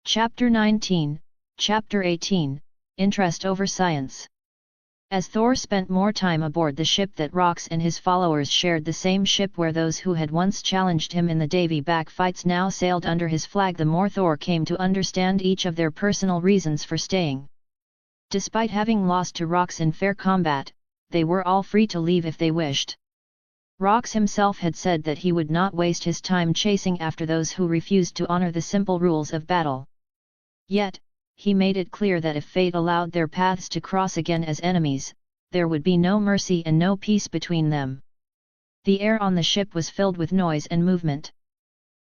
Chapter 19, Chapter 18, Interest over Science. As Thor spent more time aboard the ship that Rox and his followers shared the same ship where those who had once challenged him in the Davy back fights now sailed under his flag, the more Thor came to understand each of their personal reasons for staying. Despite having lost to Rox in fair combat, they were all free to leave if they wished. Rox himself had said that he would not waste his time chasing after those who refused to honor the simple rules of battle. Yet, he made it clear that if fate allowed their paths to cross again as enemies, there would be no mercy and no peace between them. The air on the ship was filled with noise and movement.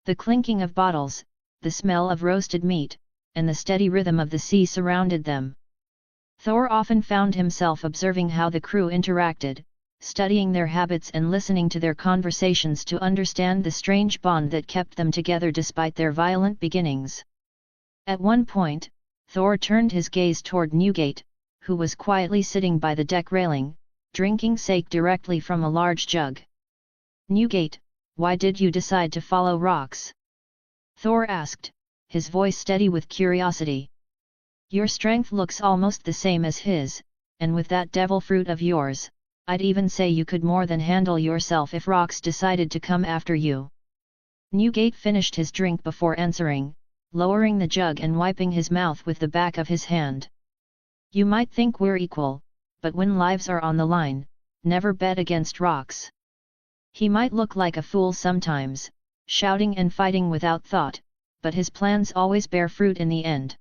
The clinking of bottles, the smell of roasted meat, and the steady rhythm of the sea surrounded them. Thor often found himself observing how the crew interacted, studying their habits and listening to their conversations to understand the strange bond that kept them together despite their violent beginnings. At one point, Thor turned his gaze toward Newgate, who was quietly sitting by the deck railing, drinking sake directly from a large jug. "Newgate, why did you decide to follow Rox?" Thor asked, his voice steady with curiosity. "Your strength looks almost the same as his, and with that devil fruit of yours, I'd even say you could more than handle yourself if Rox decided to come after you." Newgate finished his drink before answering, lowering the jug and wiping his mouth with the back of his hand. "You might think we're equal, but when lives are on the line, never bet against Rox. He might look like a fool sometimes, shouting and fighting without thought, but his plans always bear fruit in the end.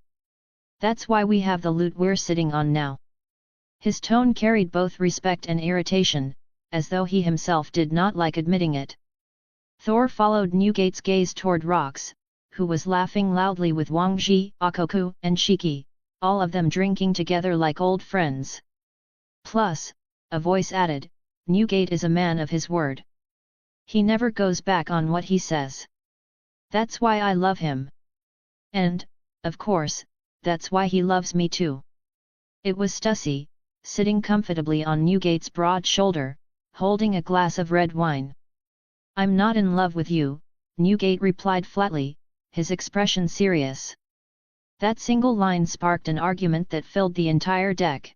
That's why we have the loot we're sitting on now." His tone carried both respect and irritation, as though he himself did not like admitting it. Thor followed Newgate's gaze toward Rox, who was laughing loudly with Wang Ji, Akoku, and Shiki, all of them drinking together like old friends. "Plus," a voice added, "Newgate is a man of his word. He never goes back on what he says. That's why I love him. And, of course, that's why he loves me too." It was Stussy, sitting comfortably on Newgate's broad shoulder, holding a glass of red wine. "I'm not in love with you," Newgate replied flatly, his expression serious. That single line sparked an argument that filled the entire deck.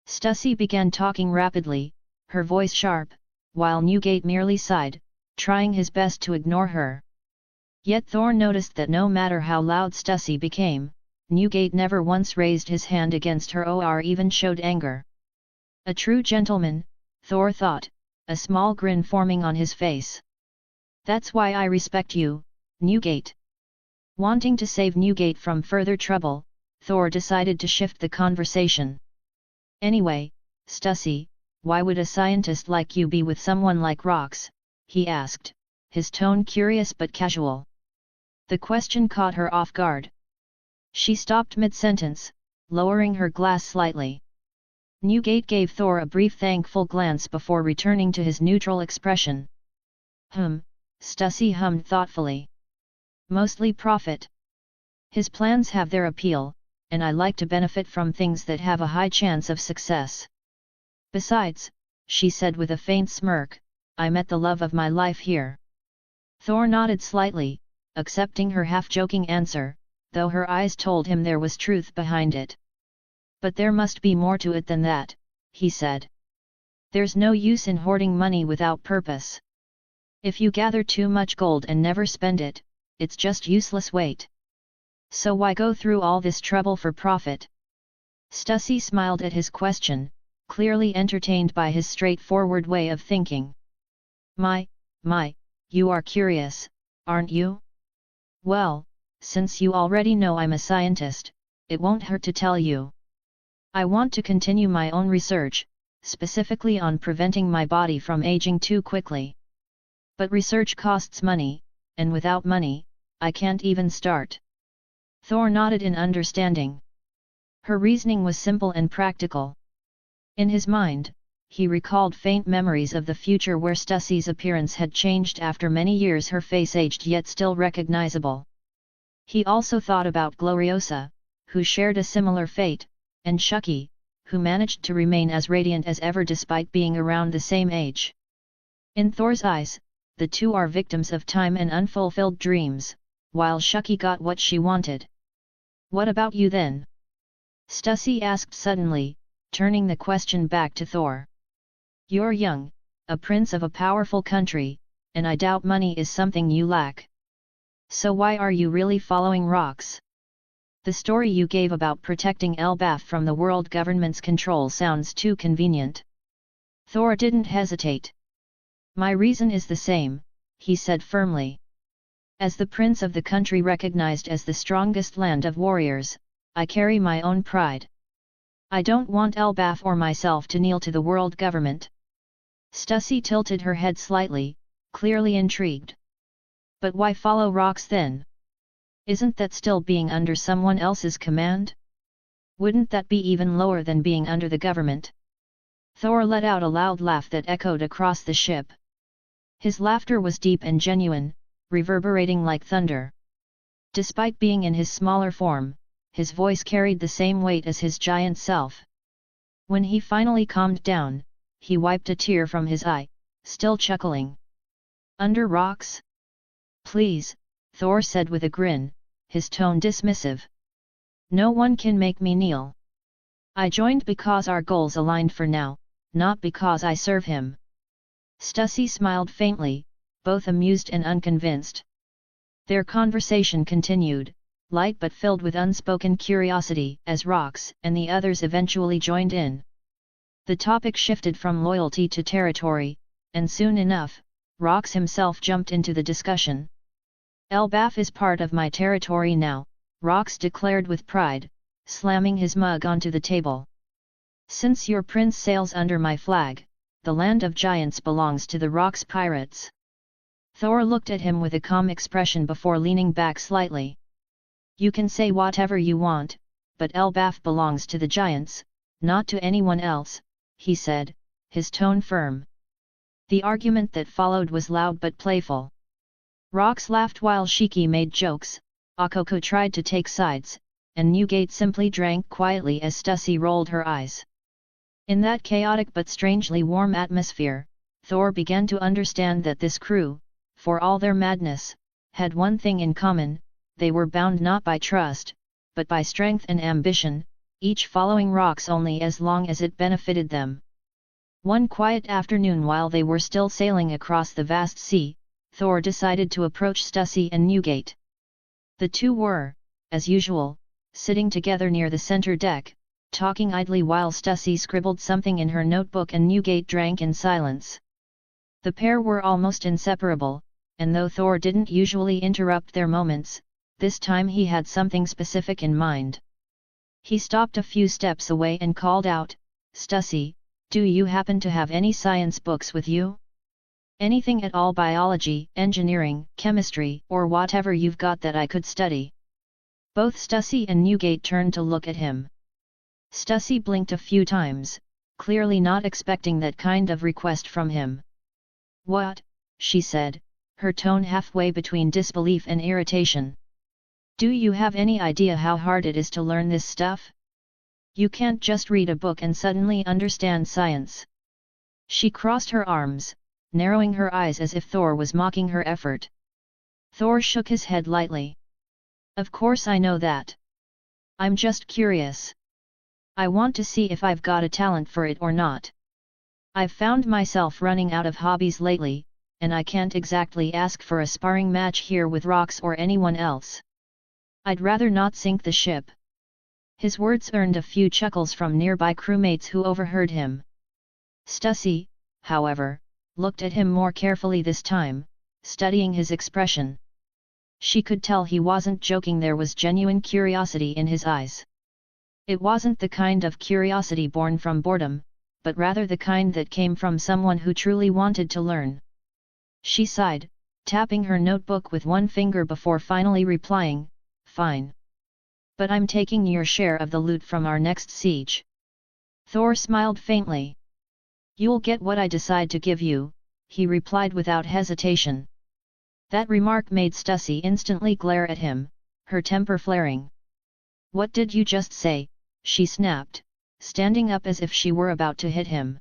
Stussy began talking rapidly, her voice sharp, while Newgate merely sighed, trying his best to ignore her. Yet Thor noticed that no matter how loud Stussy became, Newgate never once raised his hand against her or even showed anger. A true gentleman, Thor thought, a small grin forming on his face. "That's why I respect you, Newgate." Wanting to save Newgate from further trouble, Thor decided to shift the conversation. "Anyway, Stussy, why would a scientist like you be with someone like Rox?" he asked, his tone curious but casual. The question caught her off guard. She stopped mid-sentence, lowering her glass slightly. Newgate gave Thor a brief thankful glance before returning to his neutral expression. Stussy hummed thoughtfully. "Mostly profit. His plans have their appeal, and I like to benefit from things that have a high chance of success. Besides," she said with a faint smirk, "I met the love of my life here." Thor nodded slightly, accepting her half-joking answer, though her eyes told him there was truth behind it. "But there must be more to it than that," he said. "There's no use in hoarding money without purpose. If you gather too much gold and never spend it, it's just useless weight. So why go through all this trouble for profit?" Stussy smiled at his question, clearly entertained by his straightforward way of thinking. My, you are curious, aren't you? Well, since you already know I'm a scientist, it won't hurt to tell you. I want to continue my own research, specifically on preventing my body from aging too quickly. But research costs money, and without money, I can't even start." Thor nodded in understanding. Her reasoning was simple and practical. In his mind, he recalled faint memories of the future where Stussy's appearance had changed after many years, her face aged yet still recognizable. He also thought about Gloriosa, who shared a similar fate, and Shucky, who managed to remain as radiant as ever despite being around the same age. In Thor's eyes, the two are victims of time and unfulfilled dreams, while Shucky got what she wanted. What about you then? Stussy asked suddenly, turning the question back to Thor. You're young, a prince of a powerful country, and I doubt money is something you lack. So why are you really following rocks? The story you gave about protecting Elbaf from the world government's control sounds too convenient. Thor didn't hesitate. My reason is the same, he said firmly. As the prince of the country recognized as the strongest land of warriors, I carry my own pride. I don't want Elbaf or myself to kneel to the world government. Stussy tilted her head slightly, clearly intrigued. But why follow rocks then? Isn't that still being under someone else's command? Wouldn't that be even lower than being under the government? Thor let out a loud laugh that echoed across the ship. His laughter was deep and genuine, reverberating like thunder. Despite being in his smaller form, his voice carried the same weight as his giant self. When he finally calmed down, he wiped a tear from his eye, still chuckling. Under rocks? Please, Thor said with a grin, his tone dismissive. No one can make me kneel. I joined because our goals aligned for now, not because I serve him. Stussy smiled faintly, both amused and unconvinced. Their conversation continued, light but filled with unspoken curiosity, as Rox and the others eventually joined in. The topic shifted from loyalty to territory, and soon enough, Rox himself jumped into the discussion. Elbaf is part of my territory now, Rox declared with pride, slamming his mug onto the table. Since your prince sails under my flag, the land of giants belongs to the Rox pirates. Thor looked at him with a calm expression before leaning back slightly. You can say whatever you want, but Elbaf belongs to the giants, not to anyone else, he said, his tone firm. The argument that followed was loud but playful. Rox laughed while Shiki made jokes, Akoko tried to take sides, and Newgate simply drank quietly as Stussy rolled her eyes. In that chaotic but strangely warm atmosphere, Thor began to understand that this crew, for all their madness, had one thing in common: they were bound not by trust, but by strength and ambition, each following Rox only as long as it benefited them. One quiet afternoon while they were still sailing across the vast sea, Thor decided to approach Stussy and Newgate. The two were, as usual, sitting together near the center deck, talking idly while Stussy scribbled something in her notebook and Newgate drank in silence. The pair were almost inseparable, and though Thor didn't usually interrupt their moments, this time he had something specific in mind. He stopped a few steps away and called out, Stussy, do you happen to have any science books with you? Anything at all, biology, engineering, chemistry, or whatever you've got that I could study? Both Stussy and Newgate turned to look at him. Stussy blinked a few times, clearly not expecting that kind of request from him. What? She said, her tone halfway between disbelief and irritation. Do you have any idea how hard it is to learn this stuff? You can't just read a book and suddenly understand science. She crossed her arms, narrowing her eyes as if Thor was mocking her effort. Thor shook his head lightly. Of course I know that. I'm just curious. I want to see if I've got a talent for it or not. I've found myself running out of hobbies lately, and I can't exactly ask for a sparring match here with Rox or anyone else. I'd rather not sink the ship. His words earned a few chuckles from nearby crewmates who overheard him. Stussy, however, looked at him more carefully this time, studying his expression. She could tell he wasn't joking, there was genuine curiosity in his eyes. It wasn't the kind of curiosity born from boredom, but rather the kind that came from someone who truly wanted to learn. She sighed, tapping her notebook with one finger before finally replying, Fine. But I'm taking your share of the loot from our next siege. Thor smiled faintly. You'll get what I decide to give you, he replied without hesitation. That remark made Stussy instantly glare at him, her temper flaring. What did you just say? She snapped, standing up as if she were about to hit him.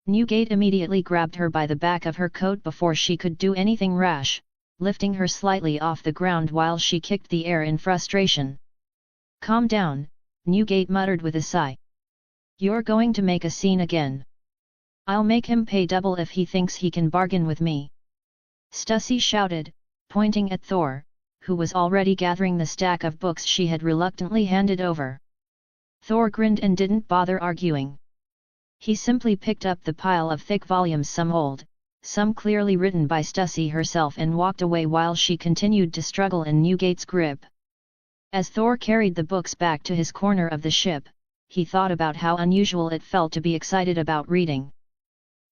Newgate immediately grabbed her by the back of her coat before she could do anything rash, lifting her slightly off the ground while she kicked the air in frustration. Calm down, Newgate muttered with a sigh. You're going to make a scene again. I'll make him pay double if he thinks he can bargain with me. Stussy shouted, pointing at Thor, who was already gathering the stack of books she had reluctantly handed over. Thor grinned and didn't bother arguing. He simply picked up the pile of thick volumes, some old, some clearly written by Stussy herself, and walked away while she continued to struggle in Newgate's grip. As Thor carried the books back to his corner of the ship, he thought about how unusual it felt to be excited about reading.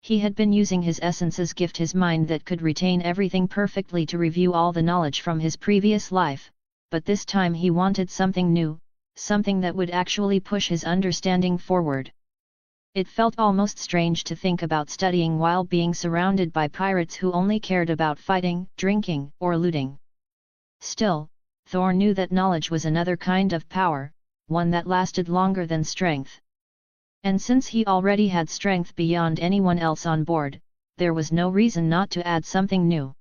He had been using his essence's gift, his mind that could retain everything perfectly, to review all the knowledge from his previous life, but this time he wanted something new, something that would actually push his understanding forward. It felt almost strange to think about studying while being surrounded by pirates who only cared about fighting, drinking, or looting. Still, Thor knew that knowledge was another kind of power, one that lasted longer than strength. And since he already had strength beyond anyone else on board, there was no reason not to add something new.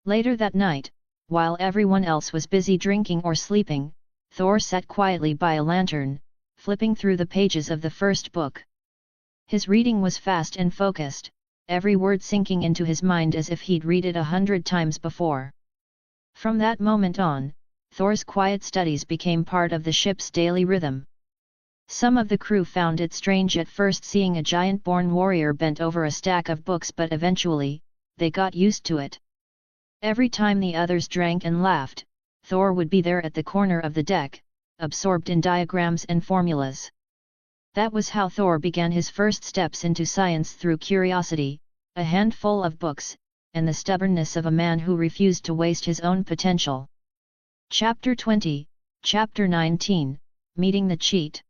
Later that night, while everyone else was busy drinking or sleeping, Thor sat quietly by a lantern, flipping through the pages of the first book. His reading was fast and focused, every word sinking into his mind as if he'd read it 100 times before. From that moment on, Thor's quiet studies became part of the ship's daily rhythm. Some of the crew found it strange at first seeing a giant-born warrior bent over a stack of books, but eventually, they got used to it. Every time the others drank and laughed, Thor would be there at the corner of the deck, absorbed in diagrams and formulas. That was how Thor began his first steps into science, through curiosity, a handful of books, and the stubbornness of a man who refused to waste his own potential. Chapter 20, Chapter 19, Meeting the Cheat.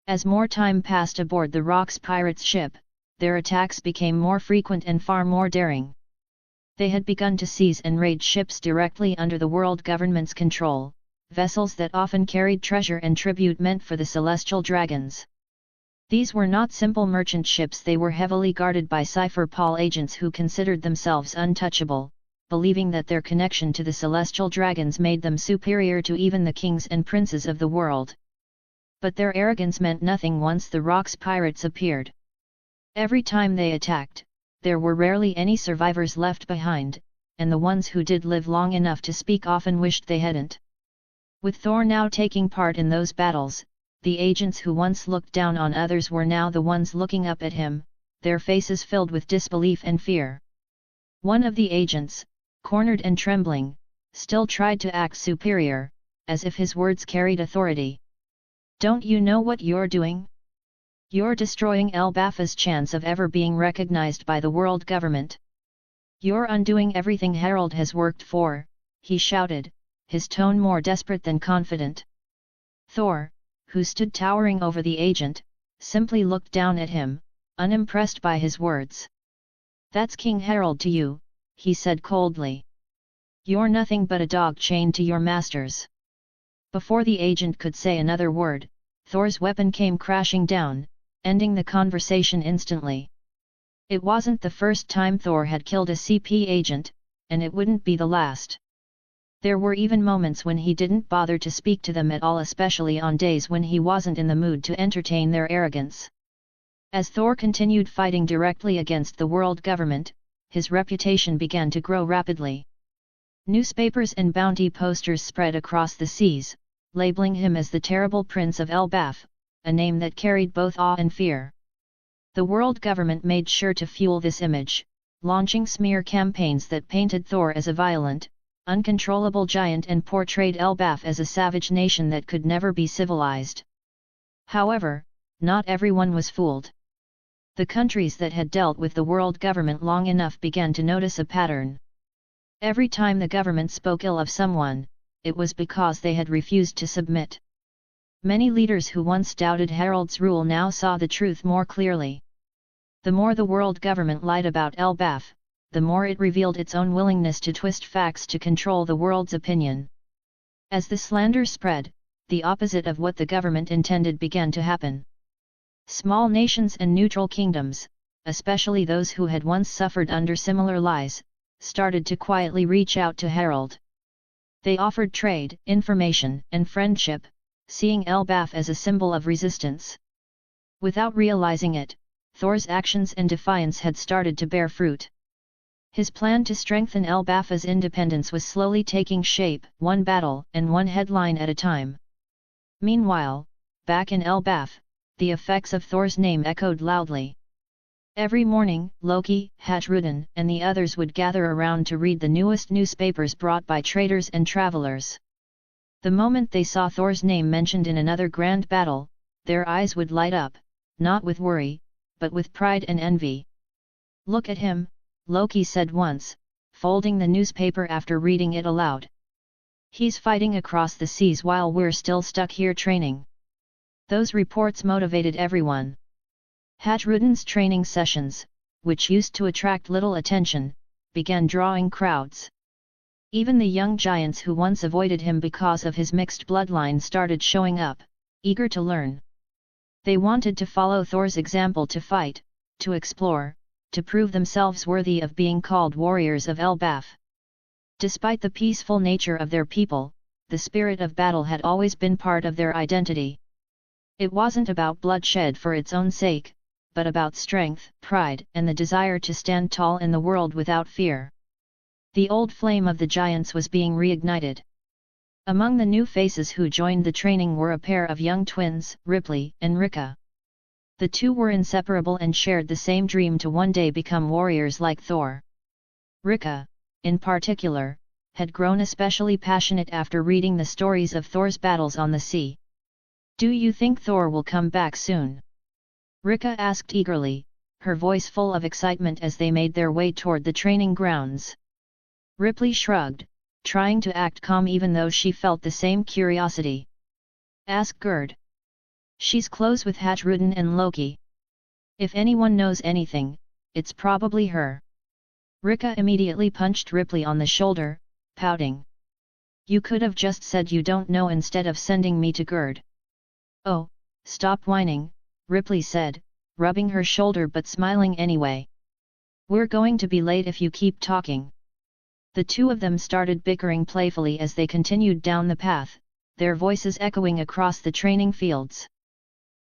As more time passed aboard the Rocks pirates' ship, their attacks became more frequent and far more daring. They had begun to seize and raid ships directly under the world government's control, vessels that often carried treasure and tribute meant for the celestial dragons. These were not simple merchant ships, they were heavily guarded by Cypher Paul agents who considered themselves untouchable, believing that their connection to the celestial dragons made them superior to even the kings and princes of the world. But their arrogance meant nothing once the Rocks pirates appeared. Every time they attacked, there were rarely any survivors left behind, and the ones who did live long enough to speak often wished they hadn't. With Thor now taking part in those battles, the agents who once looked down on others were now the ones looking up at him, their faces filled with disbelief and fear. One of the agents, cornered and trembling, still tried to act superior, as if his words carried authority. "Don't you know what you're doing? You're destroying Elbaf's chance of ever being recognized by the world government. You're undoing everything Harald has worked for," he shouted, his tone more desperate than confident. Thor, who stood towering over the agent, simply looked down at him, unimpressed by his words. "That's King Harald to you," he said coldly. "You're nothing but a dog chained to your masters." Before the agent could say another word, Thor's weapon came crashing down, ending the conversation instantly. It wasn't the first time Thor had killed a CP agent, and it wouldn't be the last. There were even moments when he didn't bother to speak to them at all, especially on days when he wasn't in the mood to entertain their arrogance. As Thor continued fighting directly against the world government, his reputation began to grow rapidly. Newspapers and bounty posters spread across the seas, labeling him as the terrible Prince of Elbaf, a name that carried both awe and fear. The world government made sure to fuel this image, launching smear campaigns that painted Thor as a violent, uncontrollable giant and portrayed Elbaf as a savage nation that could never be civilized. However, not everyone was fooled. The countries that had dealt with the world government long enough began to notice a pattern. Every time the government spoke ill of someone, it was because they had refused to submit. Many leaders who once doubted Harald's rule now saw the truth more clearly. The more the world government lied about Elbaf, the more it revealed its own willingness to twist facts to control the world's opinion. As the slander spread, the opposite of what the government intended began to happen. Small nations and neutral kingdoms, especially those who had once suffered under similar lies, started to quietly reach out to Harald. They offered trade, information, and friendship, seeing Elbaf as a symbol of resistance. Without realizing it, Thor's actions and defiance had started to bear fruit. His plan to strengthen Elbaf's independence was slowly taking shape, one battle and one headline at a time. Meanwhile, back in Elbaf, the effects of Thor's name echoed loudly. Every morning, Loki, Harald, and the others would gather around to read the newest newspapers brought by traders and travelers. The moment they saw Thor's name mentioned in another grand battle, their eyes would light up, not with worry, but with pride and envy. "Look at him," Loki said once, folding the newspaper after reading it aloud. "He's fighting across the seas while we're still stuck here training." Those reports motivated everyone. Harald's training sessions, which used to attract little attention, began drawing crowds. Even the young giants who once avoided him because of his mixed bloodline started showing up, eager to learn. They wanted to follow Thor's example, to fight, to explore, to prove themselves worthy of being called warriors of Elbaf. Despite the peaceful nature of their people, the spirit of battle had always been part of their identity. It wasn't about bloodshed for its own sake, but about strength, pride, and the desire to stand tall in the world without fear. The old flame of the giants was being reignited. Among the new faces who joined the training were a pair of young twins, Ripley and Rika. The two were inseparable and shared the same dream to one day become warriors like Thor. Rika, in particular, had grown especially passionate after reading the stories of Thor's battles on the sea. "Do you think Thor will come back soon?" Rika asked eagerly, her voice full of excitement as they made their way toward the training grounds. Ripley shrugged, trying to act calm even though she felt the same curiosity. "Ask Gerd. She's close with Harald and Loki. If anyone knows anything, it's probably her." Rika immediately punched Ripley on the shoulder, pouting. "You could have just said you don't know instead of sending me to Gerd." "Oh, stop whining," Ripley said, rubbing her shoulder but smiling anyway. "We're going to be late if you keep talking." The two of them started bickering playfully as they continued down the path, their voices echoing across the training fields.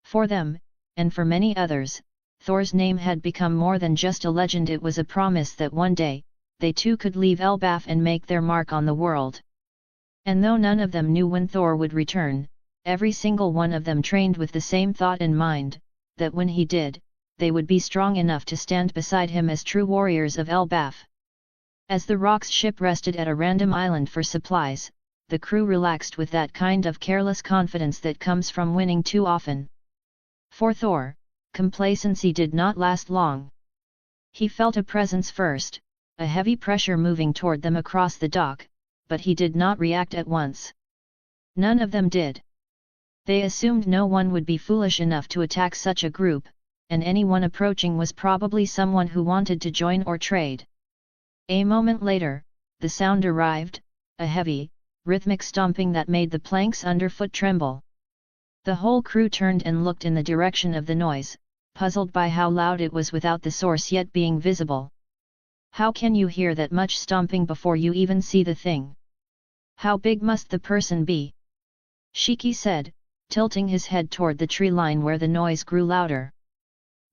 For them, and for many others, Thor's name had become more than just a legend. It was a promise that one day, they too could leave Elbaf and make their mark on the world. And though none of them knew when Thor would return, every single one of them trained with the same thought in mind, that when he did, they would be strong enough to stand beside him as true warriors of Elbaf. As the Rock's ship rested at a random island for supplies, the crew relaxed with that kind of careless confidence that comes from winning too often. For Thor, complacency did not last long. He felt a presence first, a heavy pressure moving toward them across the dock, but he did not react at once. None of them did. They assumed no one would be foolish enough to attack such a group, and anyone approaching was probably someone who wanted to join or trade. A moment later, the sound arrived, a heavy, rhythmic stomping that made the planks underfoot tremble. The whole crew turned and looked in the direction of the noise, puzzled by how loud it was without the source yet being visible. "How can you hear that much stomping before you even see the thing? How big must the person be?" Shiki said, tilting his head toward the tree line where the noise grew louder.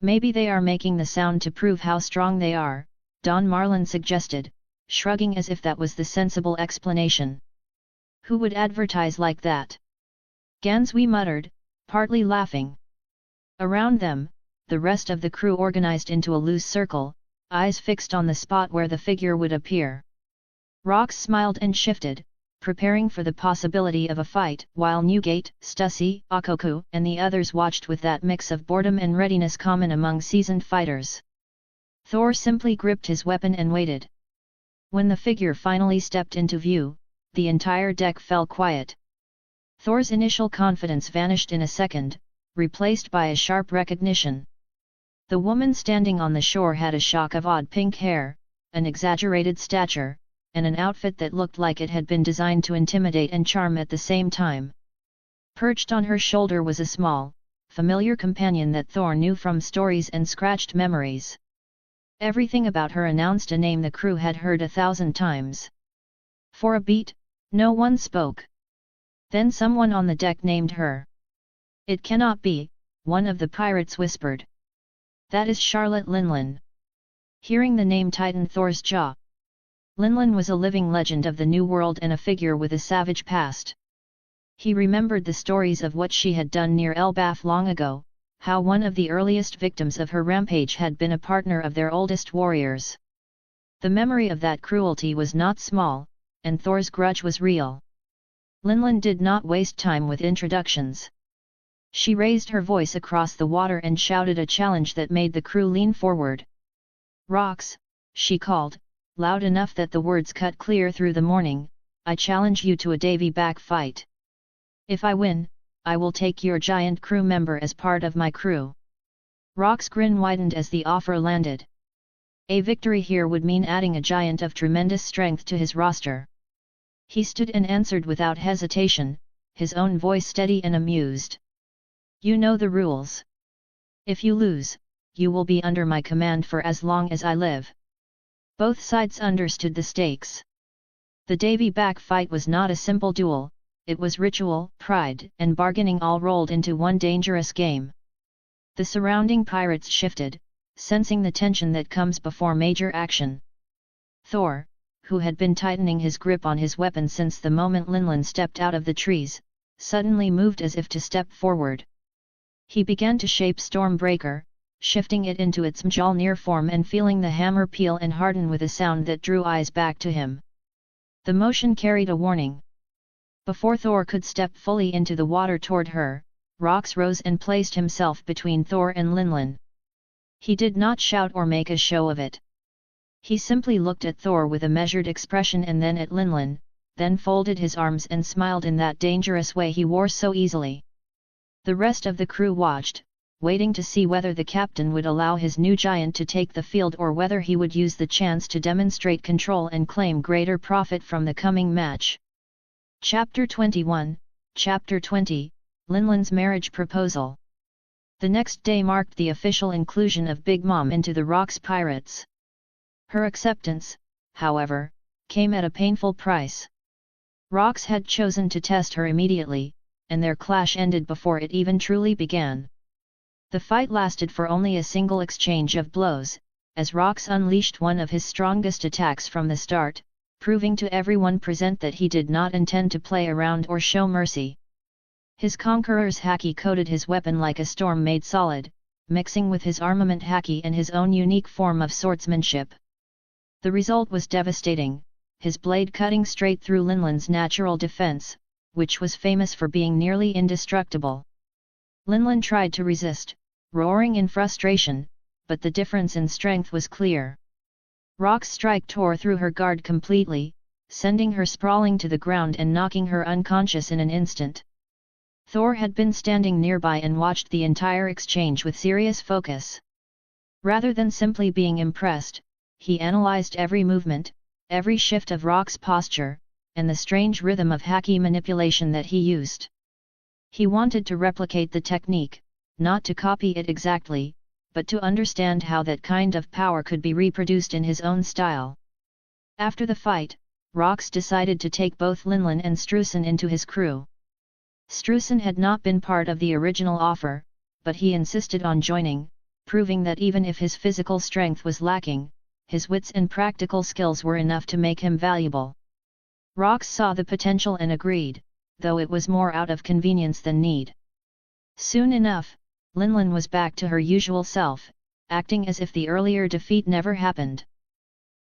"Maybe they are making the sound to prove how strong they are," Don Marlin suggested, shrugging as if that was the sensible explanation. "Who would advertise like that?" Gansui muttered, partly laughing. Around them, the rest of the crew organized into a loose circle, eyes fixed on the spot where the figure would appear. Rox smiled and shifted, preparing for the possibility of a fight, while Newgate, Stussy, Akoku, and the others watched with that mix of boredom and readiness common among seasoned fighters. Thor simply gripped his weapon and waited. When the figure finally stepped into view, the entire deck fell quiet. Thor's initial confidence vanished in a second, replaced by a sharp recognition. The woman standing on the shore had a shock of odd pink hair, an exaggerated stature, and an outfit that looked like it had been designed to intimidate and charm at the same time. Perched on her shoulder was a small, familiar companion that Thor knew from stories and scratched memories. Everything about her announced a name the crew had heard 1,000 times. For a beat, no one spoke. Then someone on the deck named her. It cannot be, one of the pirates whispered. That is Charlotte Linlin. Hearing the name tightened Thor's jaw. Linlin was a living legend of the New World and a figure with a savage past. He remembered the stories of what she had done near Elbaf long ago, how one of the earliest victims of her rampage had been a partner of their oldest warriors. The memory of that cruelty was not small, and Thor's grudge was real. Linlin did not waste time with introductions. She raised her voice across the water and shouted a challenge that made the crew lean forward. "Rocks," she called, loud enough that the words cut clear through the morning, "I challenge you to a davy back fight. If I win, I will take your giant crew member as part of my crew." Rock's grin widened as the offer landed. A victory here would mean adding a giant of tremendous strength to his roster. He stood and answered without hesitation, his own voice steady and amused. "You know the rules. If you lose, you will be under my command for as long as I live." Both sides understood the stakes. The davy back fight was not a simple duel, it was ritual, pride, and bargaining all rolled into one dangerous game. The surrounding pirates shifted, sensing the tension that comes before major action. Thor, who had been tightening his grip on his weapon since the moment Linlin stepped out of the trees, suddenly moved as if to step forward. He began to shape Stormbreaker, shifting it into its Mjolnir form and feeling the hammer peel and harden with a sound that drew eyes back to him. The motion carried a warning. Before Thor could step fully into the water toward her, Rox rose and placed himself between Thor and Linlin. He did not shout or make a show of it. He simply looked at Thor with a measured expression and then at Linlin, then folded his arms and smiled in that dangerous way he wore so easily. The rest of the crew watched, waiting to see whether the captain would allow his new giant to take the field or whether he would use the chance to demonstrate control and claim greater profit from the coming match. Chapter 21, Chapter 20, Linlin's Marriage Proposal. The next day marked the official inclusion of Big Mom into the Rocks Pirates. Her acceptance, however, came at a painful price. Rocks had chosen to test her immediately, and their clash ended before it even truly began. The fight lasted for only a single exchange of blows, as Rocks unleashed one of his strongest attacks from the start, proving to everyone present that he did not intend to play around or show mercy. His conqueror's haki coated his weapon like a storm made solid, mixing with his armament haki and his own unique form of swordsmanship. The result was devastating, his blade cutting straight through Linlin's natural defense, which was famous for being nearly indestructible. Linlin tried to resist, roaring in frustration, but the difference in strength was clear. Rock's strike tore through her guard completely, sending her sprawling to the ground and knocking her unconscious in an instant. Thor had been standing nearby and watched the entire exchange with serious focus. Rather than simply being impressed, he analyzed every movement, every shift of Rock's posture, and the strange rhythm of haki manipulation that he used. He wanted to replicate the technique, not to copy it exactly, but to understand how that kind of power could be reproduced in his own style. After the fight, Rox decided to take both Linlin and Strusen into his crew. Strusen had not been part of the original offer, but he insisted on joining, proving that even if his physical strength was lacking, his wits and practical skills were enough to make him valuable. Rox saw the potential and agreed, though it was more out of convenience than need. Soon enough, Linlin was back to her usual self, acting as if the earlier defeat never happened.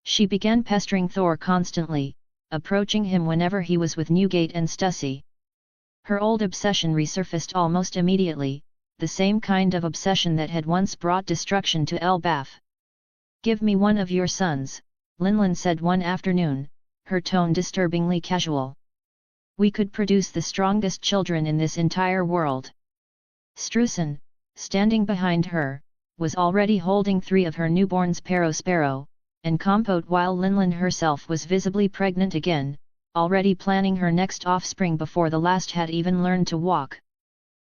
She began pestering Thor constantly, approaching him whenever he was with Newgate and Stussy. Her old obsession resurfaced almost immediately, the same kind of obsession that had once brought destruction to Elbaf. "Give me one of your sons," Linlin said one afternoon, her tone disturbingly casual. "We could produce the strongest children in this entire world." Strusen, standing behind her, was already holding 3 of her newborns Sparrow and Compote, while Linlin herself was visibly pregnant again, already planning her next offspring before the last had even learned to walk.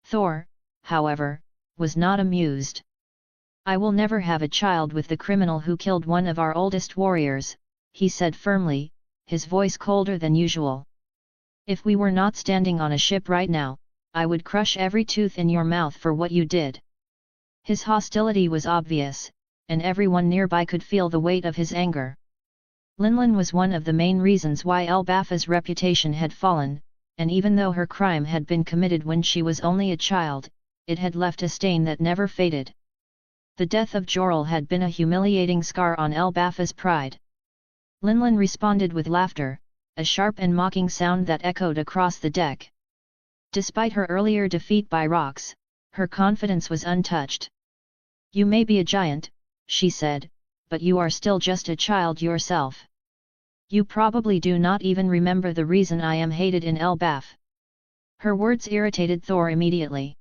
Thor, however, was not amused. "I will never have a child with the criminal who killed one of our oldest warriors," he said firmly, his voice colder than usual. If we were not standing on a ship right now, I would crush every tooth in your mouth for what you did. His hostility was obvious, and everyone nearby could feel the weight of his anger. Linlin was one of the main reasons why Elbaf's reputation had fallen, and even though her crime had been committed when she was only a child, it had left a stain that never faded. The death of Jorel had been a humiliating scar on Elbaf's pride. Linlin responded with laughter, a sharp and mocking sound that echoed across the deck. Despite her earlier defeat by Rox, her confidence was untouched. You may be a giant, she said, but you are still just a child yourself. You probably do not even remember the reason I am hated in Elbaf. Her words irritated Thor immediately.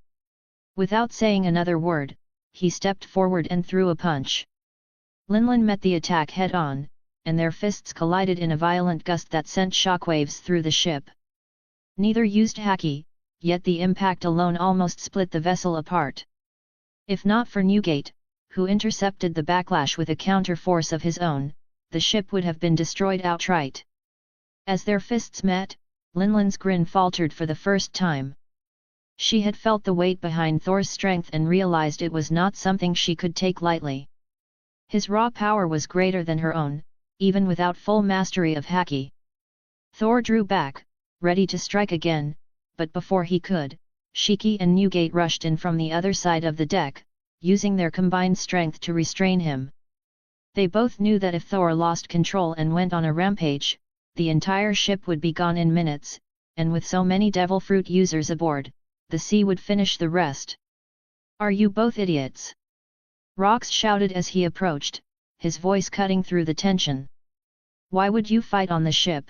Without saying another word, he stepped forward and threw a punch. Linlin met the attack head-on, and their fists collided in a violent gust that sent shockwaves through the ship. Neither used haki, yet the impact alone almost split the vessel apart. If not for Newgate, who intercepted the backlash with a counter-force of his own, the ship would have been destroyed outright. As their fists met, Linlin's grin faltered for the first time. She had felt the weight behind Thor's strength and realized it was not something she could take lightly. His raw power was greater than her own, even without full mastery of haki. Thor drew back, ready to strike again, but before he could, Shiki and Newgate rushed in from the other side of the deck, using their combined strength to restrain him. They both knew that if Thor lost control and went on a rampage, the entire ship would be gone in minutes, and with so many devil fruit users aboard, the sea would finish the rest. Are you both idiots? Rox shouted as he approached, his voice cutting through the tension. Why would you fight on the ship?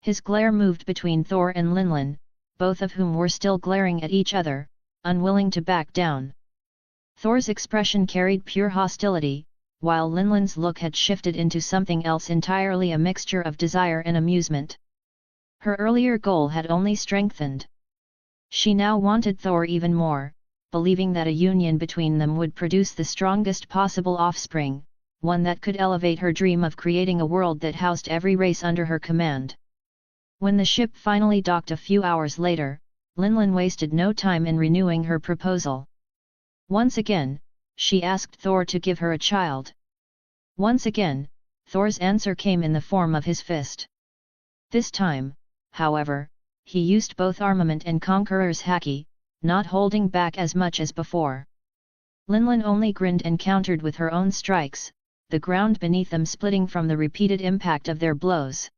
His glare moved between Thor and Linlin, both of whom were still glaring at each other, unwilling to back down. Thor's expression carried pure hostility, while Linlin's look had shifted into something else entirely, a mixture of desire and amusement. Her earlier goal had only strengthened. She now wanted Thor even more, believing that a union between them would produce the strongest possible offspring, one that could elevate her dream of creating a world that housed every race under her command. When the ship finally docked a few hours later, Linlin wasted no time in renewing her proposal. Once again, she asked Thor to give her a child. Once again, Thor's answer came in the form of his fist. This time, however, he used both armament and conqueror's haki, not holding back as much as before. Linlin only grinned and countered with her own strikes, the ground beneath them splitting from the repeated impact of their blows.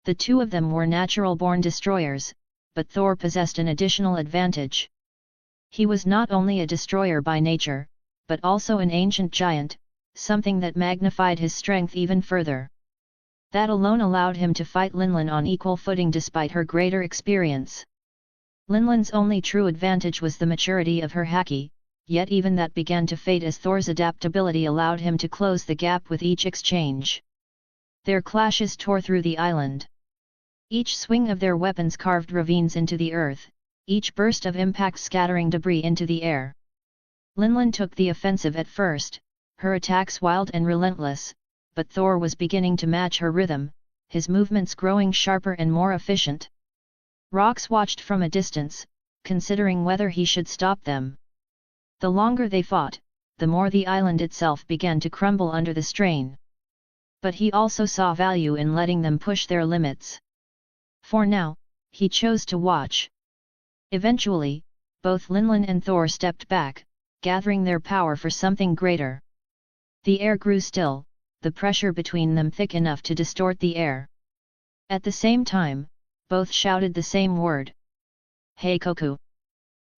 The two of them were natural-born destroyers, but Thor possessed an additional advantage. He was not only a destroyer by nature, but also an ancient giant, something that magnified his strength even further. That alone allowed him to fight Linlin on equal footing despite her greater experience. Linlin's only true advantage was the maturity of her haki, yet even that began to fade as Thor's adaptability allowed him to close the gap with each exchange. Their clashes tore through the island. Each swing of their weapons carved ravines into the earth, each burst of impact scattering debris into the air. Linlin took the offensive at first, her attacks wild and relentless, but Thor was beginning to match her rhythm, his movements growing sharper and more efficient. Rox watched from a distance, considering whether he should stop them. The longer they fought, the more the island itself began to crumble under the strain. But he also saw value in letting them push their limits. For now, he chose to watch. Eventually, both Linlin and Thor stepped back, gathering their power for something greater. The air grew still, the pressure between them thick enough to distort the air. At the same time, both shouted the same word. Heikoku.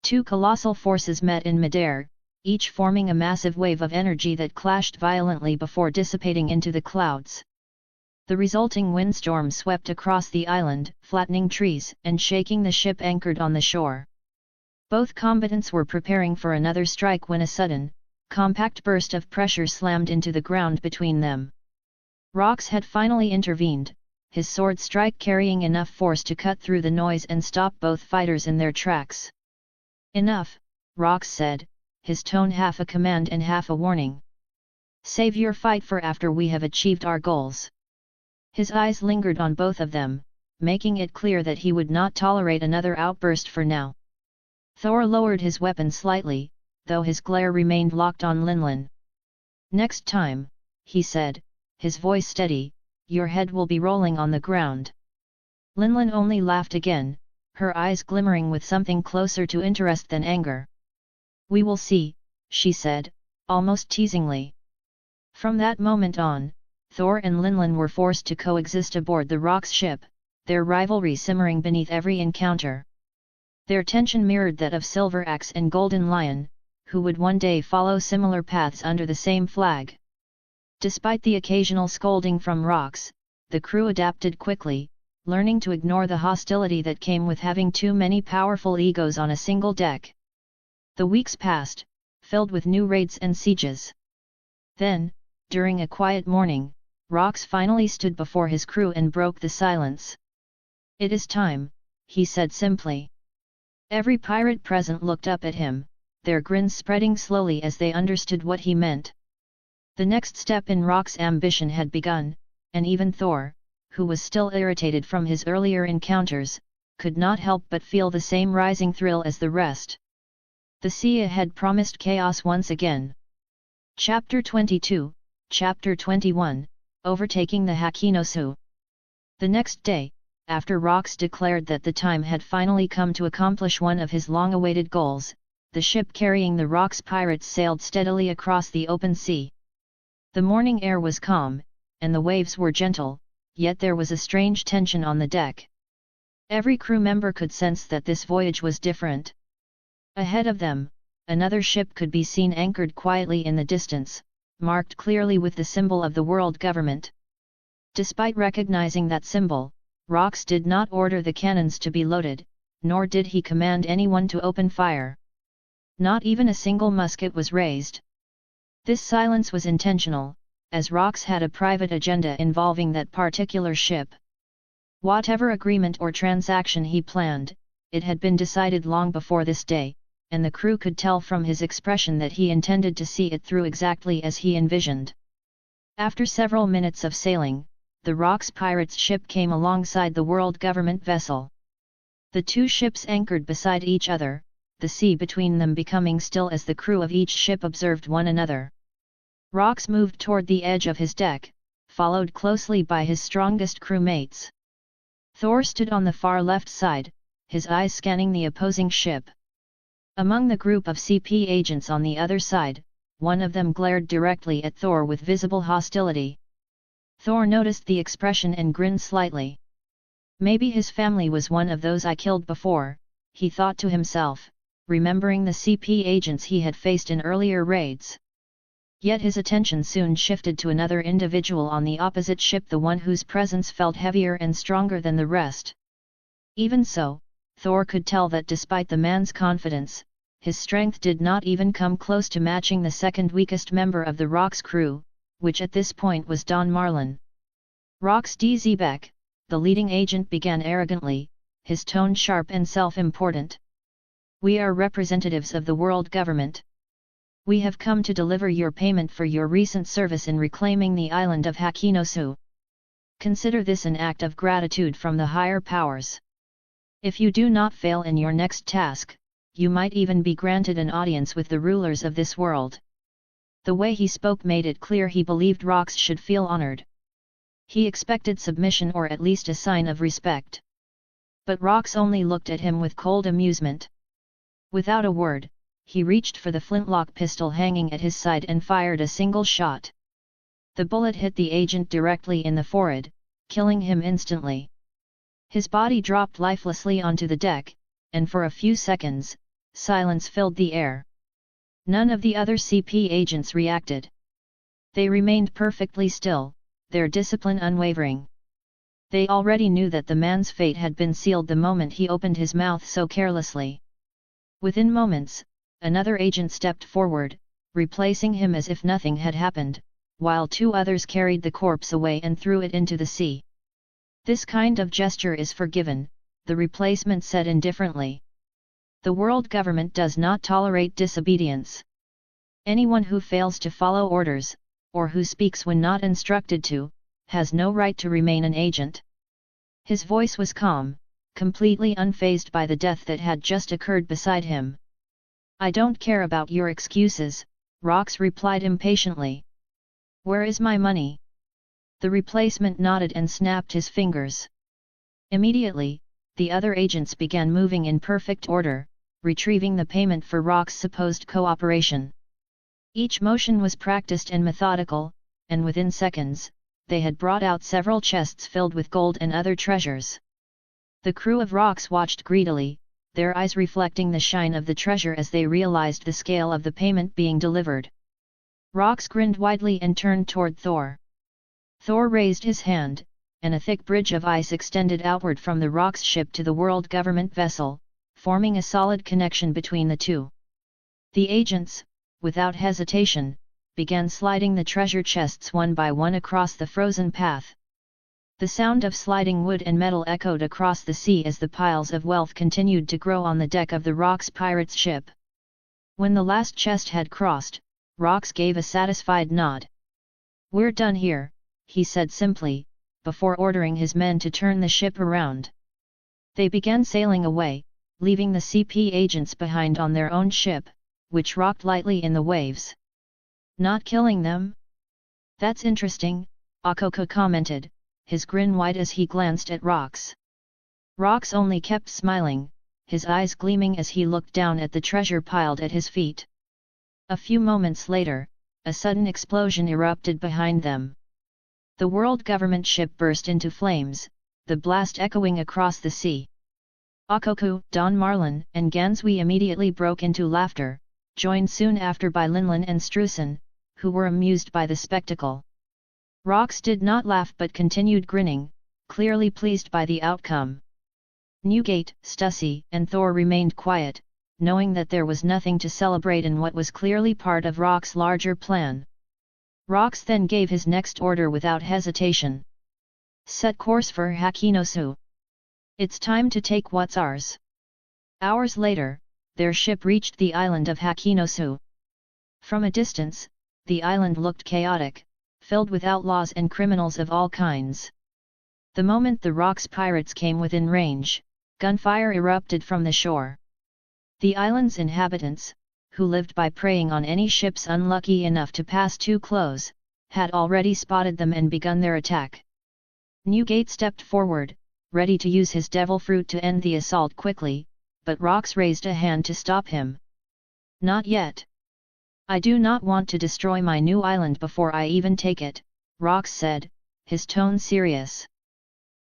Two colossal forces met in midair, each forming a massive wave of energy that clashed violently before dissipating into the clouds. The resulting windstorm swept across the island, flattening trees and shaking the ship anchored on the shore. Both combatants were preparing for another strike when a sudden, compact burst of pressure slammed into the ground between them. Rox had finally intervened, his sword strike carrying enough force to cut through the noise and stop both fighters in their tracks. Enough, Rox said, his tone half a command and half a warning. Save your fight for after we have achieved our goals. His eyes lingered on both of them, making it clear that he would not tolerate another outburst for now. Thor lowered his weapon slightly, though his glare remained locked on Linlin. "Next time," he said, his voice steady, "your head will be rolling on the ground." Linlin only laughed again, her eyes glimmering with something closer to interest than anger. "We will see," she said, almost teasingly. From that moment on, Thor and Linlin were forced to coexist aboard the Rock's ship, their rivalry simmering beneath every encounter. Their tension mirrored that of Silver Axe and Golden Lion, who would one day follow similar paths under the same flag. Despite the occasional scolding from Rox, the crew adapted quickly, learning to ignore the hostility that came with having too many powerful egos on a single deck. The weeks passed, filled with new raids and sieges. Then, during a quiet morning, Rox finally stood before his crew and broke the silence. "It is time," he said simply. Every pirate present looked up at him, their grins spreading slowly as they understood what he meant. The next step in Rock's ambition had begun, and even Thor, who was still irritated from his earlier encounters, could not help but feel the same rising thrill as the rest. The sea ahead promised chaos once again. Chapter 22, Chapter 21, Overtaking the Hakinosu. The next day, after Rox declared that the time had finally come to accomplish one of his long-awaited goals, the ship carrying the Rox pirates sailed steadily across the open sea. The morning air was calm, and the waves were gentle, yet there was a strange tension on the deck. Every crew member could sense that this voyage was different. Ahead of them, another ship could be seen anchored quietly in the distance, marked clearly with the symbol of the world government. Despite recognizing that symbol, Rox did not order the cannons to be loaded, nor did he command anyone to open fire. Not even a single musket was raised. This silence was intentional, as Rox had a private agenda involving that particular ship. Whatever agreement or transaction he planned, it had been decided long before this day, and the crew could tell from his expression that he intended to see it through exactly as he envisioned. After several minutes of sailing, the Rox pirates' ship came alongside the world government vessel. The two ships anchored beside each other, the sea between them becoming still as the crew of each ship observed one another. Rox moved toward the edge of his deck, followed closely by his strongest crewmates. Thor stood on the far left side, his eyes scanning the opposing ship. Among the group of CP agents on the other side, one of them glared directly at Thor with visible hostility. Thor noticed the expression and grinned slightly. Maybe his family was one of those I killed before, he thought to himself, remembering the CP agents he had faced in earlier raids. Yet his attention soon shifted to another individual on the opposite ship, the one whose presence felt heavier and stronger than the rest. Even so, Thor could tell that despite the man's confidence, his strength did not even come close to matching the second weakest member of the Rox crew, which at this point was Don Marlin. "Rox D. Zebek," the leading agent began arrogantly, his tone sharp and self-important. "We are representatives of the world government. We have come to deliver your payment for your recent service in reclaiming the island of Hakinosu. Consider this an act of gratitude from the higher powers. If you do not fail in your next task, you might even be granted an audience with the rulers of this world." The way he spoke made it clear he believed Rox should feel honored. He expected submission or at least a sign of respect. But Rox only looked at him with cold amusement. Without a word, he reached for the flintlock pistol hanging at his side and fired a single shot. The bullet hit the agent directly in the forehead, killing him instantly. His body dropped lifelessly onto the deck, and for a few seconds, silence filled the air. None of the other CP agents reacted. They remained perfectly still, their discipline unwavering. They already knew that the man's fate had been sealed the moment he opened his mouth so carelessly. Within moments, another agent stepped forward, replacing him as if nothing had happened, while two others carried the corpse away and threw it into the sea. "This kind of gesture is forgiven," the replacement said indifferently. "The world government does not tolerate disobedience. Anyone who fails to follow orders, or who speaks when not instructed to, has no right to remain an agent." His voice was calm, completely unfazed by the death that had just occurred beside him. "I don't care about your excuses," Rox replied impatiently. "Where is my money?" The replacement nodded and snapped his fingers. Immediately, the other agents began moving in perfect order, retrieving the payment for Rox's supposed cooperation. Each motion was practiced and methodical, and within seconds, they had brought out several chests filled with gold and other treasures. The crew of Rox watched greedily, their eyes reflecting the shine of the treasure as they realized the scale of the payment being delivered. Rox grinned widely and turned toward Thor. Thor raised his hand, and a thick bridge of ice extended outward from the Rox ship to the world government vessel, forming a solid connection between the two. The agents, without hesitation, began sliding the treasure chests one by one across the frozen path. The sound of sliding wood and metal echoed across the sea as the piles of wealth continued to grow on the deck of the Rox pirate's ship. When the last chest had crossed, Rox gave a satisfied nod. "We're done here," he said simply, before ordering his men to turn the ship around. They began sailing away, leaving the CP agents behind on their own ship, which rocked lightly in the waves. "Not killing them? That's interesting," Akoko commented, his grin wide as he glanced at Rox. Rox only kept smiling, his eyes gleaming as he looked down at the treasure piled at his feet. A few moments later, a sudden explosion erupted behind them. The world government ship burst into flames, the blast echoing across the sea. Akoko, Don Marlin, and Gansui immediately broke into laughter, joined soon after by Linlin and Strusen, who were amused by the spectacle. Rox did not laugh but continued grinning, clearly pleased by the outcome. Newgate, Stussy, and Thor remained quiet, knowing that there was nothing to celebrate in what was clearly part of Rox's larger plan. Rox then gave his next order without hesitation. "Set course for Hakinosu. It's time to take what's ours." Hours later, their ship reached the island of Hakinosu. From a distance, the island looked chaotic, filled with outlaws and criminals of all kinds. The moment the Rox pirates came within range, gunfire erupted from the shore. The island's inhabitants, who lived by preying on any ships unlucky enough to pass too close, had already spotted them and begun their attack. Newgate stepped forward, ready to use his devil fruit to end the assault quickly, but Rox raised a hand to stop him. "Not yet. I do not want to destroy my new island before I even take it," Rox said, his tone serious.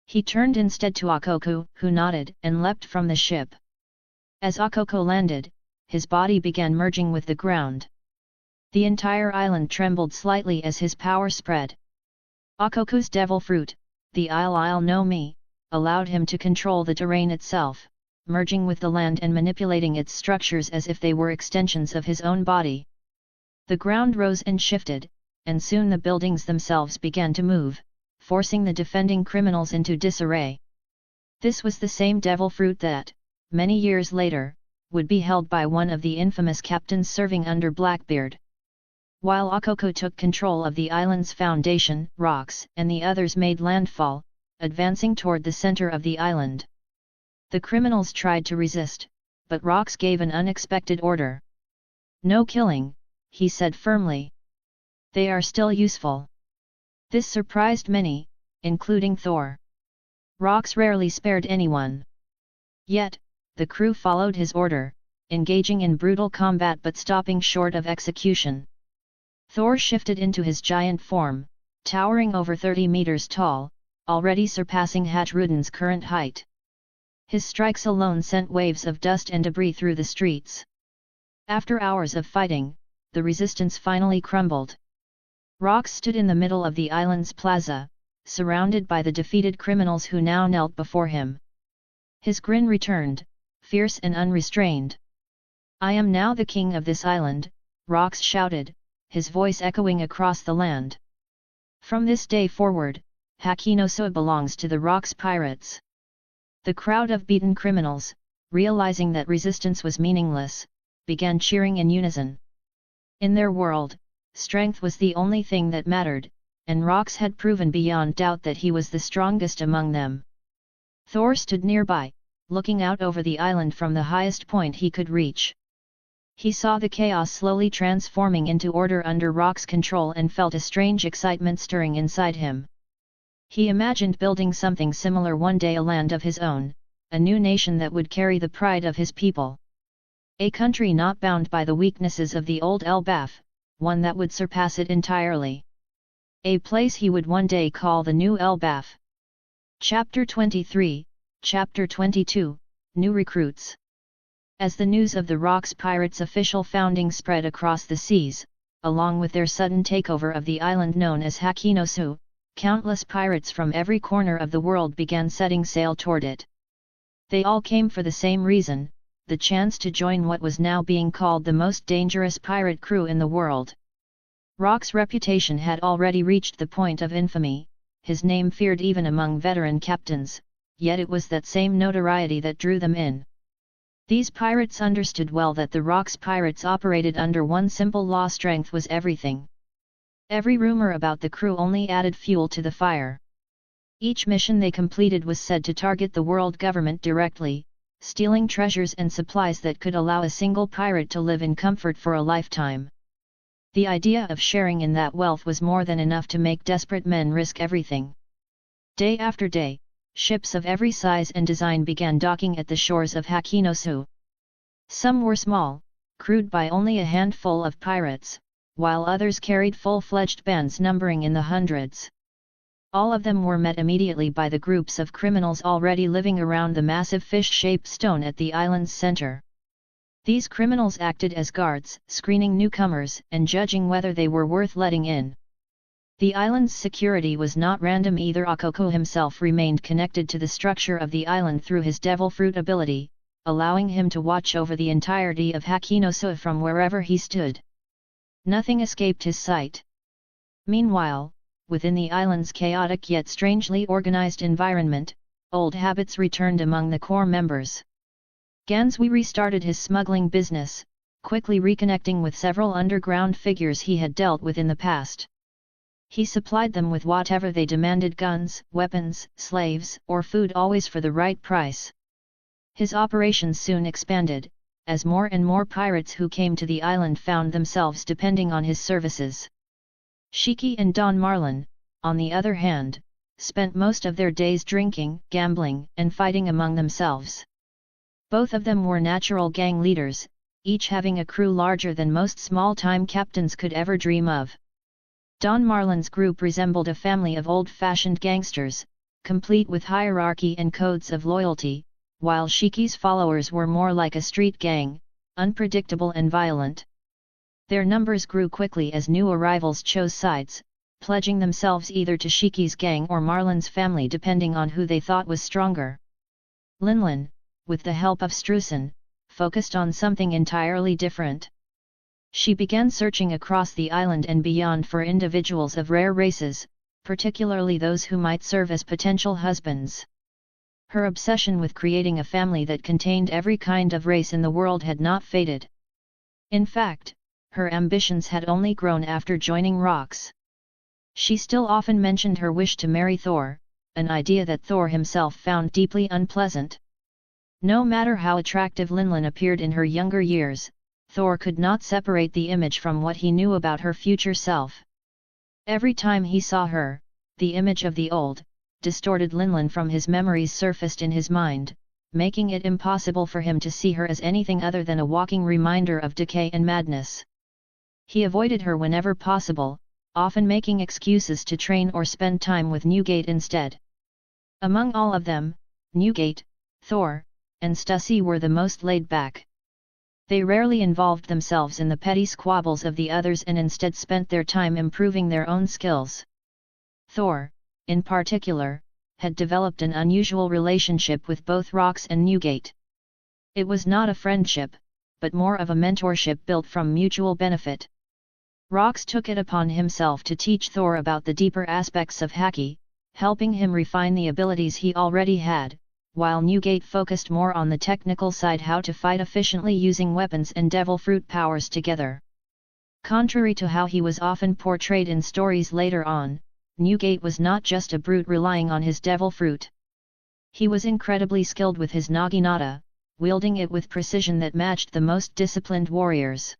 He turned instead to Akoko, who nodded and leapt from the ship. As Akoko landed, his body began merging with the ground. The entire island trembled slightly as his power spread. Akoko's devil fruit, the I'll know me, allowed him to control the terrain itself, merging with the land and manipulating its structures as if they were extensions of his own body. The ground rose and shifted, and soon the buildings themselves began to move, forcing the defending criminals into disarray. This was the same devil fruit that, many years later, would be held by one of the infamous captains serving under Blackbeard. While Akoko took control of the island's foundation, Rox and the others made landfall, advancing toward the center of the island. The criminals tried to resist, but Rox gave an unexpected order. "No killing," he said firmly. "They are still useful." This surprised many, including Thor. Rox rarely spared anyone. Yet, the crew followed his order, engaging in brutal combat but stopping short of execution. Thor shifted into his giant form, towering over 30 meters tall, already surpassing Hatruden's current height. His strikes alone sent waves of dust and debris through the streets. After hours of fighting, the resistance finally crumbled. Rox stood in the middle of the island's plaza, surrounded by the defeated criminals who now knelt before him. His grin returned, fierce and unrestrained. "I am now the king of this island," Rox shouted, his voice echoing across the land. "From this day forward, Hakinosu belongs to the Rox pirates." The crowd of beaten criminals, realizing that resistance was meaningless, began cheering in unison. In their world, strength was the only thing that mattered, and Rox had proven beyond doubt that he was the strongest among them. Thor stood nearby, looking out over the island from the highest point he could reach. He saw the chaos slowly transforming into order under Rock's control and felt a strange excitement stirring inside him. He imagined building something similar one day, a land of his own, a new nation that would carry the pride of his people. A country not bound by the weaknesses of the old Elbaf, one that would surpass it entirely. A place he would one day call the new Elbaf. Chapter 23, Chapter 22, New Recruits. As the news of the Rock's Pirates' official founding spread across the seas, along with their sudden takeover of the island known as Hakinosu, countless pirates from every corner of the world began setting sail toward it. They all came for the same reason, the chance to join what was now being called the most dangerous pirate crew in the world. Rock's reputation had already reached the point of infamy, his name feared even among veteran captains, yet it was that same notoriety that drew them in. These pirates understood well that the Rock's pirates operated under one simple law: strength was everything. Every rumor about the crew only added fuel to the fire. Each mission they completed was said to target the world government directly, stealing treasures and supplies that could allow a single pirate to live in comfort for a lifetime. The idea of sharing in that wealth was more than enough to make desperate men risk everything. Day after day, ships of every size and design began docking at the shores of Hakinosu. Some were small, crewed by only a handful of pirates, while others carried full-fledged bands numbering in the hundreds. All of them were met immediately by the groups of criminals already living around the massive fish-shaped stone at the island's center. These criminals acted as guards, screening newcomers and judging whether they were worth letting in. The island's security was not random either. Akoko himself remained connected to the structure of the island through his devil fruit ability, allowing him to watch over the entirety of Hakinosu from wherever he stood. Nothing escaped his sight. Meanwhile, within the island's chaotic yet strangely organized environment, old habits returned among the core members. Gansui restarted his smuggling business, quickly reconnecting with several underground figures he had dealt with in the past. He supplied them with whatever they demanded: guns, weapons, slaves, or food, always for the right price. His operations soon expanded, as more and more pirates who came to the island found themselves depending on his services. Shiki and Don Marlin, on the other hand, spent most of their days drinking, gambling, and fighting among themselves. Both of them were natural gang leaders, each having a crew larger than most small-time captains could ever dream of. Don Marlin's group resembled a family of old-fashioned gangsters, complete with hierarchy and codes of loyalty, while Shiki's followers were more like a street gang, unpredictable and violent. Their numbers grew quickly as new arrivals chose sides, pledging themselves either to Shiki's gang or Marlin's family depending on who they thought was stronger. Linlin, with the help of Strusen, focused on something entirely different. She began searching across the island and beyond for individuals of rare races, particularly those who might serve as potential husbands. Her obsession with creating a family that contained every kind of race in the world had not faded. In fact, her ambitions had only grown after joining Rox. She still often mentioned her wish to marry Thor, an idea that Thor himself found deeply unpleasant. No matter how attractive Linlin appeared in her younger years, Thor could not separate the image from what he knew about her future self. Every time he saw her, the image of the old, distorted Linlin from his memories surfaced in his mind, making it impossible for him to see her as anything other than a walking reminder of decay and madness. He avoided her whenever possible, often making excuses to train or spend time with Newgate instead. Among all of them, Newgate, Thor, and Stussy were the most laid back. They rarely involved themselves in the petty squabbles of the others and instead spent their time improving their own skills. Thor, in particular, had developed an unusual relationship with both Rox and Newgate. It was not a friendship, but more of a mentorship built from mutual benefit. Rox took it upon himself to teach Thor about the deeper aspects of Haki, helping him refine the abilities he already had, while Newgate focused more on the technical side, how to fight efficiently using weapons and devil fruit powers together. Contrary to how he was often portrayed in stories later on, Newgate was not just a brute relying on his devil fruit. He was incredibly skilled with his naginata, wielding it with precision that matched the most disciplined warriors.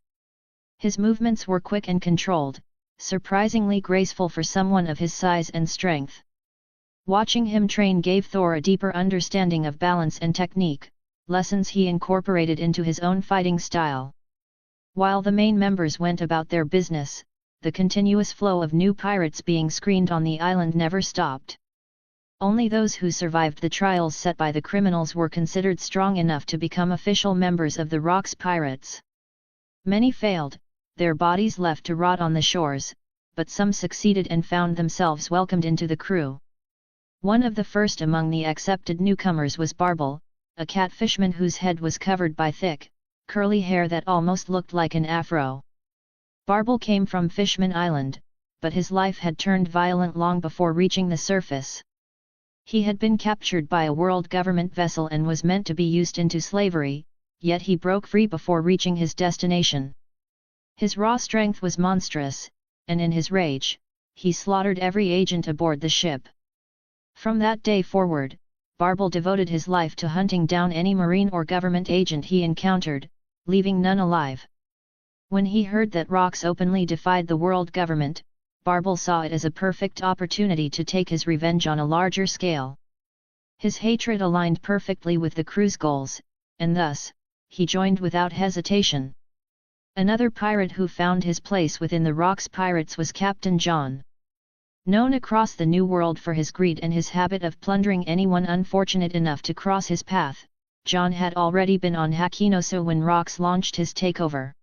His movements were quick and controlled, surprisingly graceful for someone of his size and strength. Watching him train gave Thor a deeper understanding of balance and technique, lessons he incorporated into his own fighting style. While the main members went about their business, the continuous flow of new pirates being screened on the island never stopped. Only those who survived the trials set by the criminals were considered strong enough to become official members of the Rocks Pirates. Many failed, their bodies left to rot on the shores, but some succeeded and found themselves welcomed into the crew. One of the first among the accepted newcomers was Barbel, a catfishman whose head was covered by thick, curly hair that almost looked like an afro. Barbel came from Fishman Island, but his life had turned violent long before reaching the surface. He had been captured by a world government vessel and was meant to be used into slavery, yet he broke free before reaching his destination. His raw strength was monstrous, and in his rage, he slaughtered every agent aboard the ship. From that day forward, Barbel devoted his life to hunting down any marine or government agent he encountered, leaving none alive. When he heard that Rocks openly defied the world government, Barbel saw it as a perfect opportunity to take his revenge on a larger scale. His hatred aligned perfectly with the crew's goals, and thus, he joined without hesitation. Another pirate who found his place within the Rocks Pirates was Captain John. Known across the New World for his greed and his habit of plundering anyone unfortunate enough to cross his path, John had already been on Hakinosa when Rocks launched his takeover.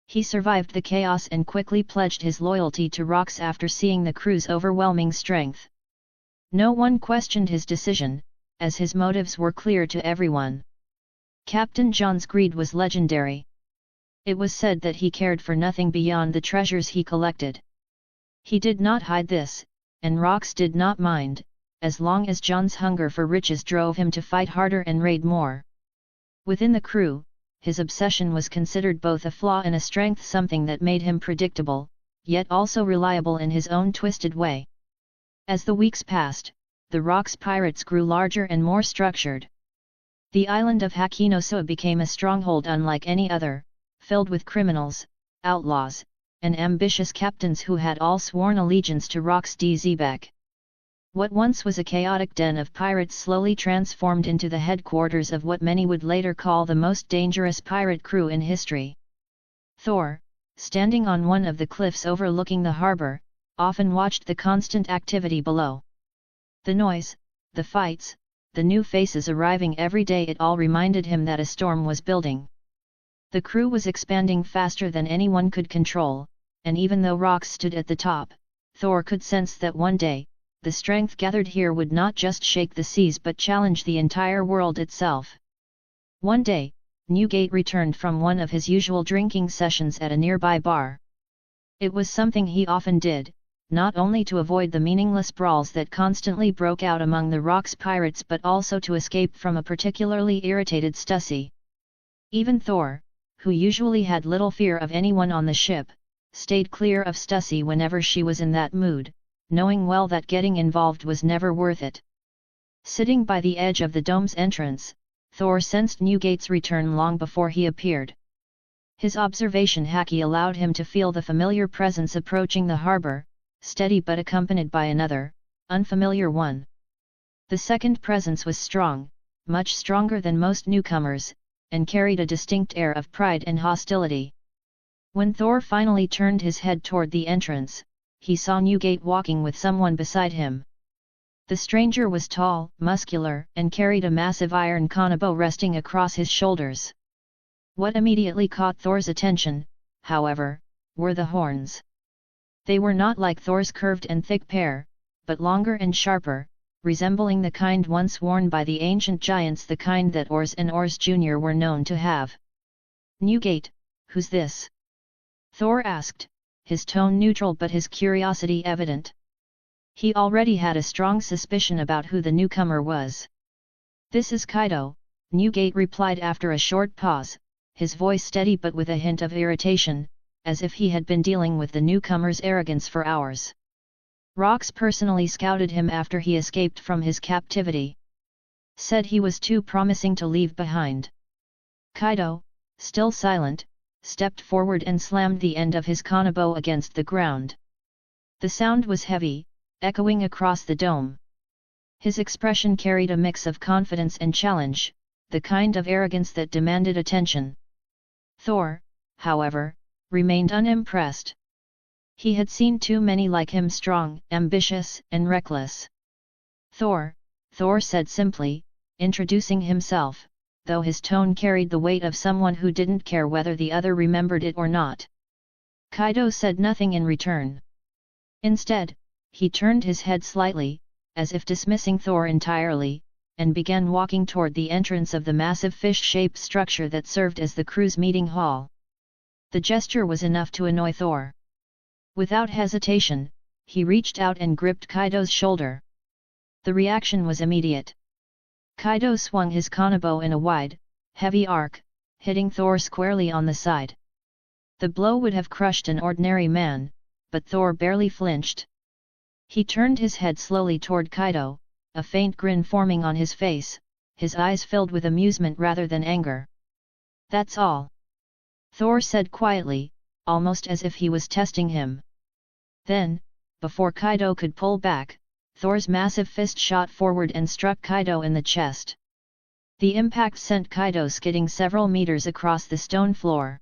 He survived the chaos and quickly pledged his loyalty to Rocks after seeing the crew's overwhelming strength. No one questioned his decision, as his motives were clear to everyone. Captain John's greed was legendary. It was said that he cared for nothing beyond the treasures he collected. He did not hide this, and Rocks did not mind, as long as John's hunger for riches drove him to fight harder and raid more. Within the crew, his obsession was considered both a flaw and a strength, something that made him predictable, yet also reliable in his own twisted way. As the weeks passed, the Rocks Pirates grew larger and more structured. The island of Hakinosa became a stronghold unlike any other, filled with criminals, outlaws, and ambitious captains who had all sworn allegiance to Rocks Dzebek. What once was a chaotic den of pirates slowly transformed into the headquarters of what many would later call the most dangerous pirate crew in history. Thor, standing on one of the cliffs overlooking the harbor, often watched the constant activity below. The noise, the fights, the new faces arriving every day, it all reminded him that a storm was building. The crew was expanding faster than anyone could control, and even though Rocks stood at the top, Thor could sense that one day, the strength gathered here would not just shake the seas but challenge the entire world itself. One day, Newgate returned from one of his usual drinking sessions at a nearby bar. It was something he often did, not only to avoid the meaningless brawls that constantly broke out among the Rocks Pirates but also to escape from a particularly irritated Stussy. Even Thor, who usually had little fear of anyone on the ship, stayed clear of Stussy whenever she was in that mood, knowing well that getting involved was never worth it. Sitting by the edge of the dome's entrance, Thor sensed Newgate's return long before he appeared. His observation haki allowed him to feel the familiar presence approaching the harbor, steady but accompanied by another, unfamiliar one. The second presence was strong, much stronger than most newcomers, and carried a distinct air of pride and hostility. When Thor finally turned his head toward the entrance, he saw Newgate walking with someone beside him. The stranger was tall, muscular, and carried a massive iron kanabo resting across his shoulders. What immediately caught Thor's attention, however, were the horns. They were not like Thor's curved and thick pair, but longer and sharper, resembling the kind once worn by the ancient giants, the kind that Ors and Ors Jr. were known to have. "Newgate, who's this?" Thor asked, his tone neutral but his curiosity evident. He already had a strong suspicion about who the newcomer was. "This is Kaido," Newgate replied after a short pause, his voice steady but with a hint of irritation, as if he had been dealing with the newcomer's arrogance for hours. "Rocks personally scouted him after he escaped from his captivity. said he was too promising to leave behind. Kaido, still silent, stepped forward and slammed the end of his kanabo against the ground. The sound was heavy, echoing across the dome. His expression carried a mix of confidence and challenge, the kind of arrogance that demanded attention. Thor, however, remained unimpressed. He had seen too many like him, strong, ambitious, and reckless. Thor said simply, introducing himself, though his tone carried the weight of someone who didn't care whether the other remembered it or not. Kaido said nothing in return. Instead, he turned his head slightly, as if dismissing Thor entirely, and began walking toward the entrance of the massive fish-shaped structure that served as the crew's meeting hall. The gesture was enough to annoy Thor. Without hesitation, he reached out and gripped Kaido's shoulder. The reaction was immediate. Kaido swung his kanabo in a wide, heavy arc, hitting Thor squarely on the side. The blow would have crushed an ordinary man, but Thor barely flinched. He turned his head slowly toward Kaido, a faint grin forming on his face, his eyes filled with amusement rather than anger. "That's all," Thor said quietly, almost as if he was testing him. Then, before Kaido could pull back, Thor's massive fist shot forward and struck Kaido in the chest. The impact sent Kaido skidding several meters across the stone floor.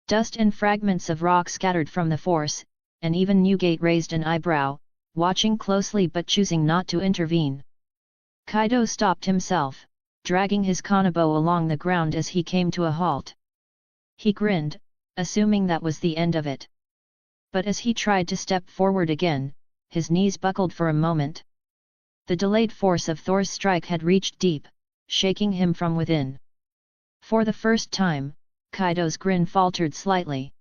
Dust and fragments of rock scattered from the force, and even Newgate raised an eyebrow, watching closely but choosing not to intervene. Kaido stopped himself, dragging his kanabo along the ground as he came to a halt. He grinned, assuming that was the end of it. But as he tried to step forward again, his knees buckled for a moment. The delayed force of Thor's strike had reached deep, shaking him from within. For the first time, Kaido's grin faltered slightly.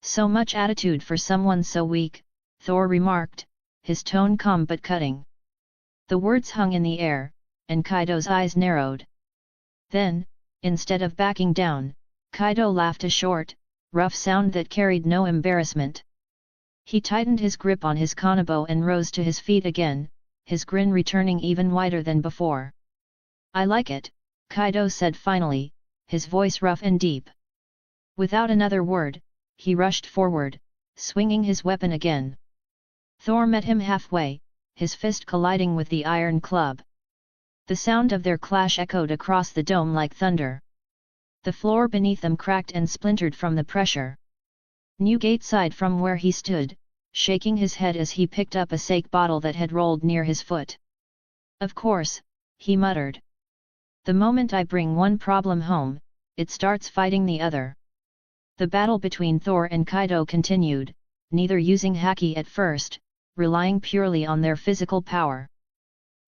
"So much attitude for someone so weak," Thor remarked, his tone calm but cutting. The words hung in the air, and Kaido's eyes narrowed. Then, instead of backing down, Kaido laughed a short, rough sound that carried no embarrassment. He tightened his grip on his kanabo and rose to his feet again, his grin returning even wider than before. "I like it," Kaido said finally, his voice rough and deep. Without another word, he rushed forward, swinging his weapon again. Thor met him halfway, his fist colliding with the iron club. The sound of their clash echoed across the dome like thunder. The floor beneath them cracked and splintered from the pressure. Newgate sighed from where he stood, shaking his head as he picked up a sake bottle that had rolled near his foot. "Of course," he muttered. "The moment I bring one problem home, it starts fighting the other." The battle between Thor and Kaido continued, neither using haki at first, relying purely on their physical power.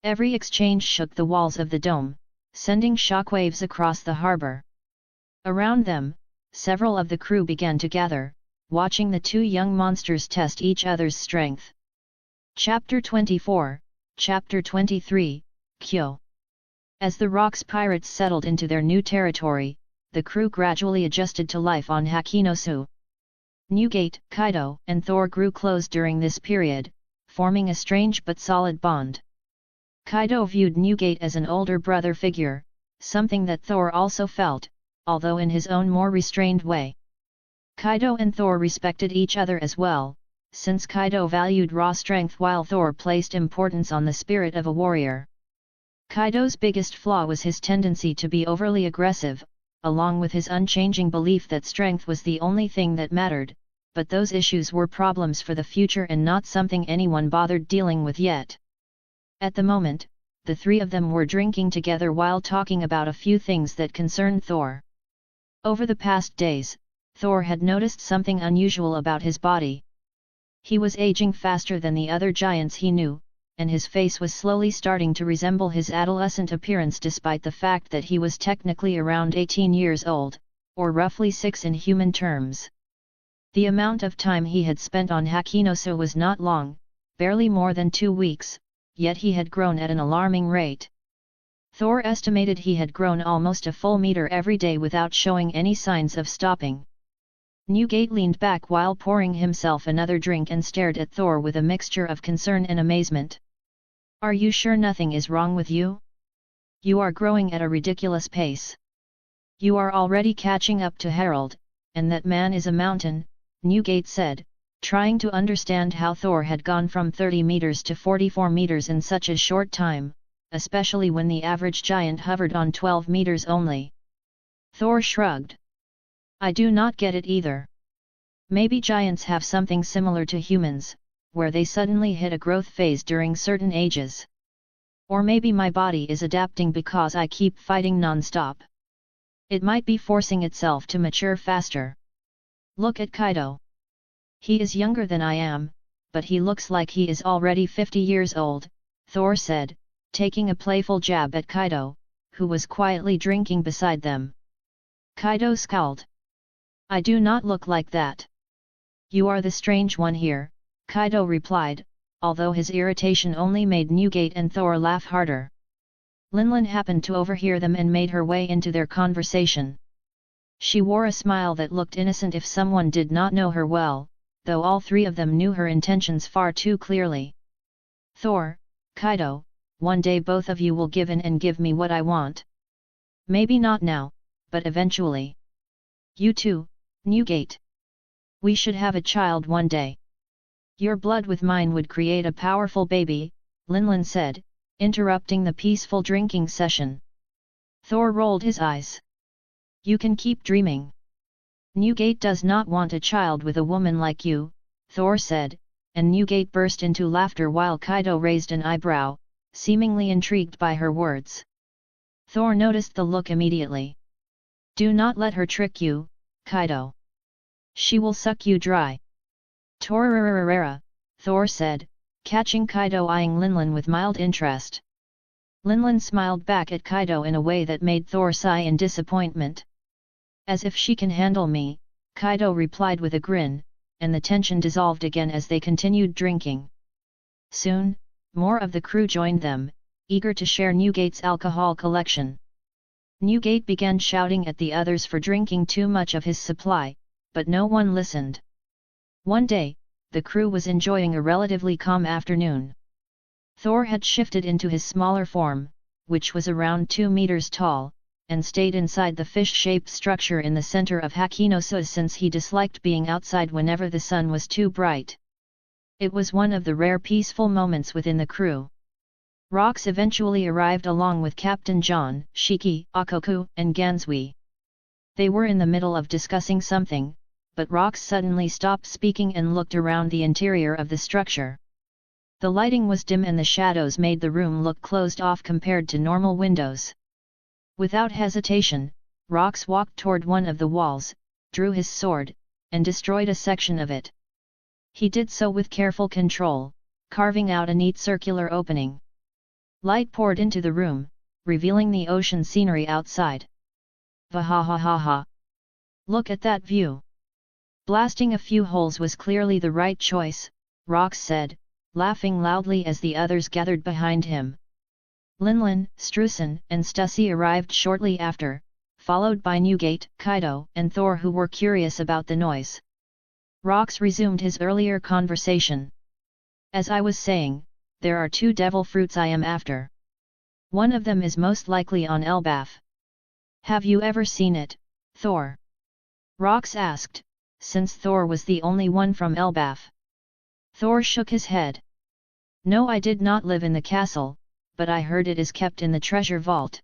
Every exchange shook the walls of the dome, sending shockwaves across the harbor. Around them, several of the crew began to gather, watching the two young monsters test each other's strength. Chapter 24, Chapter 23, Kyo. As the Rocks pirates settled into their new territory, the crew gradually adjusted to life on Hakinosu. Newgate, Kaido, and Thor grew close during this period, forming a strange but solid bond. Kaido viewed Newgate as an older brother figure, something that Thor also felt, although in his own more restrained way. Kaido and Thor respected each other as well, since Kaido valued raw strength while Thor placed importance on the spirit of a warrior. Kaido's biggest flaw was his tendency to be overly aggressive, along with his unchanging belief that strength was the only thing that mattered, but those issues were problems for the future and not something anyone bothered dealing with yet. At the moment, the three of them were drinking together while talking about a few things that concerned Thor. Over the past days, Thor had noticed something unusual about his body. He was aging faster than the other giants he knew, and his face was slowly starting to resemble his adolescent appearance despite the fact that he was technically around 18 years old, or roughly 6 in human terms. The amount of time he had spent on Hakinosu was not long, barely more than 2 weeks, yet he had grown at an alarming rate. Thor estimated he had grown almost a full meter every day without showing any signs of stopping. Newgate leaned back while pouring himself another drink and stared at Thor with a mixture of concern and amazement. "Are you sure nothing is wrong with you? You are growing at a ridiculous pace. You are already catching up to Harald, and that man is a mountain, Newgate said, trying to understand how Thor had gone from 30 meters to 44 meters in such a short time, especially when the average giant hovered on 12 meters only. Thor shrugged. I do not get it either. Maybe giants have something similar to humans, where they suddenly hit a growth phase during certain ages. Or maybe my body is adapting because I keep fighting non-stop. It might be forcing itself to mature faster. Look at Kaido. He is younger than I am, but he looks like he is already 50 years old, Thor said, taking a playful jab at Kaido, who was quietly drinking beside them. Kaido scowled. I do not look like that. You are the strange one here, Kaido replied, although his irritation only made Newgate and Thor laugh harder. Linlin happened to overhear them and made her way into their conversation. She wore a smile that looked innocent if someone did not know her well, though all three of them knew her intentions far too clearly. Thor, Kaido, one day both of you will give in and give me what I want. Maybe not now, but eventually. You too, Newgate. We should have a child one day. Your blood with mine would create a powerful baby, Linlin said, interrupting the peaceful drinking session. Thor rolled his eyes. You can keep dreaming. Newgate does not want a child with a woman like you, Thor said, and Newgate burst into laughter while Kaido raised an eyebrow, seemingly intrigued by her words. Thor noticed the look immediately. Do not let her trick you, Kaido. She will suck you dry. Torarararara, Thor said, catching Kaido eyeing Linlin with mild interest. Linlin smiled back at Kaido in a way that made Thor sigh in disappointment. As if she can handle me, Kaido replied with a grin, and the tension dissolved again as they continued drinking. Soon, more of the crew joined them, eager to share Newgate's alcohol collection. Newgate began shouting at the others for drinking too much of his supply, but no one listened. One day, the crew was enjoying a relatively calm afternoon. Thor had shifted into his smaller form, which was around 2 meters tall, and stayed inside the fish-shaped structure in the center of Hakinosa since he disliked being outside whenever the sun was too bright. It was one of the rare peaceful moments within the crew. Rox eventually arrived along with Captain John, Shiki, Akoku, and Gansui. They were in the middle of discussing something, but Rox suddenly stopped speaking and looked around the interior of the structure. The lighting was dim and the shadows made the room look closed off compared to normal windows. Without hesitation, Rox walked toward one of the walls, drew his sword, and destroyed a section of it. He did so with careful control, carving out a neat circular opening. Light poured into the room, revealing the ocean scenery outside. Vahahahaha! Look at that view! Blasting a few holes was clearly the right choice, Rox said, laughing loudly as the others gathered behind him. Linlin, Strusen, and Stussy arrived shortly after, followed by Newgate, Kaido, and Thor who were curious about the noise. Rox resumed his earlier conversation. As I was saying, there are 2 devil fruits I am after. One of them is most likely on Elbaf. Have you ever seen it, Thor? Rox asked, since Thor was the only one from Elbaf. Thor shook his head. No, I did not live in the castle, but I heard it is kept in the treasure vault.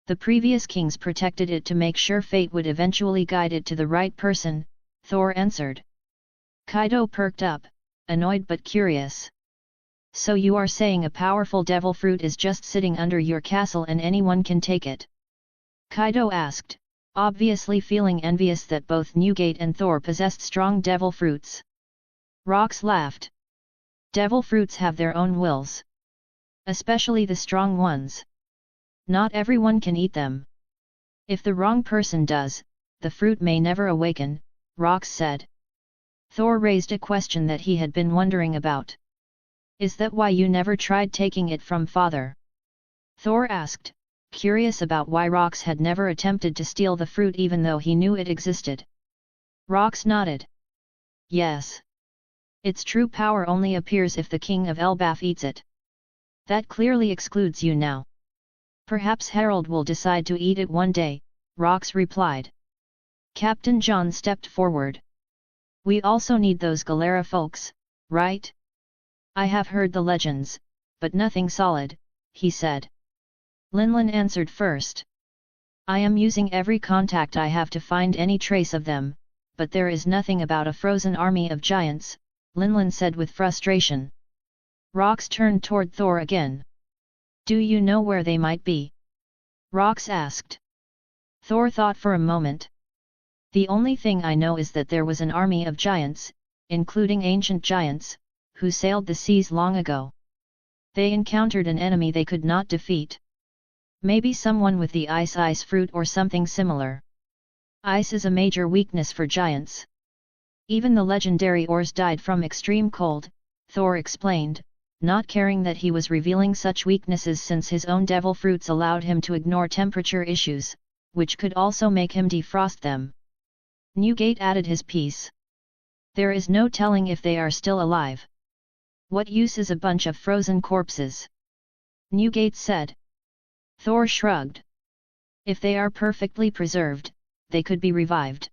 The previous kings protected it to make sure fate would eventually guide it to the right person, Thor answered. Kaido perked up, annoyed but curious. So you are saying a powerful devil fruit is just sitting under your castle and anyone can take it? Kaido asked, obviously feeling envious that both Newgate and Thor possessed strong devil fruits. Rox laughed. Devil fruits have their own wills. Especially the strong ones. Not everyone can eat them. If the wrong person does, the fruit may never awaken, Rox said. Thor raised a question that he had been wondering about. Is that why you never tried taking it from father? Thor asked, curious about why Rox had never attempted to steal the fruit even though he knew it existed. Rox nodded. Yes. Its true power only appears if the king of Elbaf eats it. That clearly excludes you now. Perhaps Harald will decide to eat it one day, Rox replied. Captain John stepped forward. We also need those Galera folks, right? I have heard the legends, but nothing solid, he said. Linlin answered first. I am using every contact I have to find any trace of them, but there is nothing about a frozen army of giants, Linlin said with frustration. Rox turned toward Thor again. Do you know where they might be? Rox asked. Thor thought for a moment. The only thing I know is that there was an army of giants, including ancient giants, who sailed the seas long ago. They encountered an enemy they could not defeat. Maybe someone with the ice fruit or something similar. Ice is a major weakness for giants. Even the legendary ores died from extreme cold, Thor explained, not caring that he was revealing such weaknesses since his own devil fruits allowed him to ignore temperature issues, which could also make him defrost them. Newgate added his piece. There is no telling if they are still alive. What use is a bunch of frozen corpses? Newgate said. Thor shrugged. If they are perfectly preserved, they could be revived.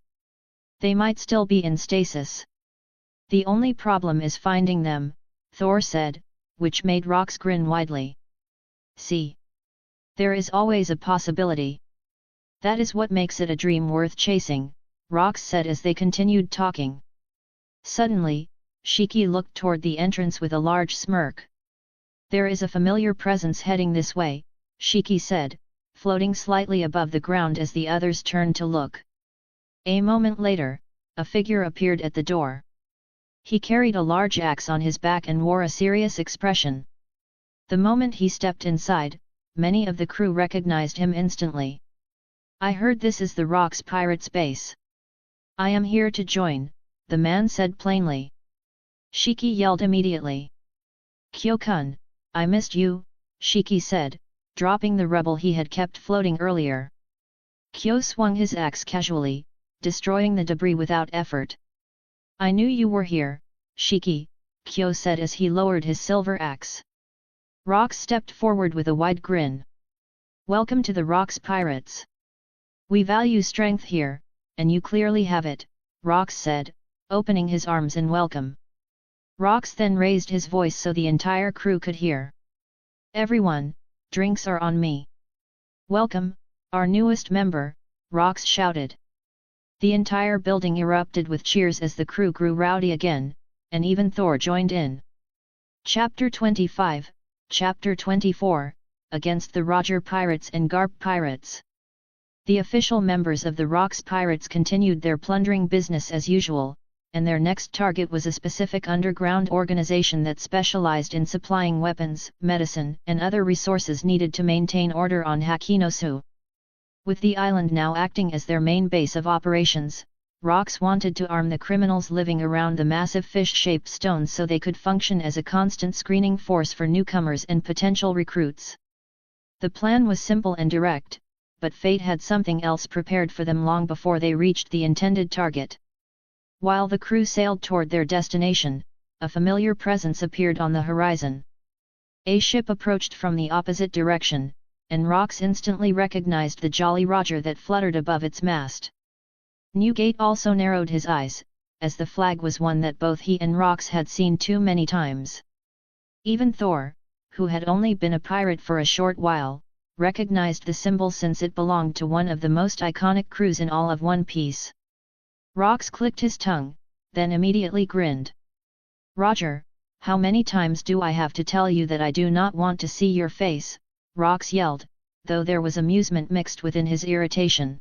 They might still be in stasis. The only problem is finding them, Thor said, which made Rox grin widely. See. There is always a possibility. That is what makes it a dream worth chasing, Rox said as they continued talking. Suddenly, Shiki looked toward the entrance with a large smirk. There is a familiar presence heading this way, Shiki said, floating slightly above the ground as the others turned to look. A moment later, a figure appeared at the door. He carried a large axe on his back and wore a serious expression. The moment he stepped inside, many of the crew recognized him instantly. I heard this is the Rox Pirates base. I am here to join, the man said plainly. Shiki yelled immediately. Kyo-kun, I missed you, Shiki said, dropping the rebel he had kept floating earlier. Kyo swung his axe casually, destroying the debris without effort. I knew you were here, Shiki, Kyo said as he lowered his silver axe. Rox stepped forward with a wide grin. Welcome to the Rox Pirates. We value strength here, and you clearly have it, Rox said, opening his arms in welcome. Rox then raised his voice so the entire crew could hear. Everyone, drinks are on me. Welcome, our newest member, Rox shouted. The entire building erupted with cheers as the crew grew rowdy again, and even Thor joined in. Chapter 25, Chapter 24, Against the Roger Pirates and Garp Pirates. The official members of the Rox Pirates continued their plundering business as usual, and their next target was a specific underground organization that specialized in supplying weapons, medicine, and other resources needed to maintain order on Hakinosu. With the island now acting as their main base of operations, Rox wanted to arm the criminals living around the massive fish-shaped stones so they could function as a constant screening force for newcomers and potential recruits. The plan was simple and direct, but fate had something else prepared for them long before they reached the intended target. While the crew sailed toward their destination, a familiar presence appeared on the horizon. A ship approached from the opposite direction, and Rox instantly recognized the Jolly Roger that fluttered above its mast. Newgate also narrowed his eyes, as the flag was one that both he and Rox had seen too many times. Even Thor, who had only been a pirate for a short while, recognized the symbol since it belonged to one of the most iconic crews in all of One Piece. Rox clicked his tongue, then immediately grinned. Roger, how many times do I have to tell you that I do not want to see your face? Rox yelled, though there was amusement mixed within his irritation.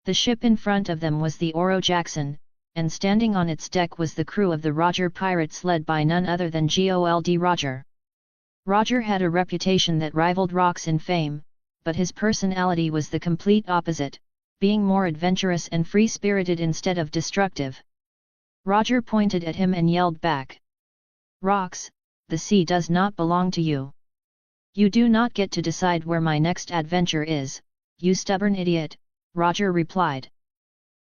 The ship in front of them was the Oro Jackson, and standing on its deck was the crew of the Roger Pirates led by none other than Gold Roger. Roger had a reputation that rivaled Rox in fame, but his personality was the complete opposite, being more adventurous and free-spirited instead of destructive. Roger pointed at him and yelled back. Rox, the sea does not belong to you. You do not get to decide where my next adventure is, you stubborn idiot, Roger replied.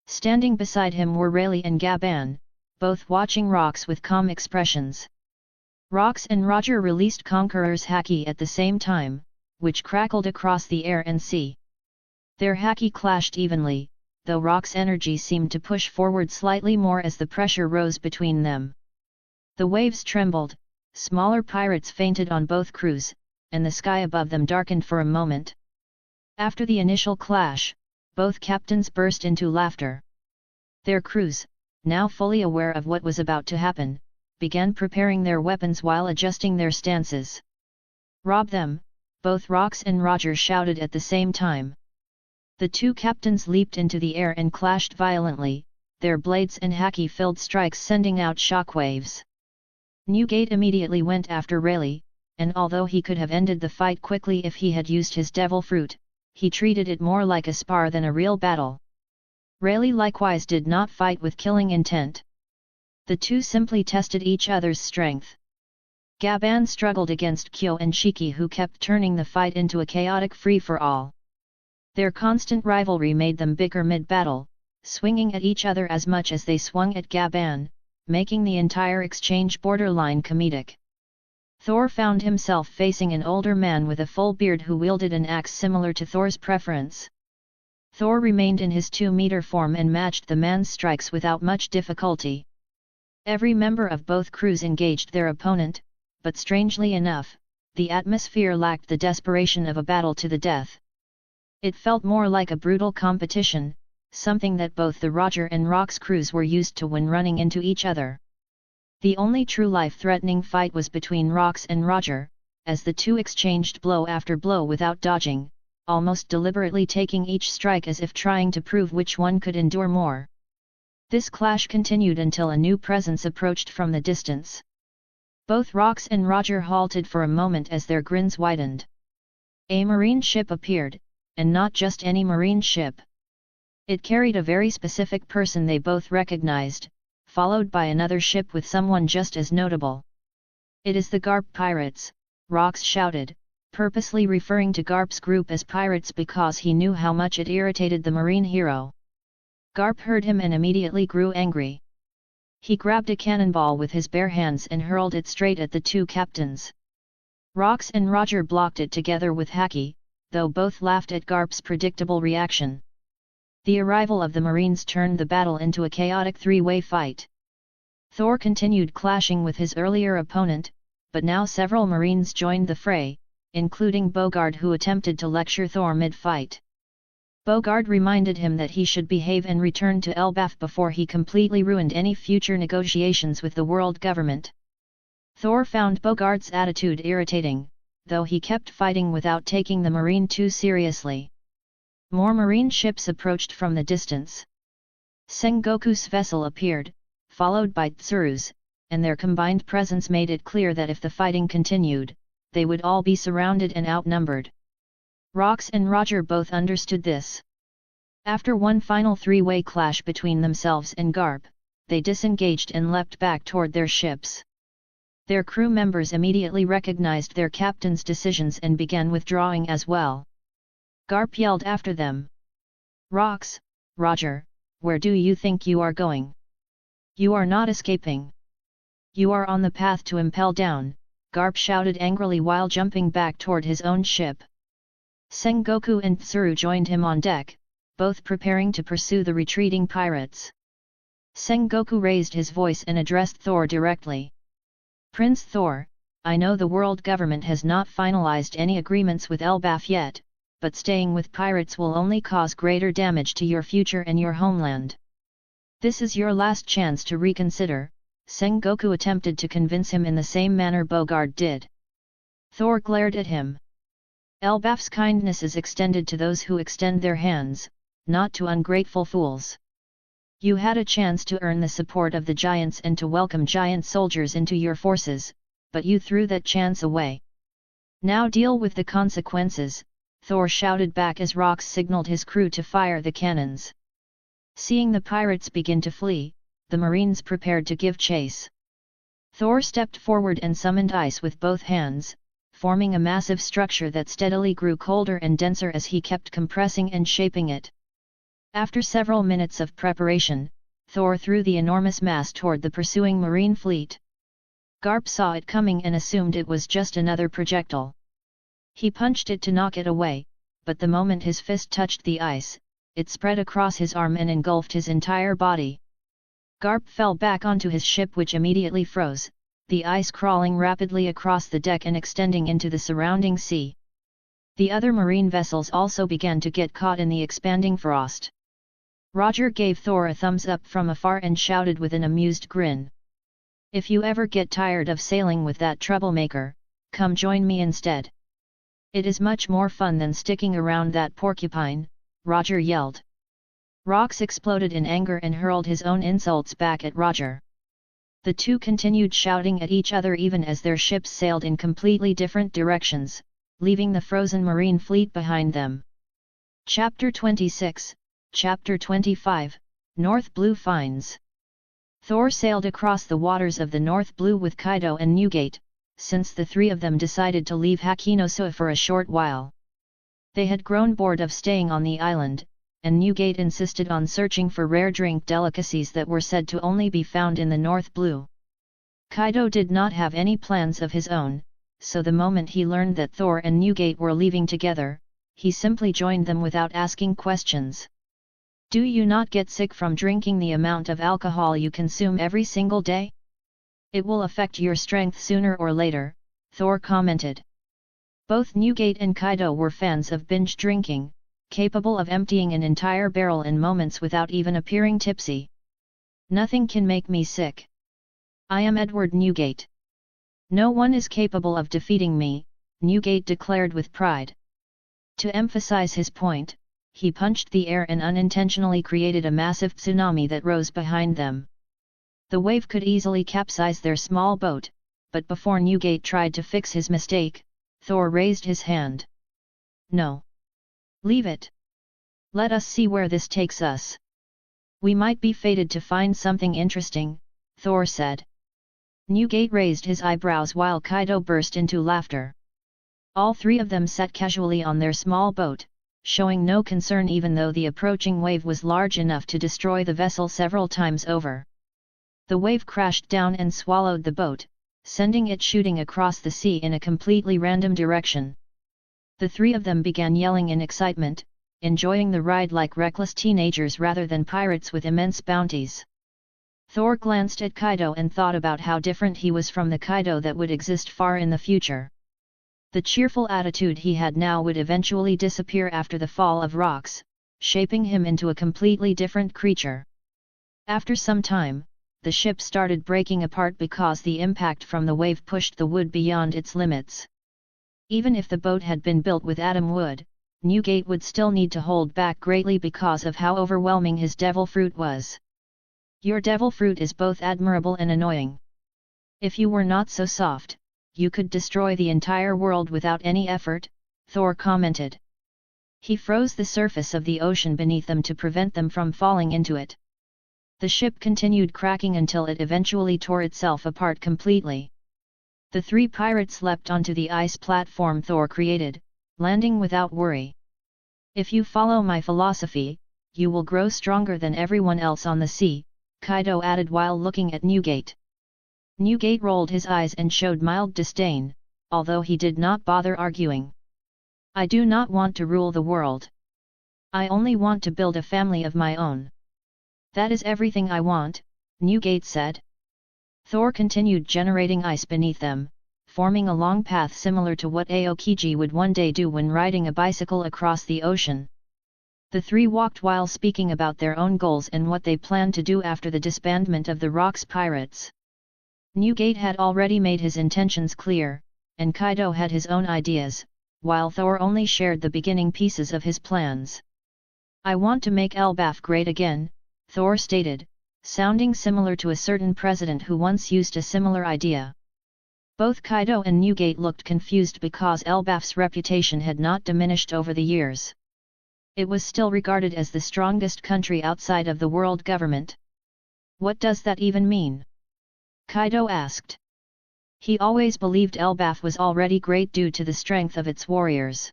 Standing beside him were Rayleigh and Gaban, both watching Rox with calm expressions. Rox and Roger released Conqueror's Haki at the same time, which crackled across the air and sea. Their haki clashed evenly, though Rock's energy seemed to push forward slightly more as the pressure rose between them. The waves trembled, smaller pirates fainted on both crews, and the sky above them darkened for a moment. After the initial clash, both captains burst into laughter. Their crews, now fully aware of what was about to happen, began preparing their weapons while adjusting their stances. "Rob them!" both Rox and Roger shouted at the same time. The two captains leaped into the air and clashed violently, their blades and haki-filled strikes sending out shockwaves. Newgate immediately went after Rayleigh, and although he could have ended the fight quickly if he had used his devil fruit, he treated it more like a spar than a real battle. Rayleigh likewise did not fight with killing intent. The two simply tested each other's strength. Gaban struggled against Kyo and Shiki, who kept turning the fight into a chaotic free-for-all. Their constant rivalry made them bicker mid-battle, swinging at each other as much as they swung at Gaban, making the entire exchange borderline comedic. Thor found himself facing an older man with a full beard who wielded an axe similar to Thor's preference. Thor remained in his 2-meter form and matched the man's strikes without much difficulty. Every member of both crews engaged their opponent, but strangely enough, the atmosphere lacked the desperation of a battle to the death. It felt more like a brutal competition, something that both the Roger and Rox crews were used to when running into each other. The only true life-threatening fight was between Rox and Roger, as the two exchanged blow after blow without dodging, almost deliberately taking each strike as if trying to prove which one could endure more. This clash continued until a new presence approached from the distance. Both Rox and Roger halted for a moment as their grins widened. A marine ship appeared, and not just any marine ship. It carried a very specific person they both recognized, followed by another ship with someone just as notable. "It is the Garp pirates," Rox shouted, purposely referring to Garp's group as pirates because he knew how much it irritated the marine hero. Garp heard him and immediately grew angry. He grabbed a cannonball with his bare hands and hurled it straight at the two captains. Rox and Roger blocked it together with haki, though both laughed at Garp's predictable reaction. The arrival of the Marines turned the battle into a chaotic three-way fight. Thor continued clashing with his earlier opponent, but now several Marines joined the fray, including Bogard, who attempted to lecture Thor mid-fight. Bogard reminded him that he should behave and return to Elbaf before he completely ruined any future negotiations with the world government. Thor found Bogard's attitude irritating, though he kept fighting without taking the Marine too seriously. More Marine ships approached from the distance. Sengoku's vessel appeared, followed by Tsuru's, and their combined presence made it clear that if the fighting continued, they would all be surrounded and outnumbered. Rox and Roger both understood this. After one final three-way clash between themselves and Garp, they disengaged and leapt back toward their ships. Their crew members immediately recognized their captain's decisions and began withdrawing as well. Garp yelled after them. "Rox, Roger, where do you think you are going? You are not escaping. You are on the path to impel down," Garp shouted angrily while jumping back toward his own ship. Sengoku and Tsuru joined him on deck, both preparing to pursue the retreating pirates. Sengoku raised his voice and addressed Thor directly. "Prince Thor, I know the world government has not finalized any agreements with Elbaf yet, but staying with pirates will only cause greater damage to your future and your homeland. This is your last chance to reconsider." Sengoku attempted to convince him in the same manner Bogard did. Thor glared at him. "Elbaf's kindness is extended to those who extend their hands, not to ungrateful fools. You had a chance to earn the support of the giants and to welcome giant soldiers into your forces, but you threw that chance away. Now deal with the consequences," Thor shouted back as Rox signaled his crew to fire the cannons. Seeing the pirates begin to flee, the Marines prepared to give chase. Thor stepped forward and summoned ice with both hands, forming a massive structure that steadily grew colder and denser as he kept compressing and shaping it. After several minutes of preparation, Thor threw the enormous mass toward the pursuing marine fleet. Garp saw it coming and assumed it was just another projectile. He punched it to knock it away, but the moment his fist touched the ice, it spread across his arm and engulfed his entire body. Garp fell back onto his ship, which immediately froze, the ice crawling rapidly across the deck and extending into the surrounding sea. The other marine vessels also began to get caught in the expanding frost. Roger gave Thor a thumbs up from afar and shouted with an amused grin. "If you ever get tired of sailing with that troublemaker, come join me instead. It is much more fun than sticking around that porcupine," Roger yelled. Rox exploded in anger and hurled his own insults back at Roger. The two continued shouting at each other even as their ships sailed in completely different directions, leaving the frozen marine fleet behind them. Chapter 26, Chapter 25, North Blue Finds. Thor sailed across the waters of the North Blue with Kaido and Newgate, since the three of them decided to leave Hakinosua for a short while. They had grown bored of staying on the island, and Newgate insisted on searching for rare drink delicacies that were said to only be found in the North Blue. Kaido did not have any plans of his own, so the moment he learned that Thor and Newgate were leaving together, he simply joined them without asking questions. "Do you not get sick from drinking the amount of alcohol you consume every single day? It will affect your strength sooner or later," Thor commented. Both Newgate and Kaido were fans of binge drinking, capable of emptying an entire barrel in moments without even appearing tipsy. "Nothing can make me sick. I am Edward Newgate. No one is capable of defeating me," Newgate declared with pride. To emphasize his point, he punched the air and unintentionally created a massive tsunami that rose behind them. The wave could easily capsize their small boat, but before Newgate tried to fix his mistake, Thor raised his hand. "No. Leave it. Let us see where this takes us. We might be fated to find something interesting," Thor said. Newgate raised his eyebrows while Kaido burst into laughter. All three of them sat casually on their small boat, showing no concern even though the approaching wave was large enough to destroy the vessel several times over. The wave crashed down and swallowed the boat, sending it shooting across the sea in a completely random direction. The three of them began yelling in excitement, enjoying the ride like reckless teenagers rather than pirates with immense bounties. Thor glanced at Kaido and thought about how different he was from the Kaido that would exist far in the future. The cheerful attitude he had now would eventually disappear after the fall of rocks, shaping him into a completely different creature. After some time, the ship started breaking apart because the impact from the wave pushed the wood beyond its limits. Even if the boat had been built with atom wood, Newgate would still need to hold back greatly because of how overwhelming his devil fruit was. "Your devil fruit is both admirable and annoying. If you were not so soft, you could destroy the entire world without any effort," Thor commented. He froze the surface of the ocean beneath them to prevent them from falling into it. The ship continued cracking until it eventually tore itself apart completely. The three pirates leapt onto the ice platform Thor created, landing without worry. "If you follow my philosophy, you will grow stronger than everyone else on the sea," Kaido added while looking at Newgate. Newgate rolled his eyes and showed mild disdain, although he did not bother arguing. "I do not want to rule the world. I only want to build a family of my own. That is everything I want," Newgate said. Thor continued generating ice beneath them, forming a long path similar to what Aokiji would one day do when riding a bicycle across the ocean. The three walked while speaking about their own goals and what they planned to do after the disbandment of the Rocks Pirates. Newgate had already made his intentions clear, and Kaido had his own ideas, while Thor only shared the beginning pieces of his plans. "I want to make Elbaf great again," Thor stated, sounding similar to a certain president who once used a similar idea. Both Kaido and Newgate looked confused because Elbaf's reputation had not diminished over the years. It was still regarded as the strongest country outside of the world government. "What does that even mean?" Kaido asked. He always believed Elbaf was already great due to the strength of its warriors.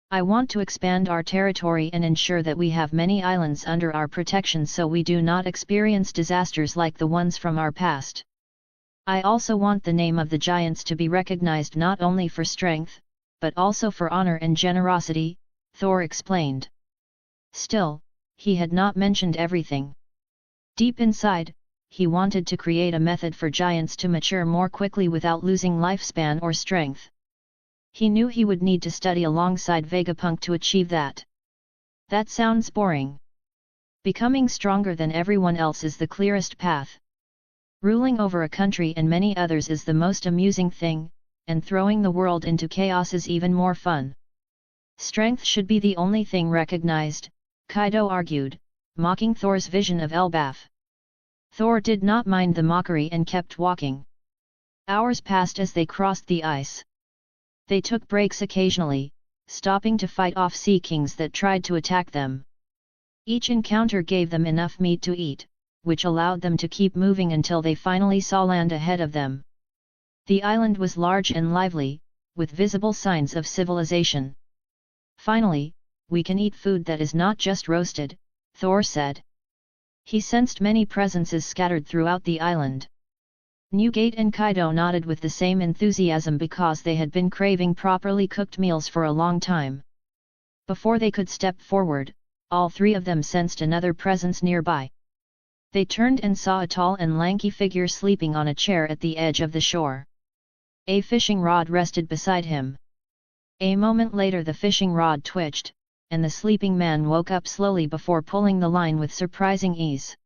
"I want to expand our territory and ensure that we have many islands under our protection so we do not experience disasters like the ones from our past. I also want the name of the giants to be recognized not only for strength, but also for honor and generosity, Thor explained. Still, he had not mentioned everything. Deep inside, he wanted to create a method for giants to mature more quickly without losing lifespan or strength. He knew he would need to study alongside Vegapunk to achieve that. That sounds boring. Becoming stronger than everyone else is the clearest path. Ruling over a country and many others is the most amusing thing, and throwing the world into chaos is even more fun. Strength should be the only thing recognized, Kaido argued, mocking Thor's vision of Elbaf. Thor did not mind the mockery and kept walking. Hours passed as they crossed the ice. They took breaks occasionally, stopping to fight off sea kings that tried to attack them. Each encounter gave them enough meat to eat, which allowed them to keep moving until they finally saw land ahead of them. The island was large and lively, with visible signs of civilization. Finally, we can eat food that is not just roasted, Thor said. He sensed many presences scattered throughout the island. Newgate and Kaido nodded with the same enthusiasm because they had been craving properly cooked meals for a long time. Before they could step forward, all three of them sensed another presence nearby. They turned and saw a tall and lanky figure sleeping on a chair at the edge of the shore. A fishing rod rested beside him. A moment later the fishing rod twitched, and the sleeping man woke up slowly before pulling the line with surprising ease.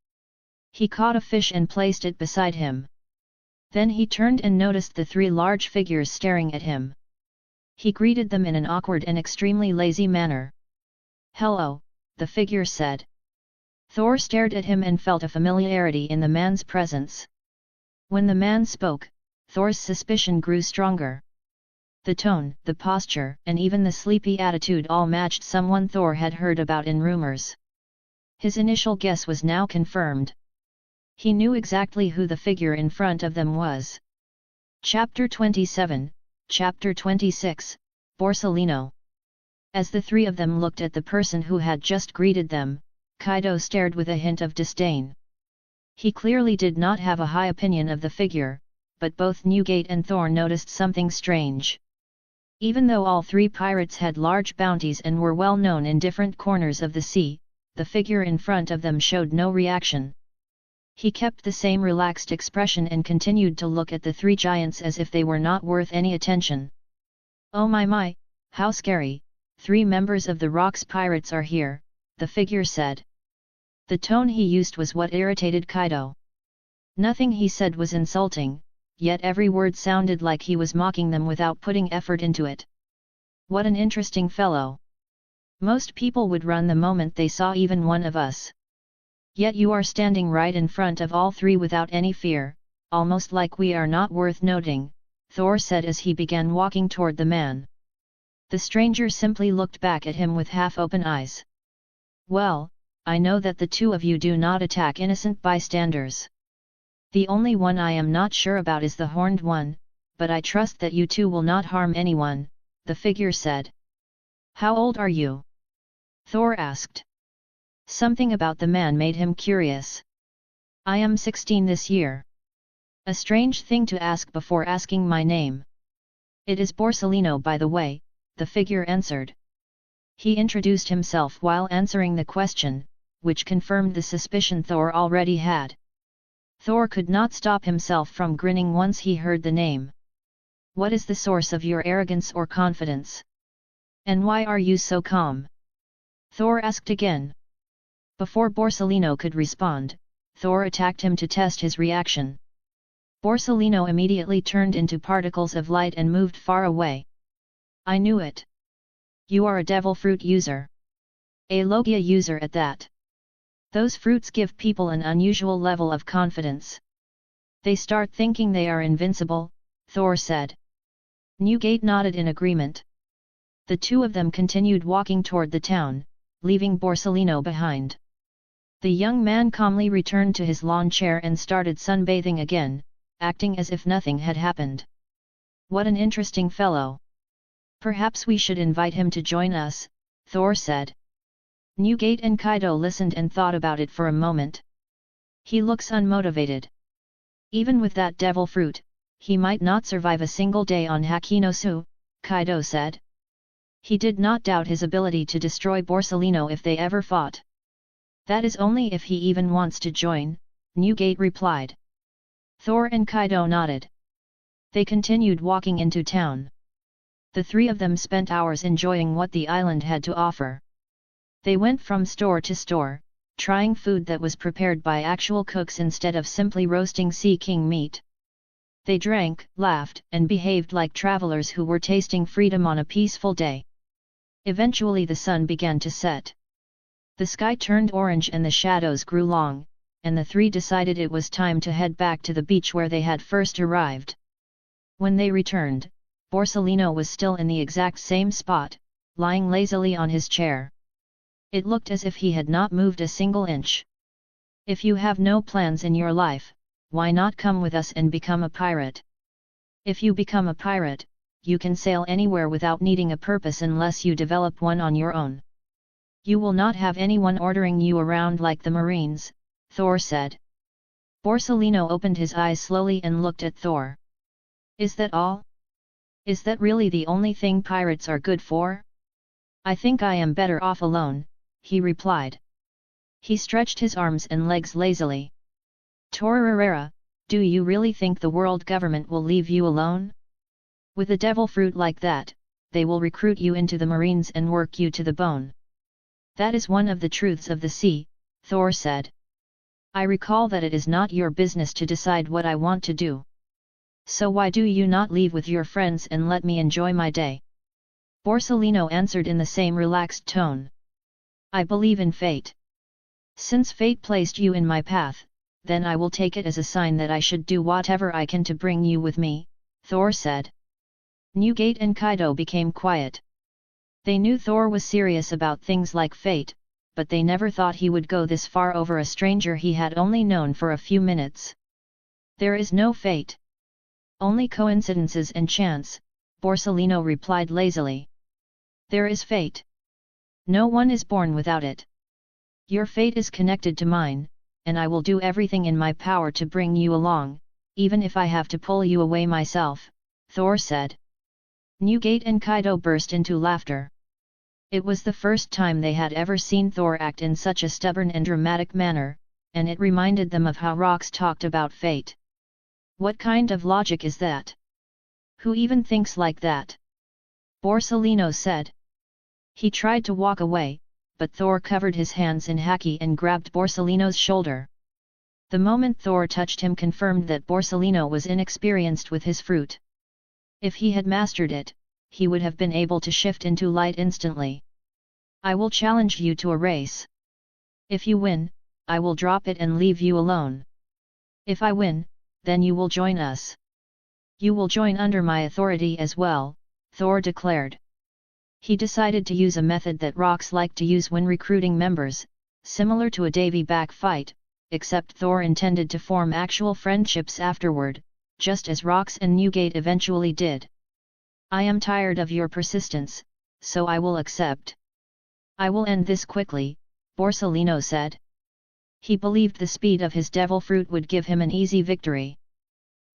He caught a fish and placed it beside him. Then he turned and noticed the three large figures staring at him. He greeted them in an awkward and extremely lazy manner. "Hello," the figure said. Thor stared at him and felt a familiarity in the man's presence. When the man spoke, Thor's suspicion grew stronger. The tone, the posture, and even the sleepy attitude all matched someone Thor had heard about in rumors. His initial guess was now confirmed. He knew exactly who the figure in front of them was. Chapter 27, Chapter 26, Borsellino. As the three of them looked at the person who had just greeted them, Kaido stared with a hint of disdain. He clearly did not have a high opinion of the figure, but both Newgate and Thor noticed something strange. Even though all three pirates had large bounties and were well known in different corners of the sea, the figure in front of them showed no reaction. He kept the same relaxed expression and continued to look at the three giants as if they were not worth any attention. "Oh my, how scary, 3 members of the Rock's pirates are here," the figure said. The tone he used was what irritated Kaido. Nothing he said was insulting, yet every word sounded like he was mocking them without putting effort into it. "What an interesting fellow. Most people would run the moment they saw even one of us. Yet you are standing right in front of all three without any fear, almost like we are not worth noting," Thor said as he began walking toward the man. The stranger simply looked back at him with half-open eyes. "Well, I know that the two of you do not attack innocent bystanders. The only one I am not sure about is the horned one, but I trust that you two will not harm anyone," the figure said. "How old are you?" Thor asked. Something about the man made him curious. "I am 16 this year." "A strange thing to ask before asking my name." "It is Borsellino, by the way," the figure answered. He introduced himself while answering the question, which confirmed the suspicion Thor already had. Thor could not stop himself from grinning once he heard the name. "What is the source of your arrogance or confidence? And why are you so calm?" Thor asked again. Before Borsellino could respond, Thor attacked him to test his reaction. Borsellino immediately turned into particles of light and moved far away. "I knew it. You are a devil fruit user. A Logia user at that. Those fruits give people an unusual level of confidence. They start thinking they are invincible," Thor said. Newgate nodded in agreement. The two of them continued walking toward the town, leaving Borsellino behind. The young man calmly returned to his lawn chair and started sunbathing again, acting as if nothing had happened. "What an interesting fellow. Perhaps we should invite him to join us," Thor said. Newgate and Kaido listened and thought about it for a moment. "He looks unmotivated. Even with that devil fruit, he might not survive a single day on Hakinosu," Kaido said. He did not doubt his ability to destroy Borsalino if they ever fought. That is only if he even wants to join, Newgate replied. Thor and Kaido nodded. They continued walking into town. The three of them spent hours enjoying what the island had to offer. They went from store to store, trying food that was prepared by actual cooks instead of simply roasting sea king meat. They drank, laughed, and behaved like travelers who were tasting freedom on a peaceful day. Eventually the sun began to set. The sky turned orange and the shadows grew long, and the three decided it was time to head back to the beach where they had first arrived. When they returned, Borsalino was still in the exact same spot, lying lazily on his chair. It looked as if he had not moved a single inch. If you have no plans in your life, why not come with us and become a pirate? If you become a pirate, you can sail anywhere without needing a purpose unless you develop one on your own. You will not have anyone ordering you around like the Marines, Thor said. Borsalino opened his eyes slowly and looked at Thor. Is that all? Is that really the only thing pirates are good for? I think I am better off alone, he replied. He stretched his arms and legs lazily. Torerera, do you really think the world government will leave you alone? With a devil fruit like that, they will recruit you into the Marines and work you to the bone. That is one of the truths of the sea, Thor said. I recall that it is not your business to decide what I want to do. So why do you not leave with your friends and let me enjoy my day? Borsalino answered in the same relaxed tone. I believe in fate. Since fate placed you in my path, then I will take it as a sign that I should do whatever I can to bring you with me, Thor said. Newgate and Kaido became quiet. They knew Thor was serious about things like fate, but they never thought he would go this far over a stranger he had only known for a few minutes. There is no fate. Only coincidences and chance, Borsalino replied lazily. There is fate. No one is born without it. Your fate is connected to mine, and I will do everything in my power to bring you along, even if I have to pull you away myself, Thor said. Newgate and Kaido burst into laughter. It was the first time they had ever seen Thor act in such a stubborn and dramatic manner, and it reminded them of how rocks talked about fate. What kind of logic is that? Who even thinks like that? Borsalino said. He tried to walk away, but Thor covered his hands in haki and grabbed Borsalino's shoulder. The moment Thor touched him confirmed that Borsalino was inexperienced with his fruit. If he had mastered it, he would have been able to shift into light instantly. I will challenge you to a race. If you win, I will drop it and leave you alone. If I win, then you will join us. You will join under my authority as well, Thor declared. He decided to use a method that rocks like to use when recruiting members, similar to a Davy back fight, except Thor intended to form actual friendships afterward, just as Rocks and Newgate eventually did. I am tired of your persistence, so I will accept. I will end this quickly, Borsalino said. He believed the speed of his devil fruit would give him an easy victory.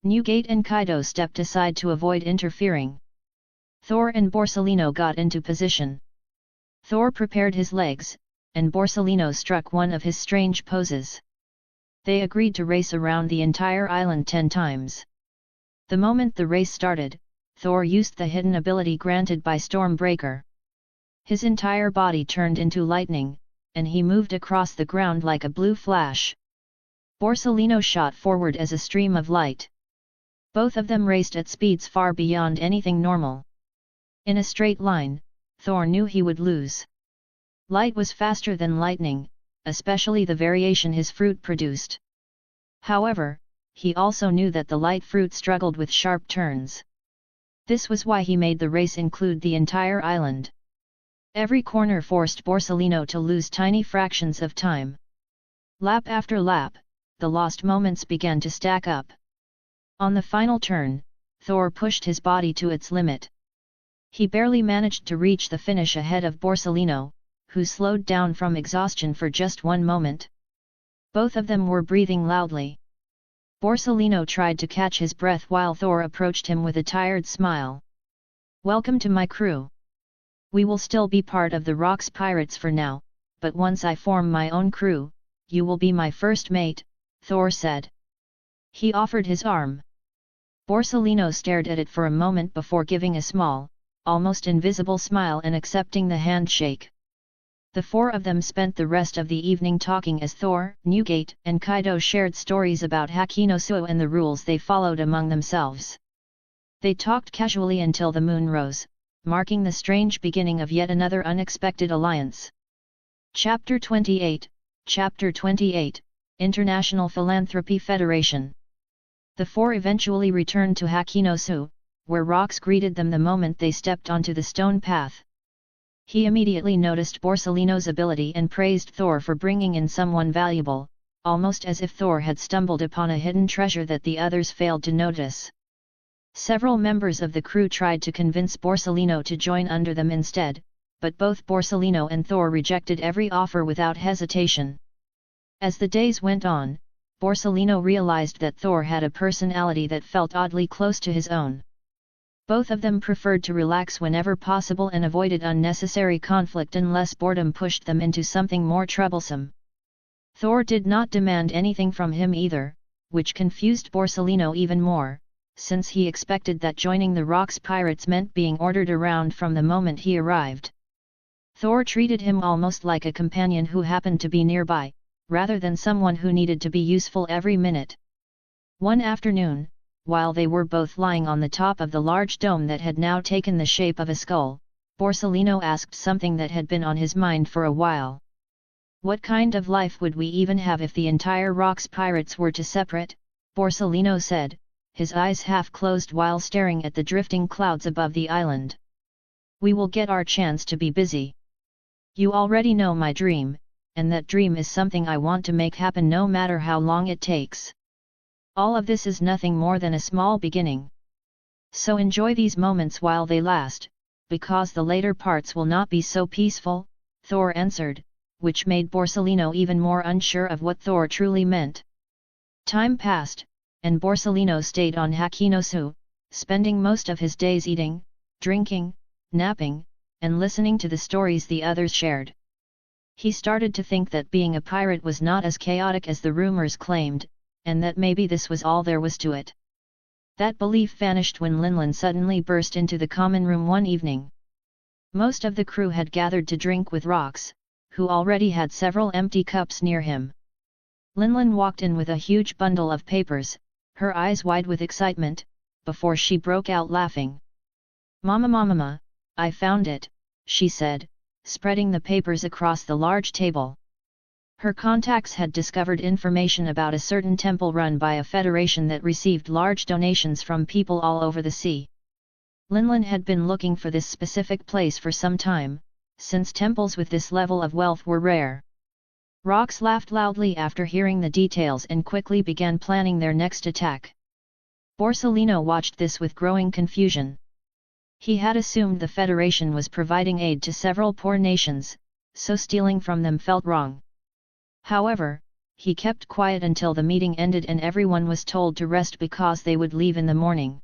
Newgate and Kaido stepped aside to avoid interfering. Thor and Borsalino got into position. Thor prepared his legs, and Borsalino struck one of his strange poses. They agreed to race around the entire island 10 times. The moment the race started, Thor used the hidden ability granted by Stormbreaker. His entire body turned into lightning, and he moved across the ground like a blue flash. Borsalino shot forward as a stream of light. Both of them raced at speeds far beyond anything normal. In a straight line, Thor knew he would lose. Light was faster than lightning, especially the variation his fruit produced. However, he also knew that the light fruit struggled with sharp turns. This was why he made the race include the entire island. Every corner forced Borsalino to lose tiny fractions of time. Lap after lap, the lost moments began to stack up. On the final turn, Thor pushed his body to its limit. He barely managed to reach the finish ahead of Borsalino, who slowed down from exhaustion for just one moment. Both of them were breathing loudly. Borsalino tried to catch his breath while Thor approached him with a tired smile. Welcome to my crew. We will still be part of the Rocks Pirates for now, but once I form my own crew, you will be my first mate, Thor said. He offered his arm. Borsalino stared at it for a moment before giving a small, almost invisible smile and accepting the handshake. The four of them spent the rest of the evening talking as Thor, Newgate, and Kaido shared stories about Haki no Suo and the rules they followed among themselves. They talked casually until the moon rose, marking the strange beginning of yet another unexpected alliance. Chapter 28, International Philanthropy Federation. The four eventually returned to Haki no Suo, where Rocks greeted them the moment they stepped onto the stone path. He immediately noticed Borsalino's ability and praised Thor for bringing in someone valuable, almost as if Thor had stumbled upon a hidden treasure that the others failed to notice. Several members of the crew tried to convince Borsalino to join under them instead, but both Borsalino and Thor rejected every offer without hesitation. As the days went on, Borsalino realized that Thor had a personality that felt oddly close to his own. Both of them preferred to relax whenever possible and avoided unnecessary conflict unless boredom pushed them into something more troublesome. Thor did not demand anything from him either, which confused Borsalino even more, since he expected that joining the Rocks Pirates meant being ordered around from the moment he arrived. Thor treated him almost like a companion who happened to be nearby, rather than someone who needed to be useful every minute. One afternoon, while they were both lying on the top of the large dome that had now taken the shape of a skull, Borsalino asked something that had been on his mind for a while. What kind of life would we even have if the entire Rocks Pirates were to separate? Borsalino said, his eyes half closed while staring at the drifting clouds above the island. We will get our chance to be busy. You already know my dream, and that dream is something I want to make happen no matter how long it takes. All of this is nothing more than a small beginning. So enjoy these moments while they last, because the later parts will not be so peaceful, Thor answered, which made Borsalino even more unsure of what Thor truly meant. Time passed, and Borsalino stayed on Haki no Suo, spending most of his days eating, drinking, napping, and listening to the stories the others shared. He started to think that being a pirate was not as chaotic as the rumors claimed, and that maybe this was all there was to it. That belief vanished when Linlin suddenly burst into the common room one evening. Most of the crew had gathered to drink with Rocks, who already had several empty cups near him. Linlin walked in with a huge bundle of papers, her eyes wide with excitement, before she broke out laughing. Mama, I found it," she said, spreading the papers across the large table. Her contacts had discovered information about a certain temple run by a federation that received large donations from people all over the sea. Linlin had been looking for this specific place for some time, since temples with this level of wealth were rare. Rocks laughed loudly after hearing the details and quickly began planning their next attack. Borsalino watched this with growing confusion. He had assumed the Federation was providing aid to several poor nations, so stealing from them felt wrong. However, he kept quiet until the meeting ended and everyone was told to rest because they would leave in the morning.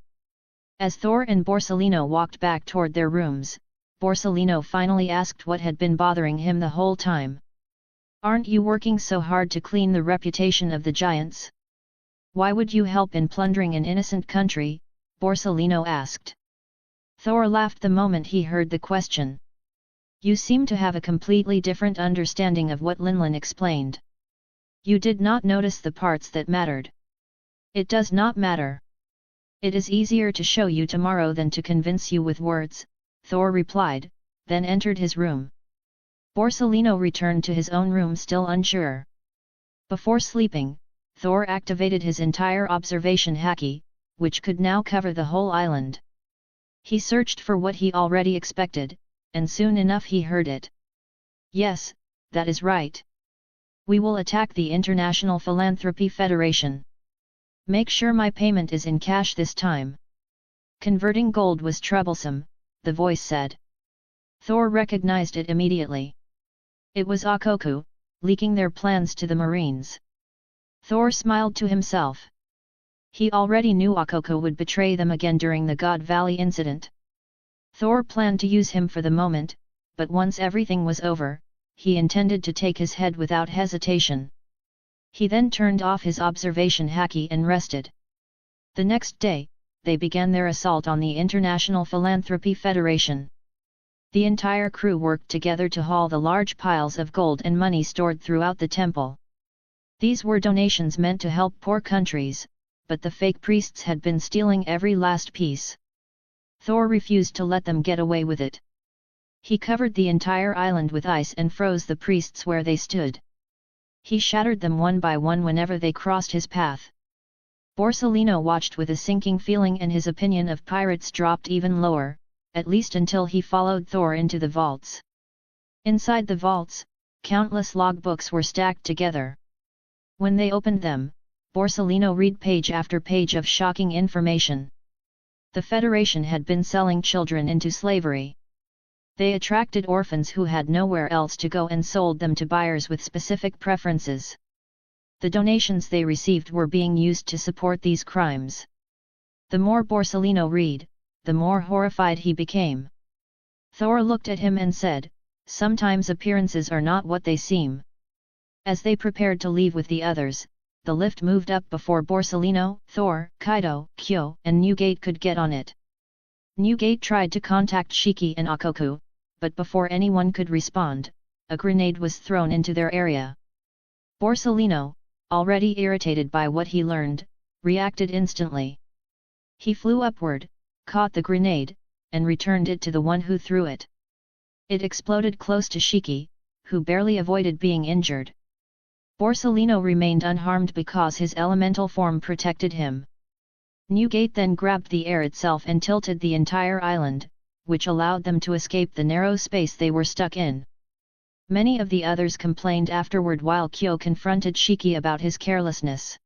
As Thor and Borsalino walked back toward their rooms, Borsalino finally asked what had been bothering him the whole time. "Aren't you working so hard to clean the reputation of the giants? Why would you help in plundering an innocent country?" Borsalino asked. Thor laughed the moment he heard the question. "You seem to have a completely different understanding of what Linlin explained. You did not notice the parts that mattered." "It does not matter. It is easier to show you tomorrow than to convince you with words," Thor replied, then entered his room. Borsalino returned to his own room still unsure. Before sleeping, Thor activated his entire observation haki, which could now cover the whole island. He searched for what he already expected, and soon enough he heard it. "Yes, that is right. We will attack the International Philanthropy Federation. Make sure my payment is in cash this time." Converting gold was troublesome, the voice said. Thor recognized it immediately. It was Akoku, leaking their plans to the Marines. Thor smiled to himself. He already knew Akoku would betray them again during the God Valley incident. Thor planned to use him for the moment, but once everything was over, he intended to take his head without hesitation. He then turned off his observation haki and rested. The next day, they began their assault on the International Philanthropy Federation. The entire crew worked together to haul the large piles of gold and money stored throughout the temple. These were donations meant to help poor countries, but the fake priests had been stealing every last piece. Thor refused to let them get away with it. He covered the entire island with ice and froze the priests where they stood. He shattered them one by one whenever they crossed his path. Borsellino watched with a sinking feeling, and his opinion of pirates dropped even lower, at least until he followed Thor into the vaults. Inside the vaults, countless logbooks were stacked together. When they opened them, Borsellino read page after page of shocking information. The Federation had been selling children into slavery. They attracted orphans who had nowhere else to go and sold them to buyers with specific preferences. The donations they received were being used to support these crimes. The more Borsellino read, the more horrified he became. Thor looked at him and said, "Sometimes appearances are not what they seem." As they prepared to leave with the others, the lift moved up before Borsellino, Thor, Kaido, Kyo, and Newgate could get on it. Newgate tried to contact Shiki and Akoku, but before anyone could respond, a grenade was thrown into their area. Borsellino, already irritated by what he learned, reacted instantly. He flew upward, caught the grenade, and returned it to the one who threw it. It exploded close to Shiki, who barely avoided being injured. Borsellino remained unharmed because his elemental form protected him. Newgate then grabbed the air itself and tilted the entire island, which allowed them to escape the narrow space they were stuck in. Many of the others complained afterward while Kyo confronted Shiki about his carelessness.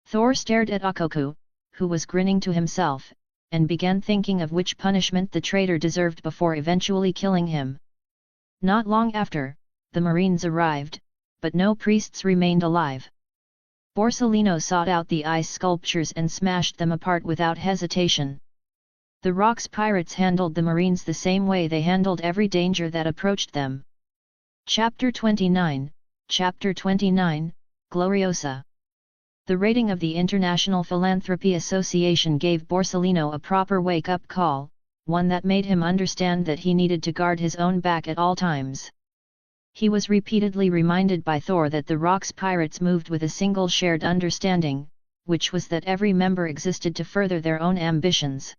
Thor stared at Akoku, who was grinning to himself, and began thinking of which punishment the traitor deserved before eventually killing him. Not long after, the Marines arrived, but no priests remained alive. Borsellino sought out the ice sculptures and smashed them apart without hesitation. The Rocks pirates handled the Marines the same way they handled every danger that approached them. Chapter 29, Gloriosa. The rating of the International Philanthropy Association gave Borsellino a proper wake-up call, one that made him understand that he needed to guard his own back at all times. He was repeatedly reminded by Thor that the Rocks pirates moved with a single shared understanding, which was that every member existed to further their own ambitions.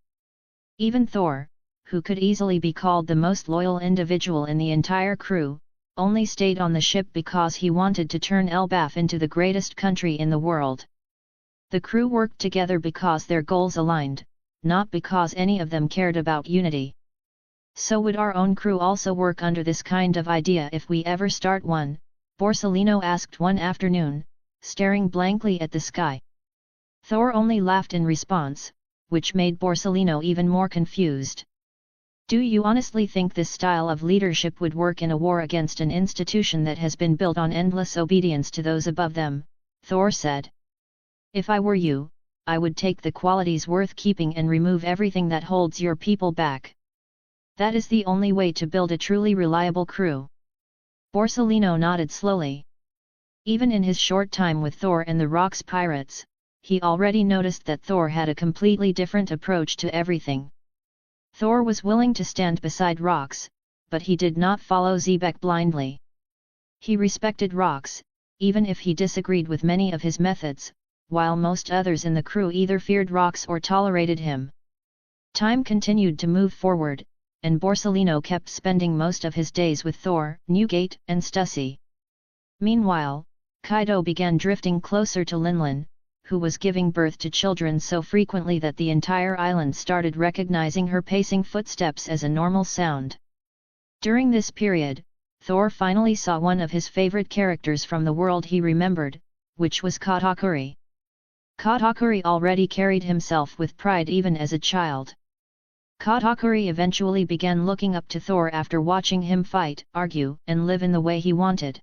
Even Thor, who could easily be called the most loyal individual in the entire crew, only stayed on the ship because he wanted to turn Elbaf into the greatest country in the world. The crew worked together because their goals aligned, not because any of them cared about unity. So would our own crew also work under this kind of idea if we ever start one? Borsellino asked one afternoon, staring blankly at the sky. Thor only laughed in response, which made Borsellino even more confused. Do you honestly think this style of leadership would work in a war against an institution that has been built on endless obedience to those above them? Thor said. If I were you, I would take the qualities worth keeping and remove everything that holds your people back. That is the only way to build a truly reliable crew. Borsellino nodded slowly. Even in his short time with Thor and the Rocks pirates, he already noticed that Thor had a completely different approach to everything. Thor was willing to stand beside Rocks, but he did not follow Xebec blindly. He respected Rocks, even if he disagreed with many of his methods, while most others in the crew either feared Rocks or tolerated him. Time continued to move forward, and Borsellino kept spending most of his days with Thor, Newgate, and Stussy. Meanwhile, Kaido began drifting closer to Linlin, who was giving birth to children so frequently that the entire island started recognizing her pacing footsteps as a normal sound. During this period, Thor finally saw one of his favorite characters from the world he remembered, which was Katakuri. Katakuri already carried himself with pride even as a child. Katakuri eventually began looking up to Thor after watching him fight, argue, and live in the way he wanted.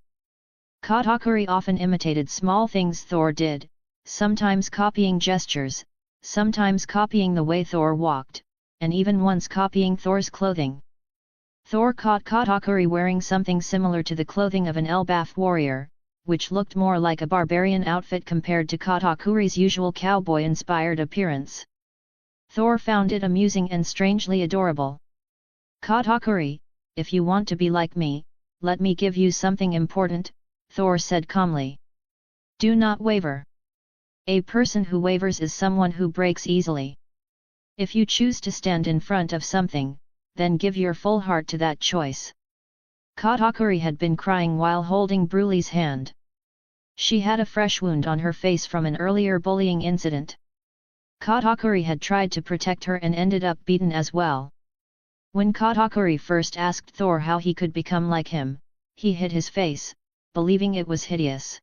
Katakuri often imitated small things Thor did, sometimes copying gestures, sometimes copying the way Thor walked, and even once copying Thor's clothing. Thor caught Katakuri wearing something similar to the clothing of an Elbaf warrior, which looked more like a barbarian outfit compared to Katakuri's usual cowboy-inspired appearance. Thor found it amusing and strangely adorable. "Katakuri, if you want to be like me, let me give you something important," Thor said calmly. "Do not waver. A person who wavers is someone who breaks easily. If you choose to stand in front of something, then give your full heart to that choice." Katakuri had been crying while holding Bruli's hand. She had a fresh wound on her face from an earlier bullying incident. Katakuri had tried to protect her and ended up beaten as well. When Katakuri first asked Thor how he could become like him, he hid his face, believing it was hideous.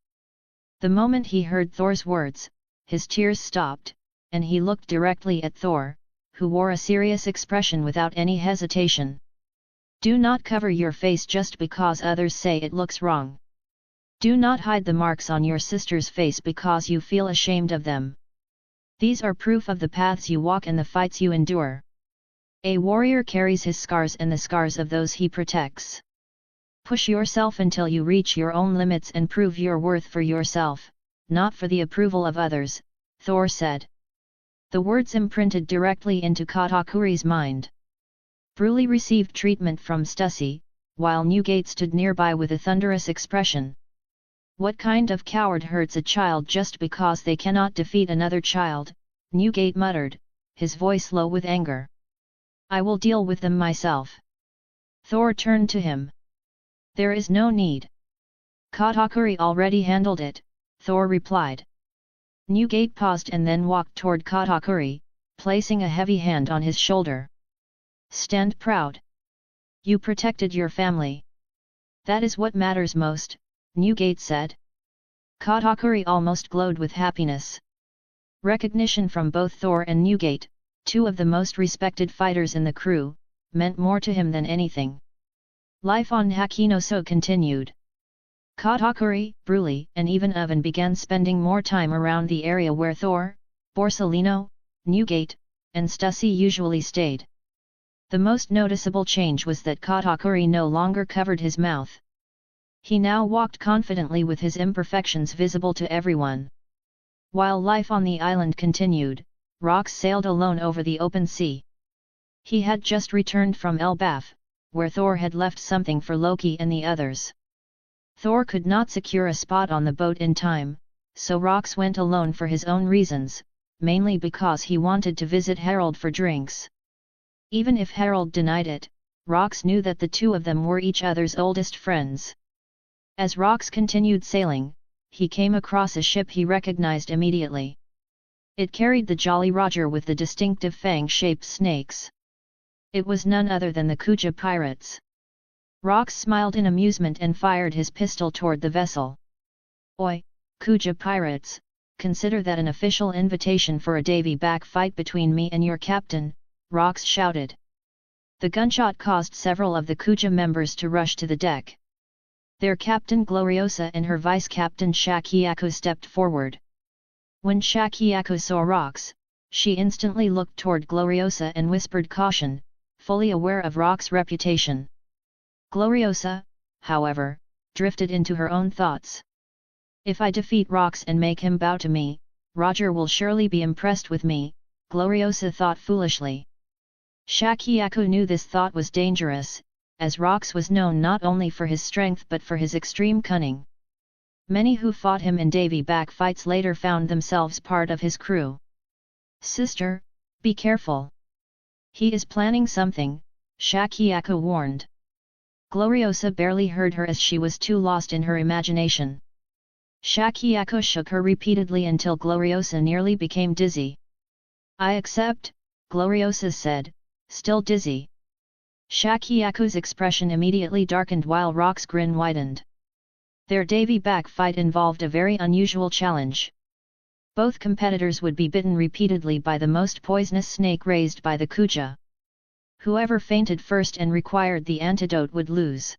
The moment he heard Thor's words, his tears stopped, and he looked directly at Thor, who wore a serious expression without any hesitation. "Do not cover your face just because others say it looks wrong. Do not hide the marks on your sister's face because you feel ashamed of them. These are proof of the paths you walk and the fights you endure. A warrior carries his scars and the scars of those he protects. Push yourself until you reach your own limits and prove your worth for yourself, not for the approval of others," Thor said. The words imprinted directly into Katakuri's mind. Bruli received treatment from Stussy, while Newgate stood nearby with a thunderous expression. "What kind of coward hurts a child just because they cannot defeat another child?" Newgate muttered, his voice low with anger. "I will deal with them myself." Thor turned to him. "There is no need. Katakuri already handled it," Thor replied. Newgate paused and then walked toward Katakuri, placing a heavy hand on his shoulder. "Stand proud. You protected your family. That is what matters most," Newgate said. Katakuri almost glowed with happiness. Recognition from both Thor and Newgate, two of the most respected fighters in the crew, meant more to him than anything. Life on Hakinoso continued. Katakuri, Bruli, and even Oven began spending more time around the area where Thor, Borsellino, Newgate, and Stussy usually stayed. The most noticeable change was that Katakuri no longer covered his mouth. He now walked confidently with his imperfections visible to everyone. While life on the island continued, Rox sailed alone over the open sea. He had just returned from Elbaf, where Thor had left something for Loki and the others. Thor could not secure a spot on the boat in time, so Rox went alone for his own reasons, mainly because he wanted to visit Harald for drinks. Even if Harald denied it, Rox knew that the two of them were each other's oldest friends. As Rox continued sailing, he came across a ship he recognized immediately. It carried the Jolly Roger with the distinctive fang-shaped snakes. It was none other than the Kuja pirates. Rox smiled in amusement and fired his pistol toward the vessel. "Oi, Kuja pirates, consider that an official invitation for a davy-back fight between me and your captain," Rox shouted. The gunshot caused several of the Kuja members to rush to the deck. Their captain Gloriosa and her vice-captain Shakyako stepped forward. When Shakyako saw Rox, she instantly looked toward Gloriosa and whispered caution, fully aware of Rox's reputation. Gloriosa, however, drifted into her own thoughts. "If I defeat Rox and make him bow to me, Roger will surely be impressed with me," Gloriosa thought foolishly. Shakyako knew this thought was dangerous, as Rox was known not only for his strength but for his extreme cunning. Many who fought him in davy-back fights later found themselves part of his crew. "Sister, be careful. He is planning something," Shakyako warned. Gloriosa barely heard her as she was too lost in her imagination. Shakyako shook her repeatedly until Gloriosa nearly became dizzy. "I accept," Gloriosa said, still dizzy. Shakyako's expression immediately darkened while Rox's grin widened. Their davy-back fight involved a very unusual challenge. Both competitors would be bitten repeatedly by the most poisonous snake raised by the Kuja. Whoever fainted first and required the antidote would lose.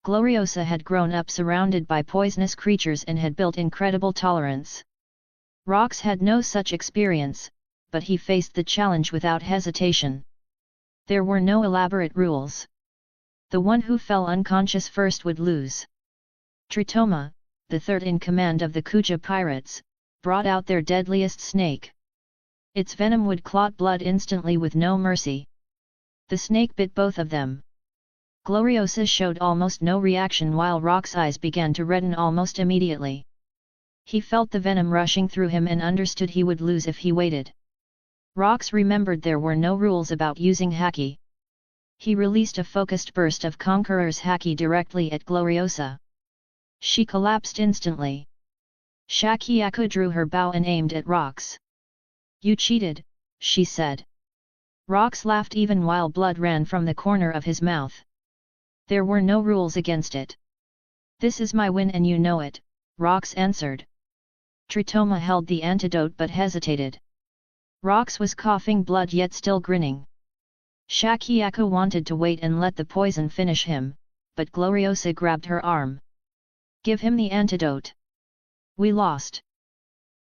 Gloriosa had grown up surrounded by poisonous creatures and had built incredible tolerance. Rox had no such experience, but he faced the challenge without hesitation. There were no elaborate rules. The one who fell unconscious first would lose. Tritoma, the third in command of the Kuja pirates, brought out their deadliest snake. Its venom would clot blood instantly with no mercy. The snake bit both of them. Gloriosa showed almost no reaction while Rock's eyes began to redden almost immediately. He felt the venom rushing through him and understood he would lose if he waited. Rox remembered there were no rules about using haki. He released a focused burst of Conqueror's haki directly at Gloriosa. She collapsed instantly. Shakyako drew her bow and aimed at Rox. "You cheated," she said. Rox laughed even while blood ran from the corner of his mouth. "There were no rules against it. This is my win and you know it," Rox answered. Tritoma held the antidote but hesitated. Rox was coughing blood yet still grinning. Shakyako wanted to wait and let the poison finish him, but Gloriosa grabbed her arm. "Give him the antidote. We lost.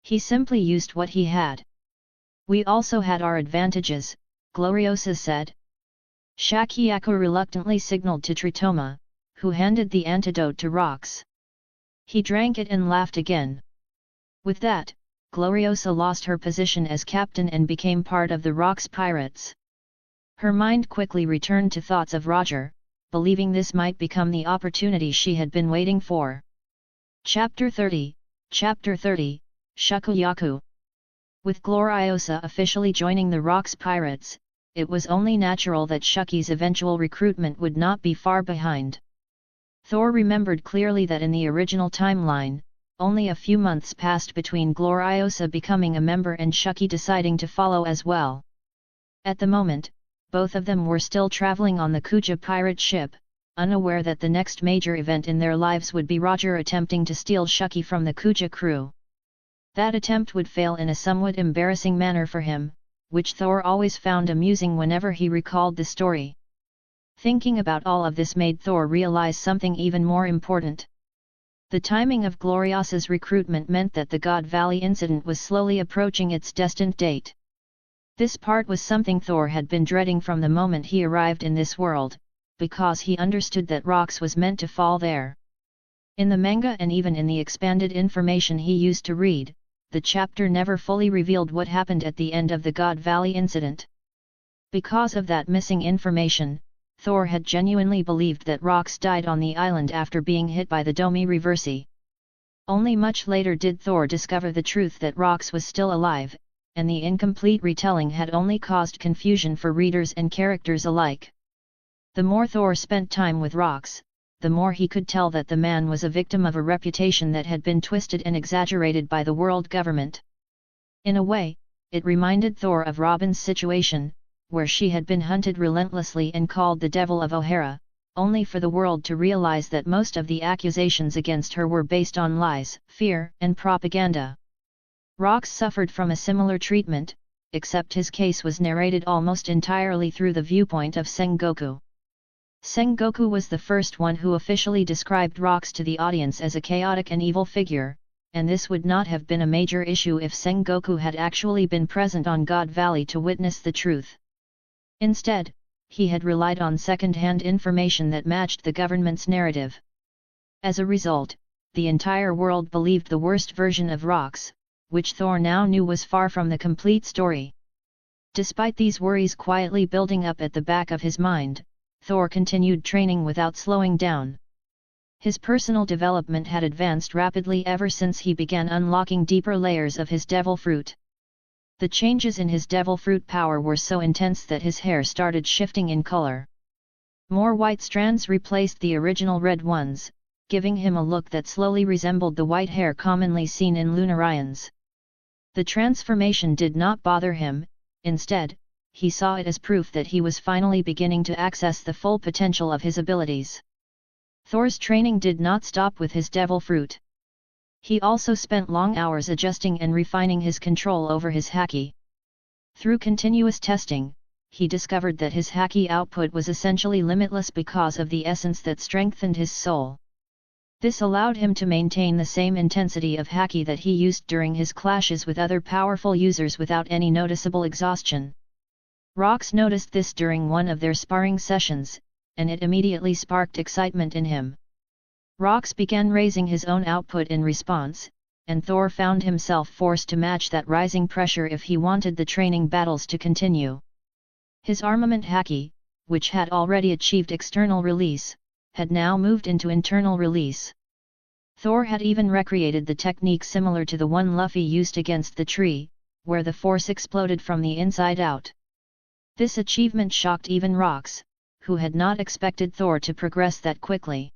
He simply used what he had. We also had our advantages," Gloriosa said. Shakyako reluctantly signaled to Tritoma, who handed the antidote to Rox. He drank it and laughed again. With that, Gloriosa lost her position as captain and became part of the Rox pirates. Her mind quickly returned to thoughts of Roger, believing this might become the opportunity she had been waiting for. Chapter 30, Shukuyaku. With Gloriosa officially joining the Rox pirates, it was only natural that Shuki's eventual recruitment would not be far behind. Thor remembered clearly that in the original timeline, only a few months passed between Gloriosa becoming a member and Shuki deciding to follow as well. At the moment, both of them were still traveling on the Kuja pirate ship, unaware that the next major event in their lives would be Roger attempting to steal Shuki from the Kuja crew. That attempt would fail in a somewhat embarrassing manner for him, which Thor always found amusing whenever he recalled the story. Thinking about all of this made Thor realize something even more important. The timing of Gloriosa's recruitment meant that the God Valley incident was slowly approaching its destined date. This part was something Thor had been dreading from the moment he arrived in this world, because he understood that Rox was meant to fall there. In the manga and even in the expanded information he used to read, the chapter never fully revealed what happened at the end of the God Valley incident. Because of that missing information, Thor had genuinely believed that Rox died on the island after being hit by the Domi Reversi. Only much later did Thor discover the truth that Rox was still alive, and the incomplete retelling had only caused confusion for readers and characters alike. The more Thor spent time with Rox, the more he could tell that the man was a victim of a reputation that had been twisted and exaggerated by the world government. In a way, it reminded Thor of Robin's situation, where she had been hunted relentlessly and called the Devil of O'Hara, only for the world to realize that most of the accusations against her were based on lies, fear, and propaganda. Rox suffered from a similar treatment, except his case was narrated almost entirely through the viewpoint of Sengoku. Sengoku was the first one who officially described Rox to the audience as a chaotic and evil figure, and this would not have been a major issue if Sengoku had actually been present on God Valley to witness the truth. Instead, he had relied on second-hand information that matched the government's narrative. As a result, the entire world believed the worst version of Rox, which Thor now knew was far from the complete story. Despite these worries quietly building up at the back of his mind, Thor continued training without slowing down. His personal development had advanced rapidly ever since he began unlocking deeper layers of his devil fruit. The changes in his devil fruit power were so intense that his hair started shifting in color. More white strands replaced the original red ones, giving him a look that slowly resembled the white hair commonly seen in Lunarians. The transformation did not bother him, instead, he saw it as proof that he was finally beginning to access the full potential of his abilities. Thor's training did not stop with his devil fruit. He also spent long hours adjusting and refining his control over his haki. Through continuous testing, he discovered that his haki output was essentially limitless because of the essence that strengthened his soul. This allowed him to maintain the same intensity of haki that he used during his clashes with other powerful users without any noticeable exhaustion. Rox noticed this during one of their sparring sessions, and it immediately sparked excitement in him. Rox began raising his own output in response, and Thor found himself forced to match that rising pressure if he wanted the training battles to continue. His armament haki, which had already achieved external release, had now moved into internal release. Thor had even recreated the technique similar to the one Luffy used against the tree, where the force exploded from the inside out. This achievement shocked even Rox, who had not expected Thor to progress that quickly.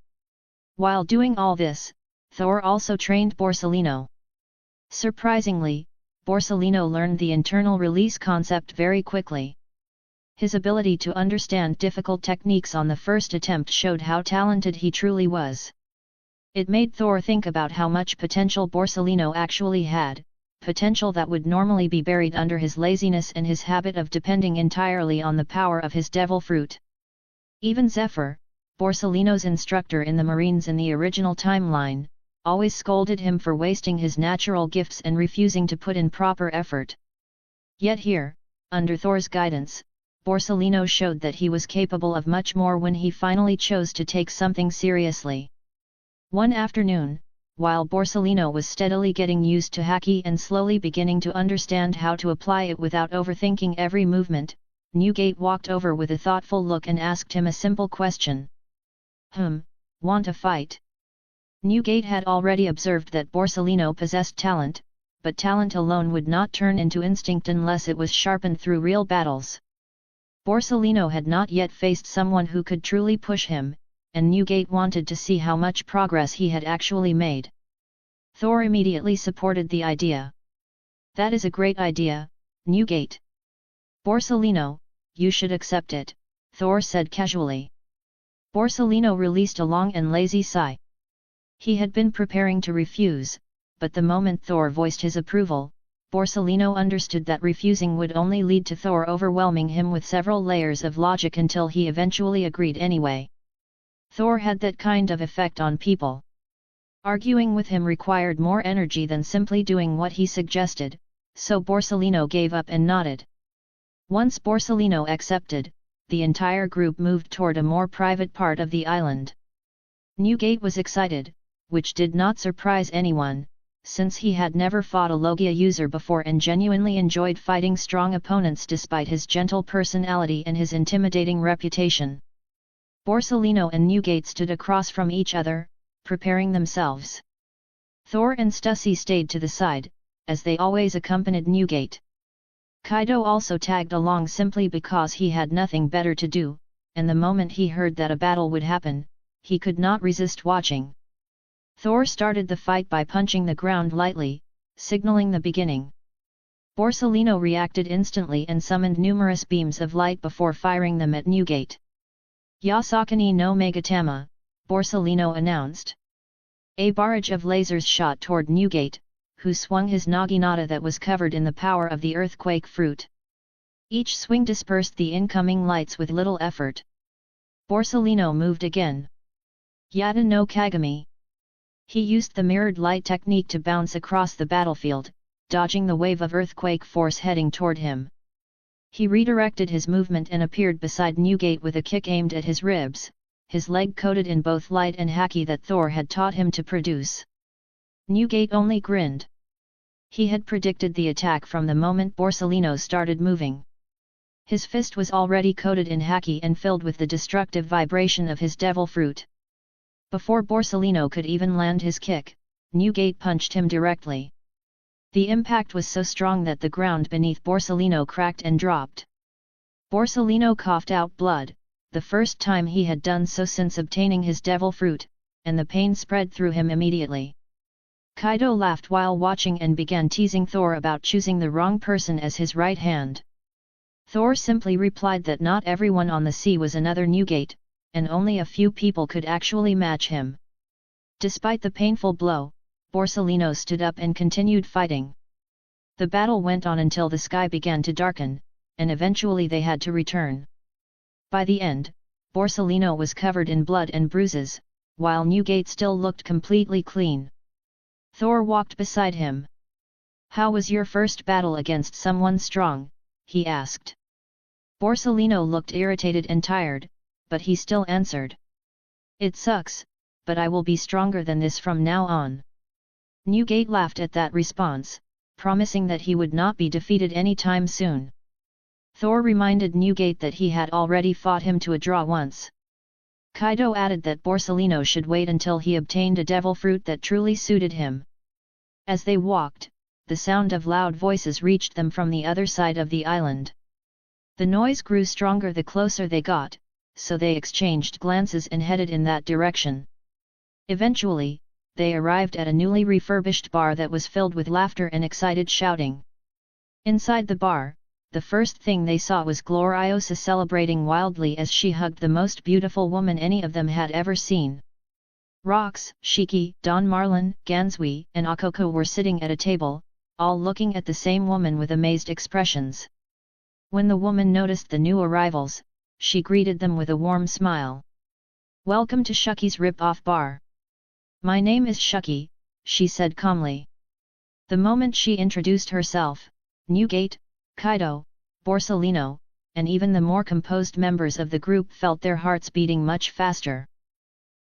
While doing all this, Thor also trained Borsalino. Surprisingly, Borsalino learned the internal release concept very quickly. His ability to understand difficult techniques on the first attempt showed how talented he truly was. It made Thor think about how much potential Borsalino actually had, potential that would normally be buried under his laziness and his habit of depending entirely on the power of his devil fruit. Even Zephyr, Borsalino's instructor in the Marines in the original timeline, always scolded him for wasting his natural gifts and refusing to put in proper effort. Yet here, under Thor's guidance, Borsalino showed that he was capable of much more when he finally chose to take something seriously. One afternoon, while Borsalino was steadily getting used to haki and slowly beginning to understand how to apply it without overthinking every movement, Newgate walked over with a thoughtful look and asked him a simple question. Want a fight? Newgate had already observed that Borsalino possessed talent, but talent alone would not turn into instinct unless it was sharpened through real battles. Borsalino had not yet faced someone who could truly push him, and Newgate wanted to see how much progress he had actually made. Thor immediately supported the idea. That is a great idea, Newgate. Borsalino, you should accept it, Thor said casually. Borsalino released a long and lazy sigh. He had been preparing to refuse, but the moment Thor voiced his approval, Borsalino understood that refusing would only lead to Thor overwhelming him with several layers of logic until he eventually agreed anyway. Thor had that kind of effect on people. Arguing with him required more energy than simply doing what he suggested, so Borsalino gave up and nodded. Once Borsalino accepted, the entire group moved toward a more private part of the island. Newgate was excited, which did not surprise anyone, since he had never fought a Logia user before and genuinely enjoyed fighting strong opponents despite his gentle personality and his intimidating reputation. Borsalino and Newgate stood across from each other, preparing themselves. Thor and Stussy stayed to the side, as they always accompanied Newgate. Kaido also tagged along simply because he had nothing better to do, and the moment he heard that a battle would happen, he could not resist watching. Thor started the fight by punching the ground lightly, signaling the beginning. Borsalino reacted instantly and summoned numerous beams of light before firing them at Newgate. Yasakani no Megatama, Borsalino announced. A barrage of lasers shot toward Newgate, who swung his naginata that was covered in the power of the earthquake fruit. Each swing dispersed the incoming lights with little effort. Borsalino moved again. Yata no Kagami. He used the mirrored light technique to bounce across the battlefield, dodging the wave of earthquake force heading toward him. He redirected his movement and appeared beside Newgate with a kick aimed at his ribs, his leg coated in both light and haki that Thor had taught him to produce. Newgate only grinned. He had predicted the attack from the moment Borsalino started moving. His fist was already coated in haki and filled with the destructive vibration of his devil fruit. Before Borsalino could even land his kick, Newgate punched him directly. The impact was so strong that the ground beneath Borsalino cracked and dropped. Borsalino coughed out blood, the first time he had done so since obtaining his devil fruit, and the pain spread through him immediately. Kaido laughed while watching and began teasing Thor about choosing the wrong person as his right hand. Thor simply replied that not everyone on the sea was another Newgate, and only a few people could actually match him. Despite the painful blow, Borsalino stood up and continued fighting. The battle went on until the sky began to darken, and eventually they had to return. By the end, Borsalino was covered in blood and bruises, while Newgate still looked completely clean. Thor walked beside him. "How was your first battle against someone strong?" he asked. Borsellino looked irritated and tired, but he still answered. It sucks, but I will be stronger than this from now on. Newgate laughed at that response, promising that he would not be defeated any time soon. Thor reminded Newgate that he had already fought him to a draw once. Kaido added that Borsellino should wait until he obtained a devil fruit that truly suited him. As they walked, the sound of loud voices reached them from the other side of the island. The noise grew stronger the closer they got, so they exchanged glances and headed in that direction. Eventually, they arrived at a newly refurbished bar that was filled with laughter and excited shouting. Inside the bar, the first thing they saw was Gloriosa celebrating wildly as she hugged the most beautiful woman any of them had ever seen. Rox, Shiki, Don Marlin, Gansui, and Akoko were sitting at a table, all looking at the same woman with amazed expressions. When the woman noticed the new arrivals, she greeted them with a warm smile. "Welcome to Shuki's Rip-Off Bar. My name is Shuki," she said calmly. The moment she introduced herself, Newgate, Kaido, Borsellino, and even the more composed members of the group felt their hearts beating much faster.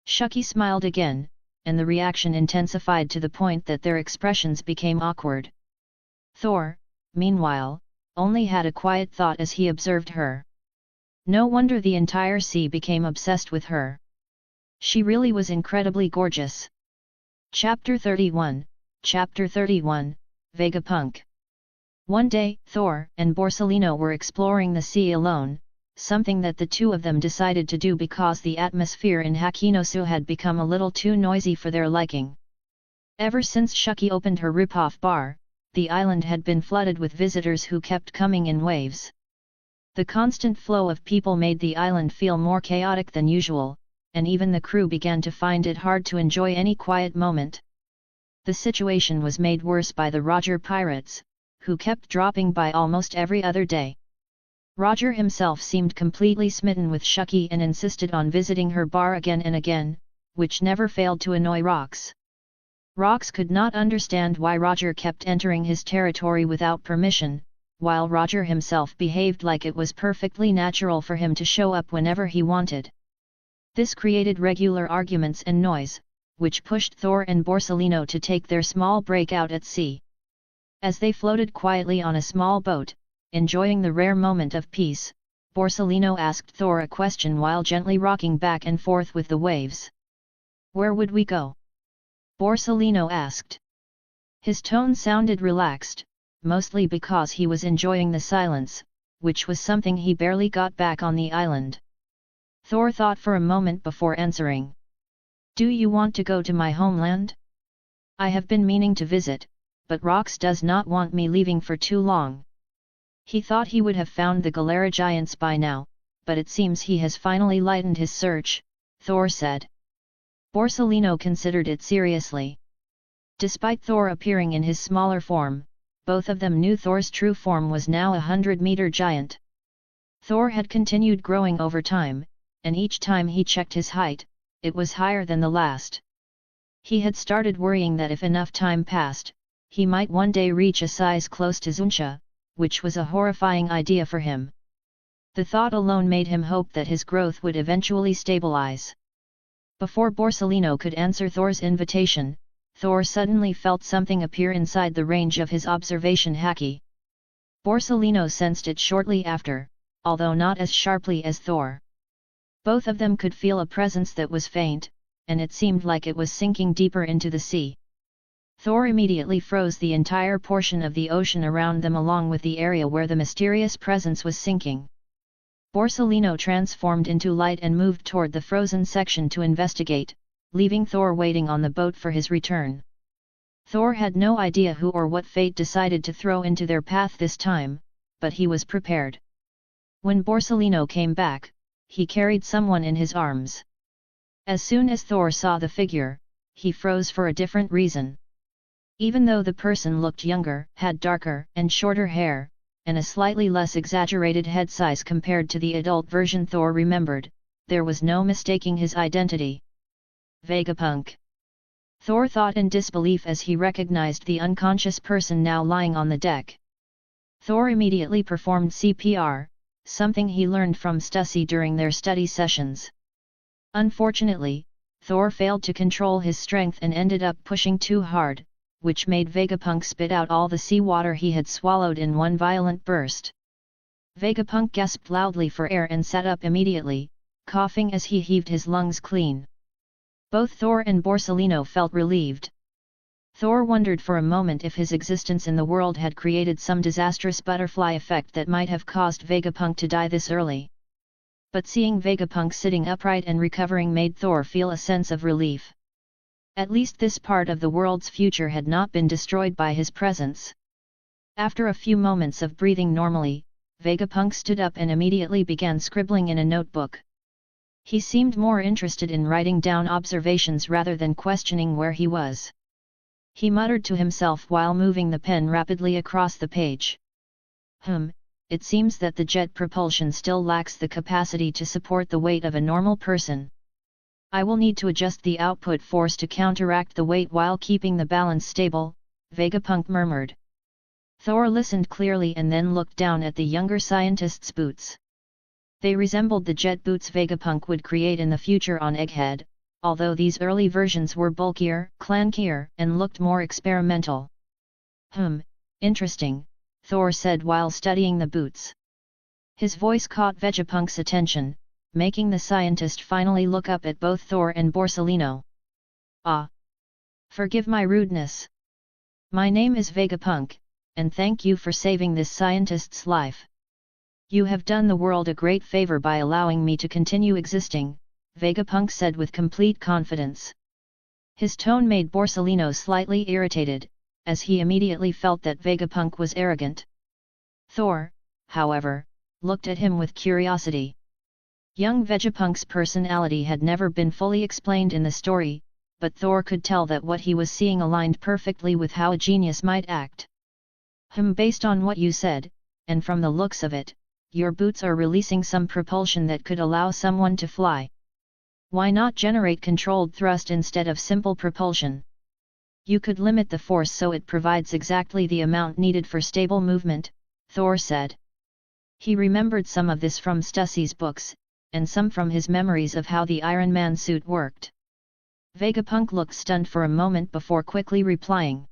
Shuki smiled again, and the reaction intensified to the point that their expressions became awkward. Thor, meanwhile, only had a quiet thought as he observed her. No wonder the entire sea became obsessed with her. She really was incredibly gorgeous. Chapter 31, Vegapunk. One day, Thor and Borsellino were exploring the sea alone, something that the two of them decided to do because the atmosphere in Hakinosu had become a little too noisy for their liking. Ever since Shuki opened her rip-off bar, the island had been flooded with visitors who kept coming in waves. The constant flow of people made the island feel more chaotic than usual, and even the crew began to find it hard to enjoy any quiet moment. The situation was made worse by the Roger pirates, who kept dropping by almost every other day. Roger himself seemed completely smitten with Shuki and insisted on visiting her bar again and again, which never failed to annoy Rox. Rox could not understand why Roger kept entering his territory without permission, while Roger himself behaved like it was perfectly natural for him to show up whenever he wanted. This created regular arguments and noise, which pushed Thor and Borsellino to take their small break out at sea. As they floated quietly on a small boat, enjoying the rare moment of peace, Borsellino asked Thor a question while gently rocking back and forth with the waves. "Where would we go?" Borsellino asked. His tone sounded relaxed, mostly because he was enjoying the silence, which was something he barely got back on the island. Thor thought for a moment before answering. "Do you want to go to my homeland? I have been meaning to visit, but Rox does not want me leaving for too long." He thought he would have found the Galera giants by now, but it seems he has finally lightened his search, Thor said. Borsellino considered it seriously. Despite Thor appearing in his smaller form, both of them knew Thor's true form was now a 100-meter giant. Thor had continued growing over time, and each time he checked his height, it was higher than the last. He had started worrying that if enough time passed, he might one day reach a size close to Zunsha, which was a horrifying idea for him. The thought alone made him hope that his growth would eventually stabilize. Before Borsellino could answer Thor's invitation, Thor suddenly felt something appear inside the range of his observation haki. Borsellino sensed it shortly after, although not as sharply as Thor. Both of them could feel a presence that was faint, and it seemed like it was sinking deeper into the sea. Thor immediately froze the entire portion of the ocean around them along with the area where the mysterious presence was sinking. Borsellino transformed into light and moved toward the frozen section to investigate, leaving Thor waiting on the boat for his return. Thor had no idea who or what fate decided to throw into their path this time, but he was prepared. When Borsellino came back, he carried someone in his arms. As soon as Thor saw the figure, he froze for a different reason. Even though the person looked younger, had darker and shorter hair, and a slightly less exaggerated head size compared to the adult version Thor remembered, there was no mistaking his identity. Vegapunk. Thor thought in disbelief as he recognized the unconscious person now lying on the deck. Thor immediately performed CPR, something he learned from Stussy during their study sessions. Unfortunately, Thor failed to control his strength and ended up pushing too hard, which made Vegapunk spit out all the seawater he had swallowed in one violent burst. Vegapunk gasped loudly for air and sat up immediately, coughing as he heaved his lungs clean. Both Thor and Borsalino felt relieved. Thor wondered for a moment if his existence in the world had created some disastrous butterfly effect that might have caused Vegapunk to die this early. But seeing Vegapunk sitting upright and recovering made Thor feel a sense of relief. At least this part of the world's future had not been destroyed by his presence. After a few moments of breathing normally, Vegapunk stood up and immediately began scribbling in a notebook. He seemed more interested in writing down observations rather than questioning where he was. He muttered to himself while moving the pen rapidly across the page. It seems that the jet propulsion still lacks the capacity to support the weight of a normal person. I will need to adjust the output force to counteract the weight while keeping the balance stable, Vegapunk murmured. Thor listened clearly and then looked down at the younger scientist's boots. They resembled the jet boots Vegapunk would create in the future on Egghead, although these early versions were bulkier, clankier, and looked more experimental. Interesting, Thor said while studying the boots. His voice caught Vegapunk's attention, making the scientist finally look up at both Thor and Borsalino. Ah! Forgive my rudeness. My name is Vegapunk, and thank you for saving this scientist's life. You have done the world a great favor by allowing me to continue existing, Vegapunk said with complete confidence. His tone made Borsalino slightly irritated, as he immediately felt that Vegapunk was arrogant. Thor, however, looked at him with curiosity. Young Vegapunk's personality had never been fully explained in the story, but Thor could tell that what he was seeing aligned perfectly with how a genius might act. Based on what you said, and from the looks of it, your boots are releasing some propulsion that could allow someone to fly. Why not generate controlled thrust instead of simple propulsion? You could limit the force so it provides exactly the amount needed for stable movement, Thor said. He remembered some of this from Stussy's books, and some from his memories of how the Iron Man suit worked. Vegapunk looked stunned for a moment before quickly replying.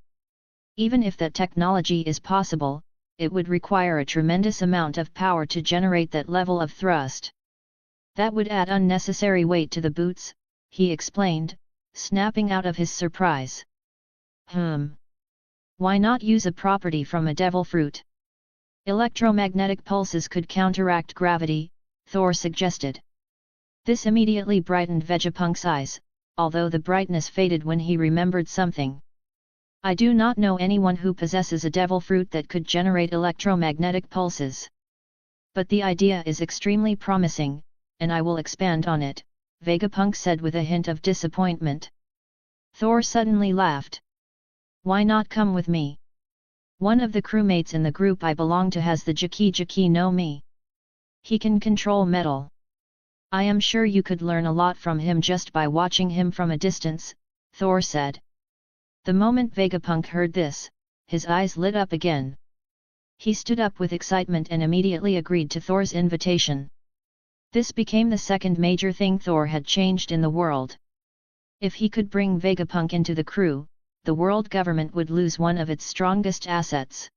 Even if that technology is possible, it would require a tremendous amount of power to generate that level of thrust. That would add unnecessary weight to the boots, he explained, snapping out of his surprise. Why not use a property from a devil fruit? Electromagnetic pulses could counteract gravity, Thor suggested. This immediately brightened Vegapunk's eyes, although the brightness faded when he remembered something. I do not know anyone who possesses a devil fruit that could generate electromagnetic pulses. But the idea is extremely promising, and I will expand on it, Vegapunk said with a hint of disappointment. Thor suddenly laughed. Why not come with me? One of the crewmates in the group I belong to has the Jiki no Mi. He can control metal. I am sure you could learn a lot from him just by watching him from a distance, Thor said. The moment Vegapunk heard this, his eyes lit up again. He stood up with excitement and immediately agreed to Thor's invitation. This became the second major thing Thor had changed in the world. If he could bring Vegapunk into the crew, the world government would lose one of its strongest assets.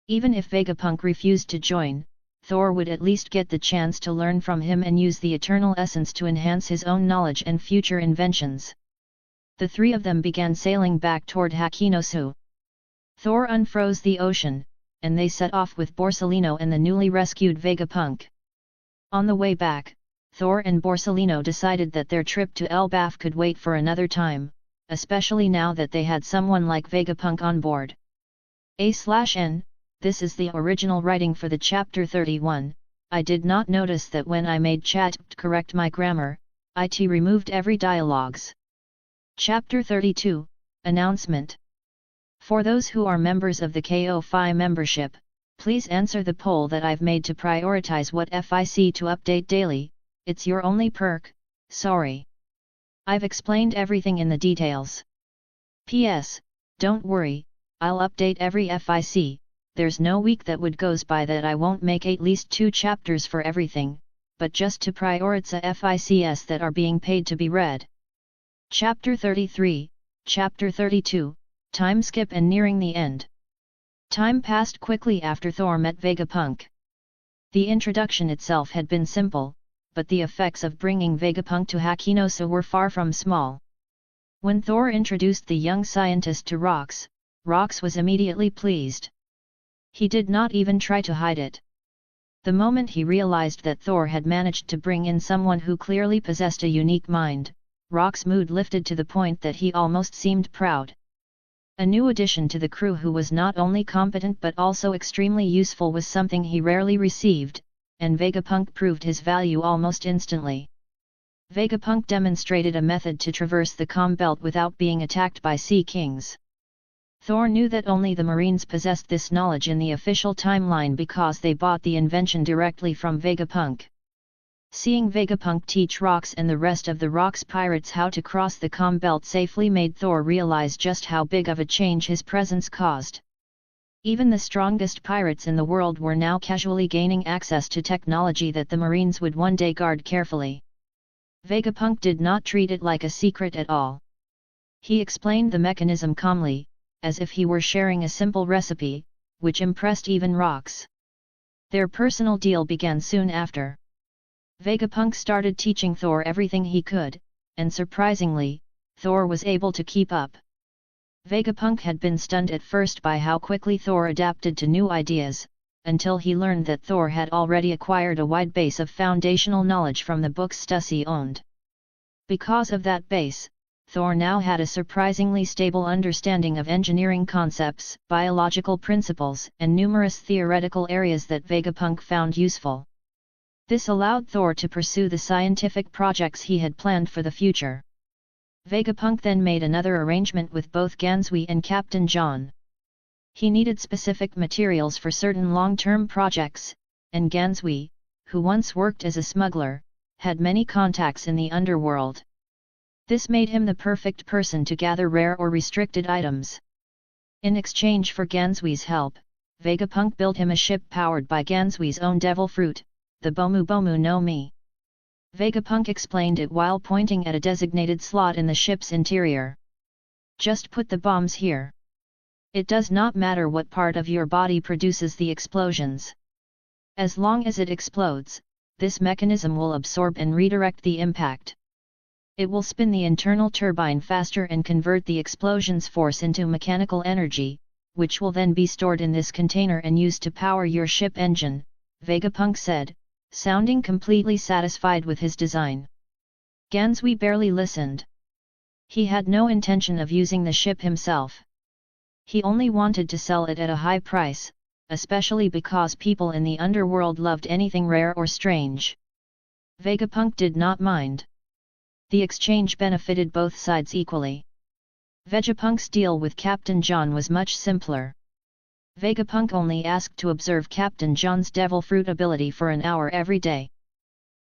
Even if Vegapunk refused to join, Thor would at least get the chance to learn from him and use the eternal essence to enhance his own knowledge and future inventions. The three of them began sailing back toward Hakinosu. Thor unfroze the ocean, and they set off with Borsalino and the newly rescued Vegapunk. On the way back, Thor and Borsalino decided that their trip to Elbaf could wait for another time, especially now that they had someone like Vegapunk on board. A/N, this is the original writing for the chapter 31, I did not notice that when I made chat to correct my grammar, it removed every dialogues. Chapter 32, Announcement. For those who are members of the KO-FI membership, please answer the poll that I've made to prioritize what FIC to update daily, it's your only perk, sorry. I've explained everything in the details. P.S. Don't worry, I'll update every FIC, there's no week that would goes by that I won't make at least 2 chapters for everything, but just to prioritize FICs that are being paid to be read. Chapter 33, Chapter 32, Time skip and nearing the end. Time passed quickly after Thor met Vegapunk. The introduction itself had been simple, but the effects of bringing Vegapunk to Hakinosa were far from small. When Thor introduced the young scientist to Rox, Rox was immediately pleased. He did not even try to hide it. The moment he realized that Thor had managed to bring in someone who clearly possessed a unique mind, Rox's mood lifted to the point that he almost seemed proud. A new addition to the crew who was not only competent but also extremely useful was something he rarely received, and Vegapunk proved his value almost instantly. Vegapunk demonstrated a method to traverse the calm belt without being attacked by sea kings. Thor knew that only the Marines possessed this knowledge in the official timeline because they bought the invention directly from Vegapunk. Seeing Vegapunk teach Rox and the rest of the Rox pirates how to cross the calm belt safely made Thor realize just how big of a change his presence caused. Even the strongest pirates in the world were now casually gaining access to technology that the Marines would one day guard carefully. Vegapunk did not treat it like a secret at all. He explained the mechanism calmly, as if he were sharing a simple recipe, which impressed even Rox. Their personal deal began soon after. Vegapunk started teaching Thor everything he could, and surprisingly, Thor was able to keep up. Vegapunk had been stunned at first by how quickly Thor adapted to new ideas, until he learned that Thor had already acquired a wide base of foundational knowledge from the books Stussy owned. Because of that base, Thor now had a surprisingly stable understanding of engineering concepts, biological principles, and numerous theoretical areas that Vegapunk found useful. This allowed Thor to pursue the scientific projects he had planned for the future. Vegapunk then made another arrangement with both Gansui and Captain John. He needed specific materials for certain long-term projects, and Gansui, who once worked as a smuggler, had many contacts in the underworld. This made him the perfect person to gather rare or restricted items. In exchange for Gansui's help, Vegapunk built him a ship powered by Gansui's own devil fruit, the Bomu Bomu no Mi. Vegapunk explained it while pointing at a designated slot in the ship's interior. Just put the bombs here. It does not matter what part of your body produces the explosions. As long as it explodes, this mechanism will absorb and redirect the impact. It will spin the internal turbine faster and convert the explosion's force into mechanical energy, which will then be stored in this container and used to power your ship engine, Vegapunk said, sounding completely satisfied with his design. Gansui barely listened. He had no intention of using the ship himself. He only wanted to sell it at a high price, especially because people in the underworld loved anything rare or strange. Vegapunk did not mind. The exchange benefited both sides equally. Vegapunk's deal with Captain John was much simpler. Vegapunk only asked to observe Captain John's devil fruit ability for an hour every day.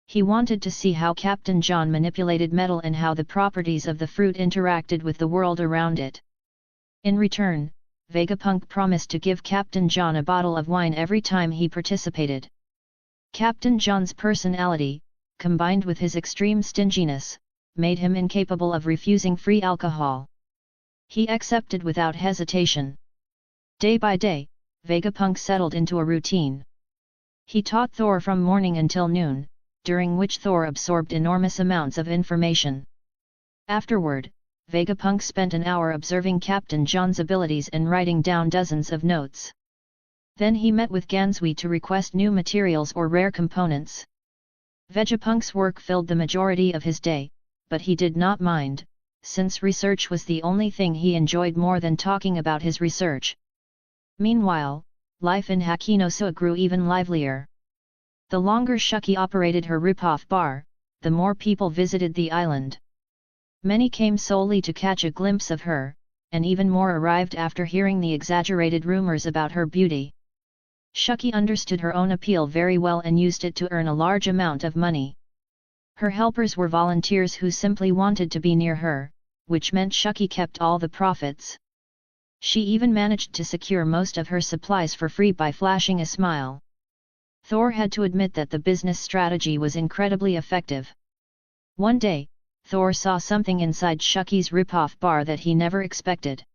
He wanted to see how Captain John manipulated metal and how the properties of the fruit interacted with the world around it. In return, Vegapunk promised to give Captain John a bottle of wine every time he participated. Captain John's personality, combined with his extreme stinginess, made him incapable of refusing free alcohol. He accepted without hesitation. Day by day, Vegapunk settled into a routine. He taught Thor from morning until noon, during which Thor absorbed enormous amounts of information. Afterward, Vegapunk spent an hour observing Captain John's abilities and writing down dozens of notes. Then he met with Gansui to request new materials or rare components. Vegapunk's work filled the majority of his day, but he did not mind, since research was the only thing he enjoyed more than talking about his research. Meanwhile, life in Hakinosa grew even livelier. The longer Shuki operated her ripoff bar, the more people visited the island. Many came solely to catch a glimpse of her, and even more arrived after hearing the exaggerated rumors about her beauty. Shuki understood her own appeal very well and used it to earn a large amount of money. Her helpers were volunteers who simply wanted to be near her, which meant Shuki kept all the profits. She even managed to secure most of her supplies for free by flashing a smile. Thor had to admit that the business strategy was incredibly effective. One day, Thor saw something inside Shucky's rip-off bar that he never expected.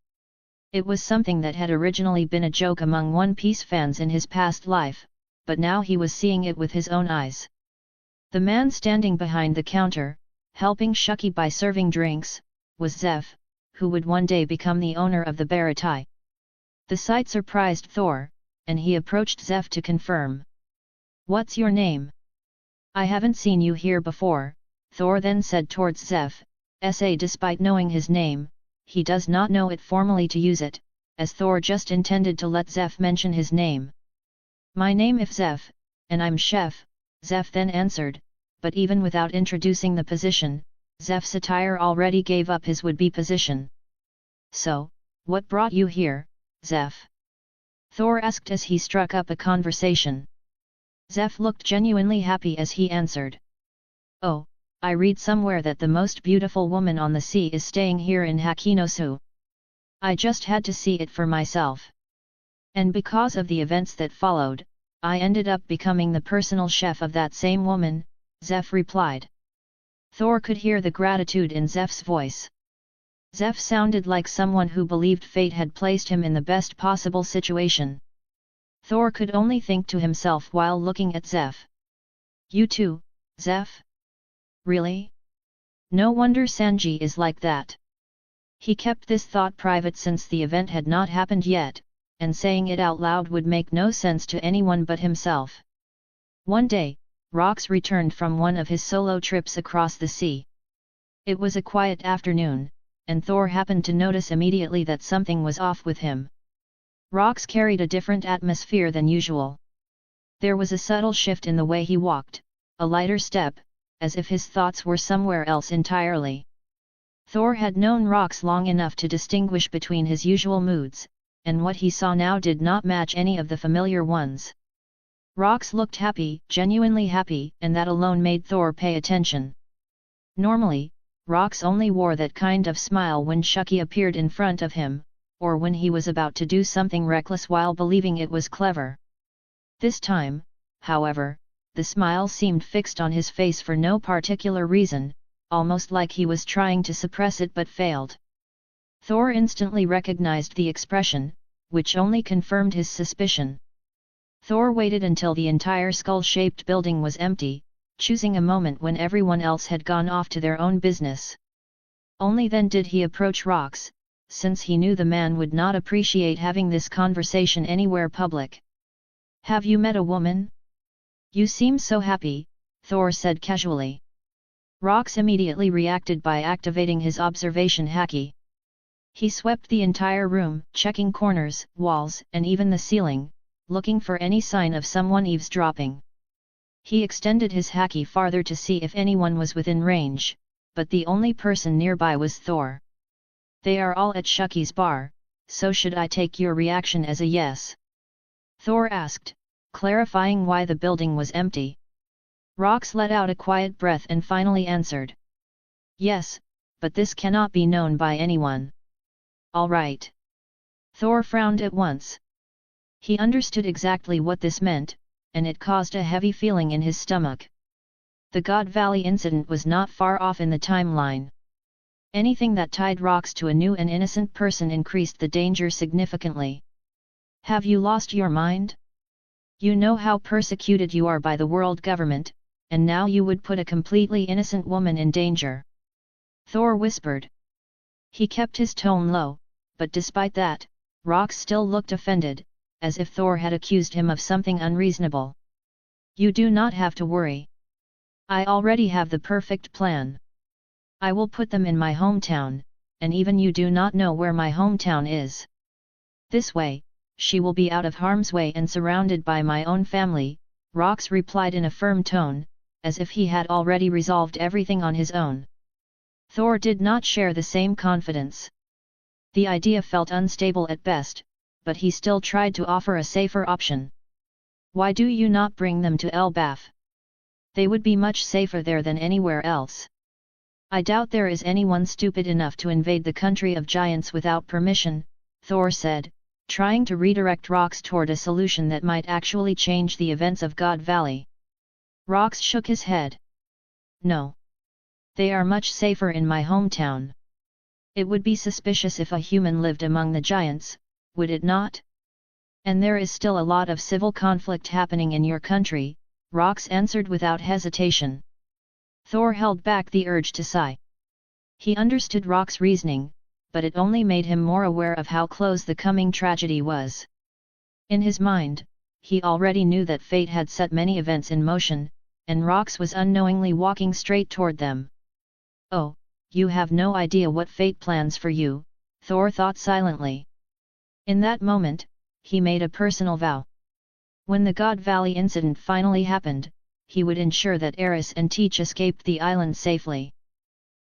It was something that had originally been a joke among One Piece fans in his past life, but now he was seeing it with his own eyes. The man standing behind the counter, helping Shucky by serving drinks, was Zeph, who would one day become the owner of the Baratai. The sight surprised Thor, and he approached Zeph to confirm. "What's your name? I haven't seen you here before," Thor then said towards Zeph. Despite knowing his name, he does not know it formally to use it, as Thor just intended to let Zeph mention his name. "My name is Zeph, and I'm chef," Zeph then answered, but even without introducing the position, Zeph's attire already gave up his would-be position. "So, what brought you here, Zeph?" Thor asked as he struck up a conversation. Zeph looked genuinely happy as he answered. "Oh, I read somewhere that the most beautiful woman on the sea is staying here in Hakinosu. I just had to see it for myself. And because of the events that followed, I ended up becoming the personal chef of that same woman," Zeph replied. Thor could hear the gratitude in Zeph's voice. Zeph sounded like someone who believed fate had placed him in the best possible situation. Thor could only think to himself while looking at Zeph. "You too, Zeph? Really? No wonder Sanji is like that." He kept this thought private since the event had not happened yet, and saying it out loud would make no sense to anyone but himself. One day, Rox returned from one of his solo trips across the sea. It was a quiet afternoon, and Thor happened to notice immediately that something was off with him. Rox carried a different atmosphere than usual. There was a subtle shift in the way he walked, a lighter step, as if his thoughts were somewhere else entirely. Thor had known Rox long enough to distinguish between his usual moods, and what he saw now did not match any of the familiar ones. Rox looked happy, genuinely happy, and that alone made Thor pay attention. Normally, Rox only wore that kind of smile when Shucky appeared in front of him, or when he was about to do something reckless while believing it was clever. This time, however, the smile seemed fixed on his face for no particular reason, almost like he was trying to suppress it but failed. Thor instantly recognized the expression, which only confirmed his suspicion. Thor waited until the entire skull-shaped building was empty, choosing a moment when everyone else had gone off to their own business. Only then did he approach Rox, since he knew the man would not appreciate having this conversation anywhere public. "Have you met a woman? You seem so happy," Thor said casually. Rox immediately reacted by activating his observation haki. He swept the entire room, checking corners, walls, and even the ceiling, looking for any sign of someone eavesdropping. He extended his haki farther to see if anyone was within range, but the only person nearby was Thor. "They are all at Shucky's bar, so should I take your reaction as a yes?" Thor asked, clarifying why the building was empty. Rox let out a quiet breath and finally answered. "Yes, but this cannot be known by anyone." "All right." Thor frowned at once. He understood exactly what this meant, and it caused a heavy feeling in his stomach. The God Valley incident was not far off in the timeline. Anything that tied Rox to a new and innocent person increased the danger significantly. "Have you lost your mind? You know how persecuted you are by the world government, and now you would put a completely innocent woman in danger," Thor whispered. He kept his tone low, but despite that, Rox still looked offended, as if Thor had accused him of something unreasonable. "You do not have to worry. I already have the perfect plan. I will put them in my hometown, and even you do not know where my hometown is. This way, she will be out of harm's way and surrounded by my own family," Rox replied in a firm tone, as if he had already resolved everything on his own. Thor did not share the same confidence. The idea felt unstable at best, but he still tried to offer a safer option. "Why do you not bring them to Elbaf? They would be much safer there than anywhere else. I doubt there is anyone stupid enough to invade the country of giants without permission," Thor said, trying to redirect Rox toward a solution that might actually change the events of God Valley. Rox shook his head. No. They are much safer in my hometown. It would be suspicious if a human lived among the giants, would it not? And there is still a lot of civil conflict happening in your country, Rox answered without hesitation. Thor held back the urge to sigh. He understood Rox's reasoning, but it only made him more aware of how close the coming tragedy was. In his mind, he already knew that fate had set many events in motion, and Rox was unknowingly walking straight toward them. Oh, you have no idea what fate plans for you, Thor thought silently. In that moment, he made a personal vow. When the God Valley incident finally happened, he would ensure that Eris and Teach escaped the island safely.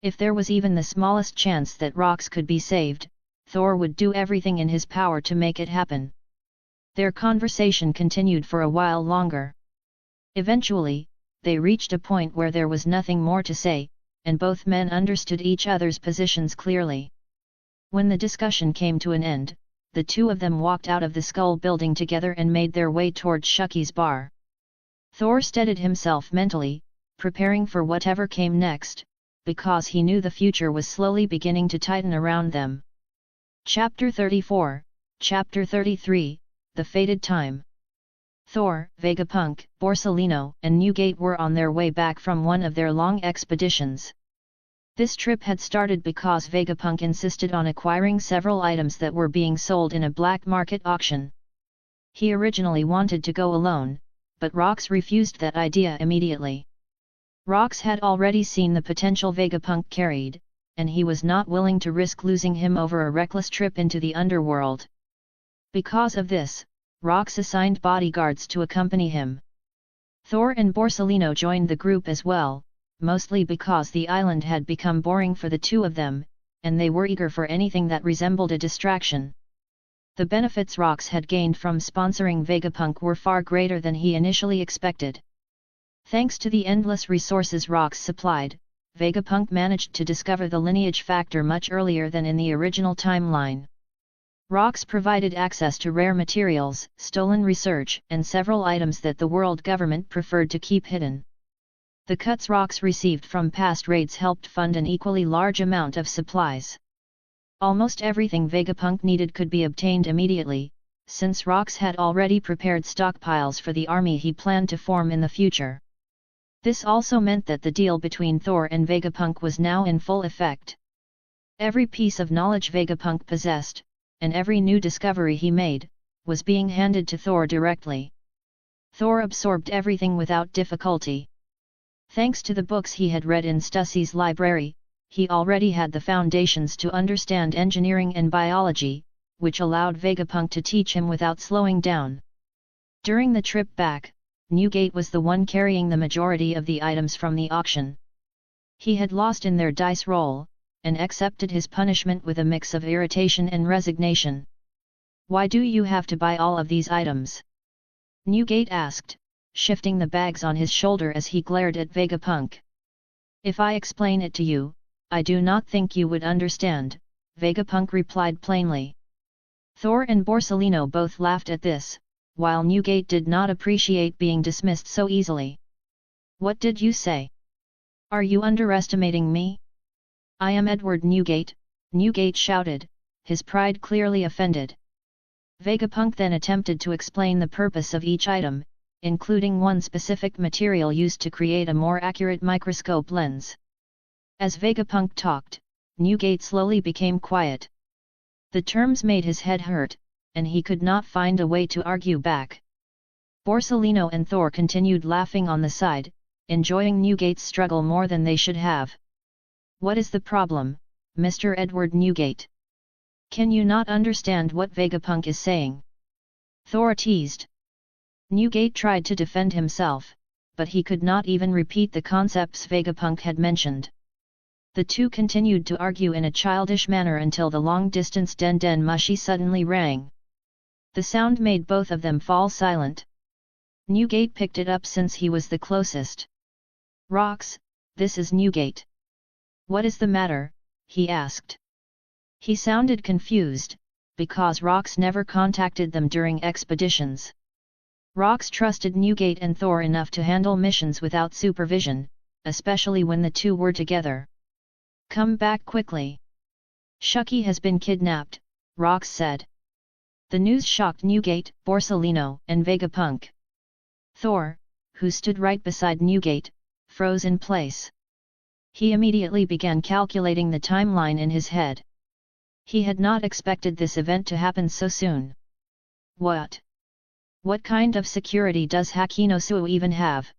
If there was even the smallest chance that Rox could be saved, Thor would do everything in his power to make it happen. Their conversation continued for a while longer. Eventually, they reached a point where there was nothing more to say, and both men understood each other's positions clearly. When the discussion came to an end, the two of them walked out of the Skull building together and made their way toward Shucky's bar. Thor steadied himself mentally, preparing for whatever came next, because he knew the future was slowly beginning to tighten around them. Chapter 34, Chapter 33, The Fated Time. Thor, Vegapunk, Borsalino, and Newgate were on their way back from one of their long expeditions. This trip had started because Vegapunk insisted on acquiring several items that were being sold in a black market auction. He originally wanted to go alone, but Rox refused that idea immediately. Rox had already seen the potential Vegapunk carried, and he was not willing to risk losing him over a reckless trip into the underworld. Because of this, Rox assigned bodyguards to accompany him. Thor and Borsalino joined the group as well, mostly because the island had become boring for the two of them, and they were eager for anything that resembled a distraction. The benefits Rox had gained from sponsoring Vegapunk were far greater than he initially expected. Thanks to the endless resources Rox supplied, Vegapunk managed to discover the lineage factor much earlier than in the original timeline. Rox provided access to rare materials, stolen research, and several items that the world government preferred to keep hidden. The cuts Rox received from past raids helped fund an equally large amount of supplies. Almost everything Vegapunk needed could be obtained immediately, since Rox had already prepared stockpiles for the army he planned to form in the future. This also meant that the deal between Thor and Vegapunk was now in full effect. Every piece of knowledge Vegapunk possessed, and every new discovery he made, was being handed to Thor directly. Thor absorbed everything without difficulty. Thanks to the books he had read in Stussy's library, he already had the foundations to understand engineering and biology, which allowed Vegapunk to teach him without slowing down. During the trip back, Newgate was the one carrying the majority of the items from the auction. He had lost in their dice roll, and accepted his punishment with a mix of irritation and resignation. "Why do you have to buy all of these items?" Newgate asked, shifting the bags on his shoulder as he glared at Vegapunk. "If I explain it to you, I do not think you would understand," Vegapunk replied plainly. Thor and Borsalino both laughed at this, while Newgate did not appreciate being dismissed so easily. "What did you say? Are you underestimating me?" "I am Edward Newgate," Newgate shouted, his pride clearly offended. Vegapunk then attempted to explain the purpose of each item, including one specific material used to create a more accurate microscope lens. As Vegapunk talked, Newgate slowly became quiet. The terms made his head hurt, and he could not find a way to argue back. Borsalino and Thor continued laughing on the side, enjoying Newgate's struggle more than they should have. "What is the problem, Mr. Edward Newgate? Can you not understand what Vegapunk is saying?" Thor teased. Newgate tried to defend himself, but he could not even repeat the concepts Vegapunk had mentioned. The two continued to argue in a childish manner until the long-distance den-den mushi suddenly rang. The sound made both of them fall silent. Newgate picked it up since he was the closest. "Rox, this is Newgate. What is the matter?" he asked. He sounded confused, because Rox never contacted them during expeditions. Rox trusted Newgate and Thor enough to handle missions without supervision, especially when the two were together. "Come back quickly. Shucky has been kidnapped," Rox said. The news shocked Newgate, Borsellino, and Vegapunk. Thor, who stood right beside Newgate, froze in place. He immediately began calculating the timeline in his head. He had not expected this event to happen so soon. What kind of security does Hakinosu even have?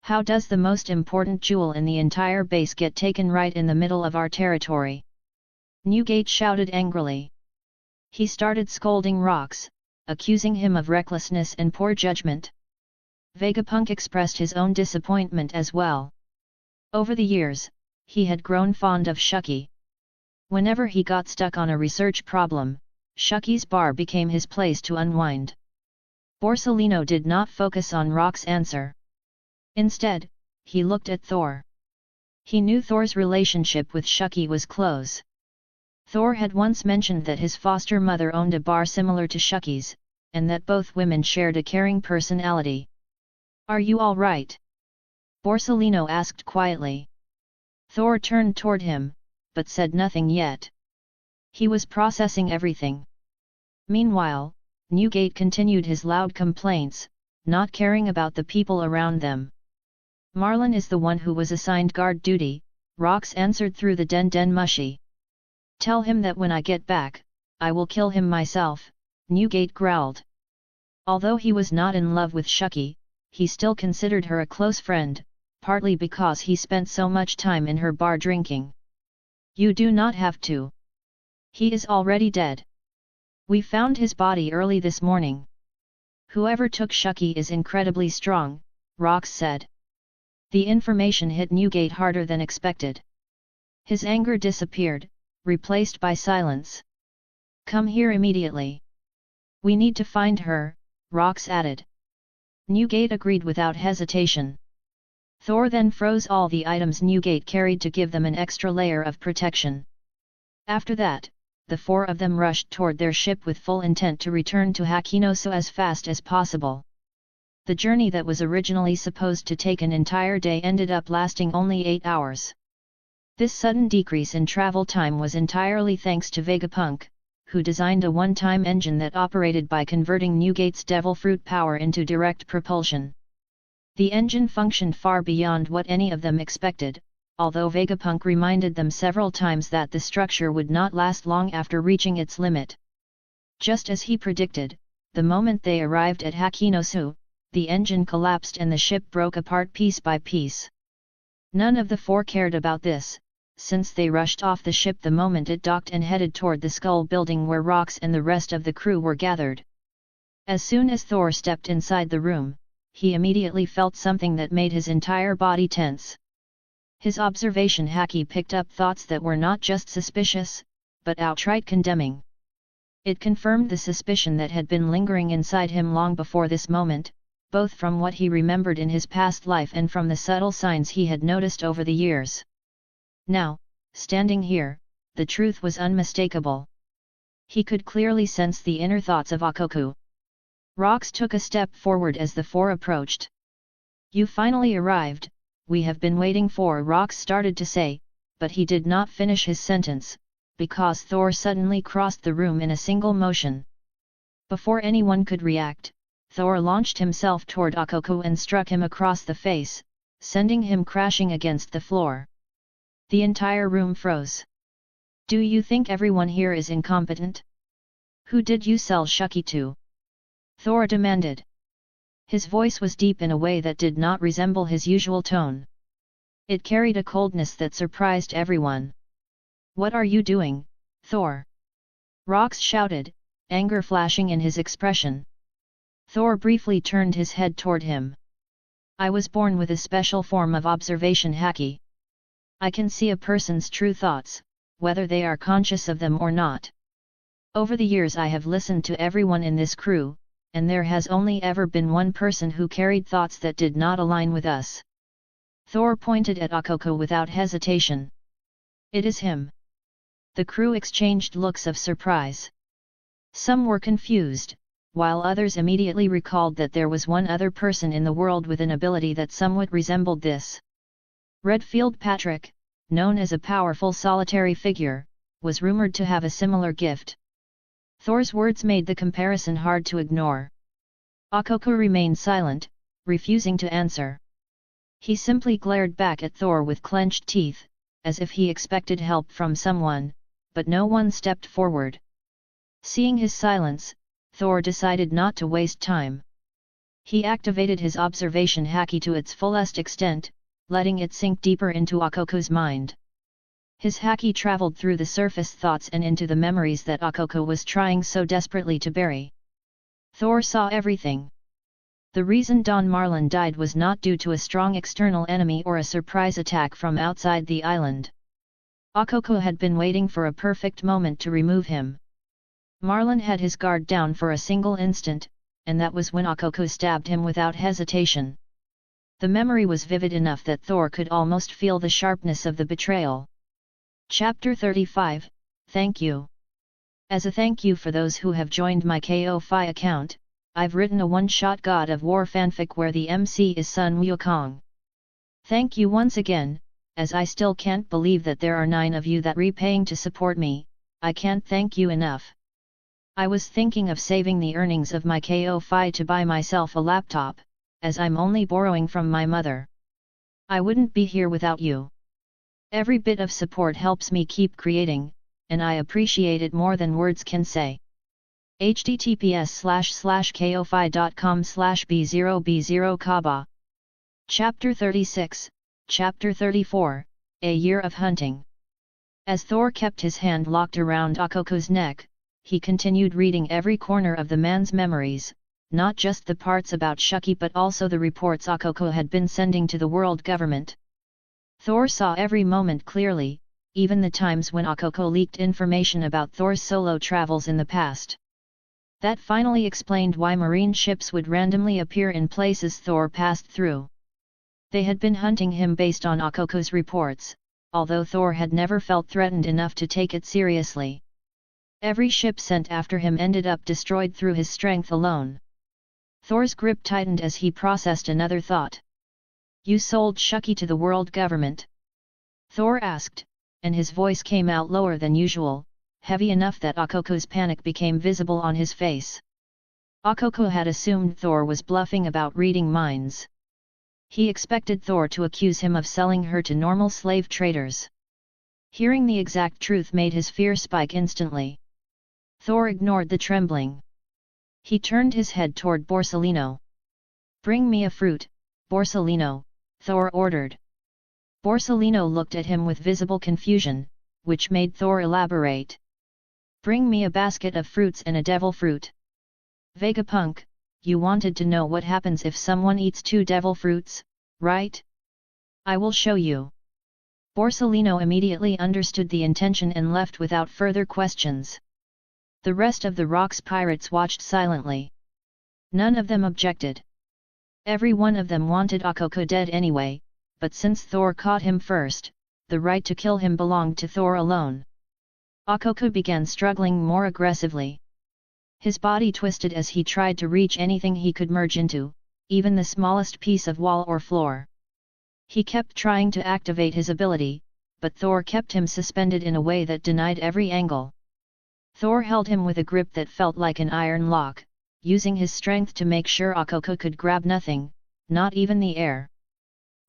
How does the most important jewel in the entire base get taken right in the middle of our territory? Newgate shouted angrily. He started scolding Rox, accusing him of recklessness and poor judgment. Vegapunk expressed his own disappointment as well. Over the years, he had grown fond of Shucky. Whenever he got stuck on a research problem, Shucky's bar became his place to unwind. Borsellino did not focus on Rox's answer. Instead, he looked at Thor. He knew Thor's relationship with Shucky was close. Thor had once mentioned that his foster mother owned a bar similar to Shucky's, and that both women shared a caring personality. "Are you all right?" Borsellino asked quietly. Thor turned toward him, but said nothing yet. He was processing everything. Meanwhile, Newgate continued his loud complaints, not caring about the people around them. "Marlin is the one who was assigned guard duty," Rox answered through the den mushy. "Tell him that when I get back, I will kill him myself," Newgate growled. Although he was not in love with Shucky, he still considered her a close friend, partly because he spent so much time in her bar drinking. "You do not have to. He is already dead. We found his body early this morning. Whoever took Shucky is incredibly strong," Rox said. The information hit Newgate harder than expected. His anger disappeared, replaced by silence. "Come here immediately. We need to find her," Rox added. Newgate agreed without hesitation. Thor then froze all the items Newgate carried to give them an extra layer of protection. After that, the four of them rushed toward their ship with full intent to return to Hakinosu as fast as possible. The journey that was originally supposed to take an entire day ended up lasting only 8 hours. This sudden decrease in travel time was entirely thanks to Vegapunk, who designed a one-time engine that operated by converting Newgate's devil fruit power into direct propulsion. The engine functioned far beyond what any of them expected, although Vegapunk reminded them several times that the structure would not last long after reaching its limit. Just as he predicted, the moment they arrived at Hakinosu, the engine collapsed and the ship broke apart piece by piece. None of the four cared about this, since they rushed off the ship the moment it docked and headed toward the skull building where Rox and the rest of the crew were gathered. As soon as Thor stepped inside the room, he immediately felt something that made his entire body tense. His observation Haki picked up thoughts that were not just suspicious, but outright condemning. It confirmed the suspicion that had been lingering inside him long before this moment, both from what he remembered in his past life and from the subtle signs he had noticed over the years. Now, standing here, the truth was unmistakable. He could clearly sense the inner thoughts of Akoku. Rox took a step forward as the four approached. "You finally arrived, we have been waiting for," Rox started to say, but he did not finish his sentence, because Thor suddenly crossed the room in a single motion. Before anyone could react, Thor launched himself toward Akoku and struck him across the face, sending him crashing against the floor. The entire room froze. "Do you think everyone here is incompetent? Who did you sell Shucky to?" Thor demanded. His voice was deep in a way that did not resemble his usual tone. It carried a coldness that surprised everyone. "What are you doing, Thor?" Rox shouted, anger flashing in his expression. Thor briefly turned his head toward him. "I was born with a special form of observation Haki. I can see a person's true thoughts, whether they are conscious of them or not. Over the years I have listened to everyone in this crew, and there has only ever been one person who carried thoughts that did not align with us." Thor pointed at Akoku without hesitation. "It is him." The crew exchanged looks of surprise. Some were confused, while others immediately recalled that there was one other person in the world with an ability that somewhat resembled this. Redfield Patrick, known as a powerful solitary figure, was rumored to have a similar gift. Thor's words made the comparison hard to ignore. Akoko remained silent, refusing to answer. He simply glared back at Thor with clenched teeth, as if he expected help from someone, but no one stepped forward. Seeing his silence, Thor decided not to waste time. He activated his observation haki to its fullest extent, letting it sink deeper into Akoko's mind. His haki traveled through the surface thoughts and into the memories that Akoko was trying so desperately to bury. Thor saw everything. The reason Don Marlin died was not due to a strong external enemy or a surprise attack from outside the island. Akoko had been waiting for a perfect moment to remove him. Marlin had his guard down for a single instant, and that was when Akoko stabbed him without hesitation. The memory was vivid enough that Thor could almost feel the sharpness of the betrayal. Chapter 35, Thank You. As a thank you for those who have joined my Ko-Fi account, I've written a one-shot God of War fanfic where the MC is Sun Wukong. Thank you once again, as I still can't believe that there are 9 of you that repaying to support me. I can't thank you enough. I was thinking of saving the earnings of my Ko-Fi to buy myself a laptop, as I'm only borrowing from my mother. I wouldn't be here without you. Every bit of support helps me keep creating, and I appreciate it more than words can say. https://kofi.com/b0b0kaba. Chapter 36, Chapter 34, A Year of Hunting. As Thor kept his hand locked around Akoko's neck, he continued reading every corner of the man's memories, not just the parts about Shuki but also the reports Akoko had been sending to the world government. Thor saw every moment clearly, even the times when Akoko leaked information about Thor's solo travels in the past. That finally explained why marine ships would randomly appear in places Thor passed through. They had been hunting him based on Akoko's reports, although Thor had never felt threatened enough to take it seriously. Every ship sent after him ended up destroyed through his strength alone. Thor's grip tightened as he processed another thought. You sold Shuki to the world government? Thor asked, and his voice came out lower than usual, heavy enough that Akoko's panic became visible on his face. Akoko had assumed Thor was bluffing about reading minds. He expected Thor to accuse him of selling her to normal slave traders. Hearing the exact truth made his fear spike instantly. Thor ignored the trembling. He turned his head toward Borsellino. Bring me a fruit, Borsellino, Thor ordered. Borsellino looked at him with visible confusion, which made Thor elaborate. Bring me a basket of fruits and a devil fruit. Vegapunk, you wanted to know what happens if someone eats 2 devil fruits, right? I will show you. Borsellino immediately understood the intention and left without further questions. The rest of the Rocks pirates watched silently. None of them objected. Every one of them wanted Akoko dead anyway, but since Thor caught him first, the right to kill him belonged to Thor alone. Akoko began struggling more aggressively. His body twisted as he tried to reach anything he could merge into, even the smallest piece of wall or floor. He kept trying to activate his ability, but Thor kept him suspended in a way that denied every angle. Thor held him with a grip that felt like an iron lock, using his strength to make sure Akoko could grab nothing, not even the air.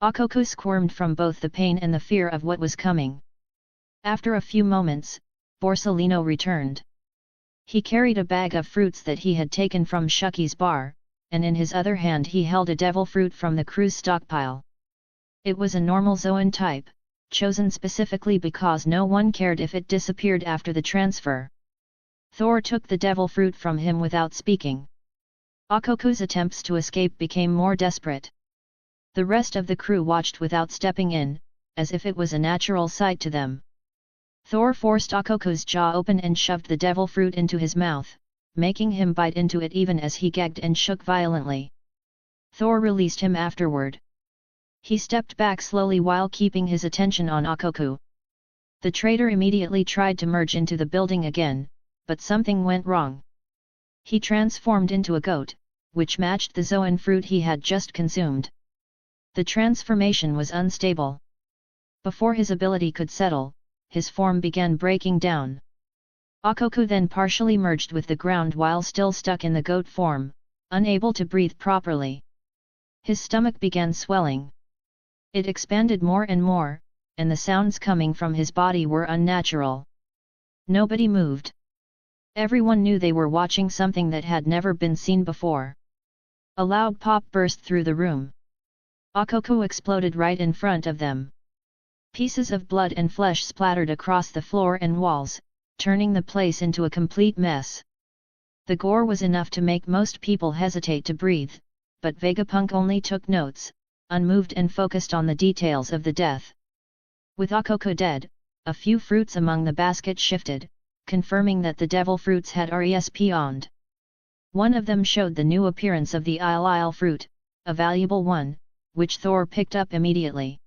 Akoko squirmed from both the pain and the fear of what was coming. After a few moments, Borsellino returned. He carried a bag of fruits that he had taken from Shuki's bar, and in his other hand he held a devil fruit from the crew's stockpile. It was a normal Zoan type, chosen specifically because no one cared if it disappeared after the transfer. Thor took the devil fruit from him without speaking. Akoko's attempts to escape became more desperate. The rest of the crew watched without stepping in, as if it was a natural sight to them. Thor forced Akoko's jaw open and shoved the devil fruit into his mouth, making him bite into it even as he gagged and shook violently. Thor released him afterward. He stepped back slowly while keeping his attention on Akoko. The traitor immediately tried to merge into the building again, but something went wrong. He transformed into a goat, which matched the zoan fruit he had just consumed. The transformation was unstable. Before his ability could settle, his form began breaking down. Akoku then partially merged with the ground while still stuck in the goat form, unable to breathe properly. His stomach began swelling. It expanded more and more, and the sounds coming from his body were unnatural. Nobody moved. Everyone knew they were watching something that had never been seen before. A loud pop burst through the room. Akoku exploded right in front of them. Pieces of blood and flesh splattered across the floor and walls, turning the place into a complete mess. The gore was enough to make most people hesitate to breathe, but Vegapunk only took notes, unmoved and focused on the details of the death. With Akoku dead, a few fruits among the basket shifted, confirming that the devil fruits had respawned. One of them showed the new appearance of the Isle fruit, a valuable one, which Thor picked up immediately.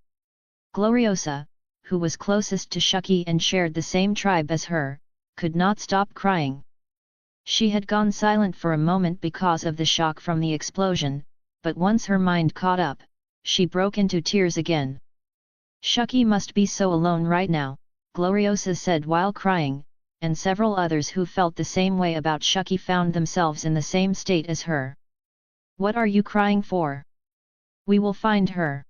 Gloriosa, who was closest to Shuki and shared the same tribe as her, could not stop crying. She had gone silent for a moment because of the shock from the explosion, but once her mind caught up, she broke into tears again. Shuki must be so alone right now, Gloriosa said while crying, and several others who felt the same way about Shuki found themselves in the same state as her. What are you crying for? We will find her.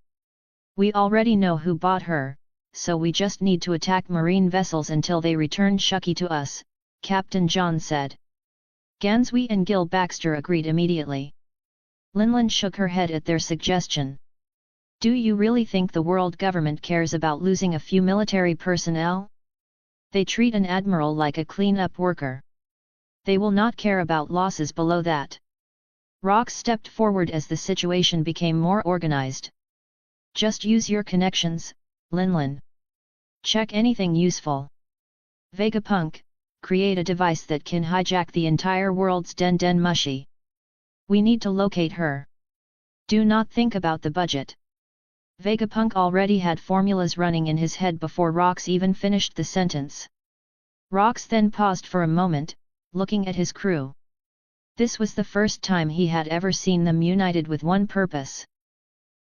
We already know who bought her, so we just need to attack marine vessels until they return Shuki to us, Captain John said. Gansui and Gil Baxter agreed immediately. Linlin shook her head at their suggestion. Do you really think the world government cares about losing a few military personnel? They treat an admiral like a clean-up worker. They will not care about losses below that. Rox stepped forward as the situation became more organized. Just use your connections, Linlin. Check anything useful. Vegapunk, create a device that can hijack the entire world's Den Mushi. We need to locate her. Do not think about the budget. Vegapunk already had formulas running in his head before Rox even finished the sentence. Rox then paused for a moment, looking at his crew. This was the first time he had ever seen them united with one purpose.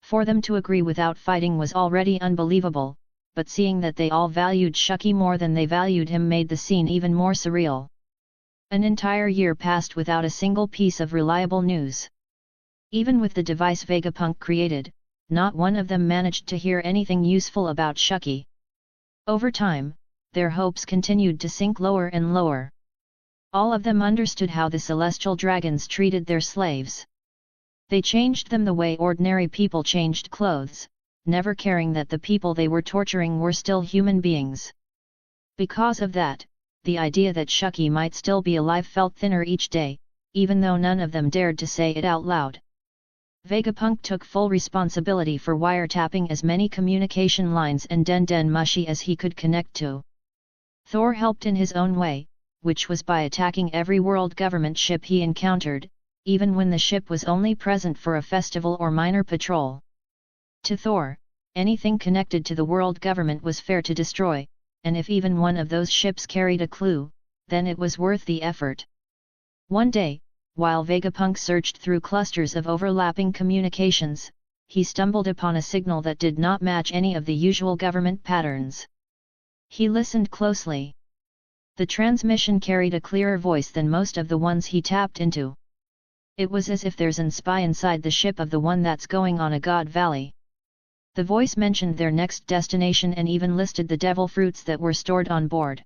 For them to agree without fighting was already unbelievable, but seeing that they all valued Shuki more than they valued him made the scene even more surreal. An entire year passed without a single piece of reliable news. Even with the device Vegapunk created, not one of them managed to hear anything useful about Shuki. Over time, their hopes continued to sink lower and lower. All of them understood how the celestial dragons treated their slaves. They changed them the way ordinary people changed clothes, never caring that the people they were torturing were still human beings. Because of that, the idea that Shuki might still be alive felt thinner each day, even though none of them dared to say it out loud. Vegapunk took full responsibility for wiretapping as many communication lines and Den Mushi as he could connect to. Thor helped in his own way, which was by attacking every world government ship he encountered, even when the ship was only present for a festival or minor patrol. To Thor, anything connected to the world government was fair to destroy, and if even one of those ships carried a clue, then it was worth the effort. One day, while Vegapunk searched through clusters of overlapping communications, he stumbled upon a signal that did not match any of the usual government patterns. He listened closely. The transmission carried a clearer voice than most of the ones he tapped into. It was as if there's an spy inside the ship of the one that's going on a God Valley. The voice mentioned their next destination and even listed the devil fruits that were stored on board.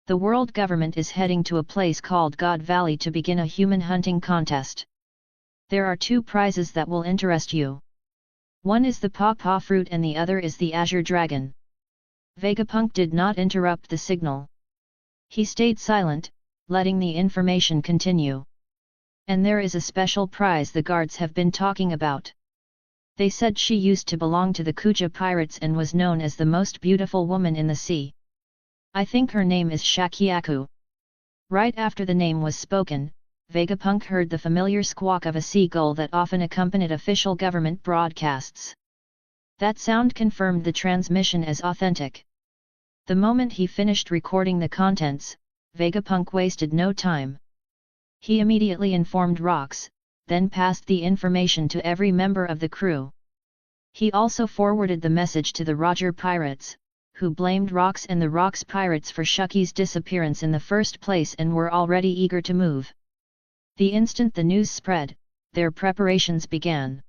The world government is heading to a place called God Valley to begin a human hunting contest. There are 2 prizes that will interest you. One is the Paw fruit and the other is the Azure Dragon. Vegapunk did not interrupt the signal. He stayed silent, letting the information continue. And there is a special prize the guards have been talking about. They said she used to belong to the Kuja pirates and was known as the most beautiful woman in the sea. I think her name is Shakiaku. Right after the name was spoken, Vegapunk heard the familiar squawk of a seagull that often accompanied official government broadcasts. That sound confirmed the transmission as authentic. The moment he finished recording the contents, Vegapunk wasted no time. He immediately informed Rox, then passed the information to every member of the crew. He also forwarded the message to the Roger pirates, who blamed Rox and the Rox pirates for Shucky's disappearance in the first place and were already eager to move. The instant the news spread, their preparations began.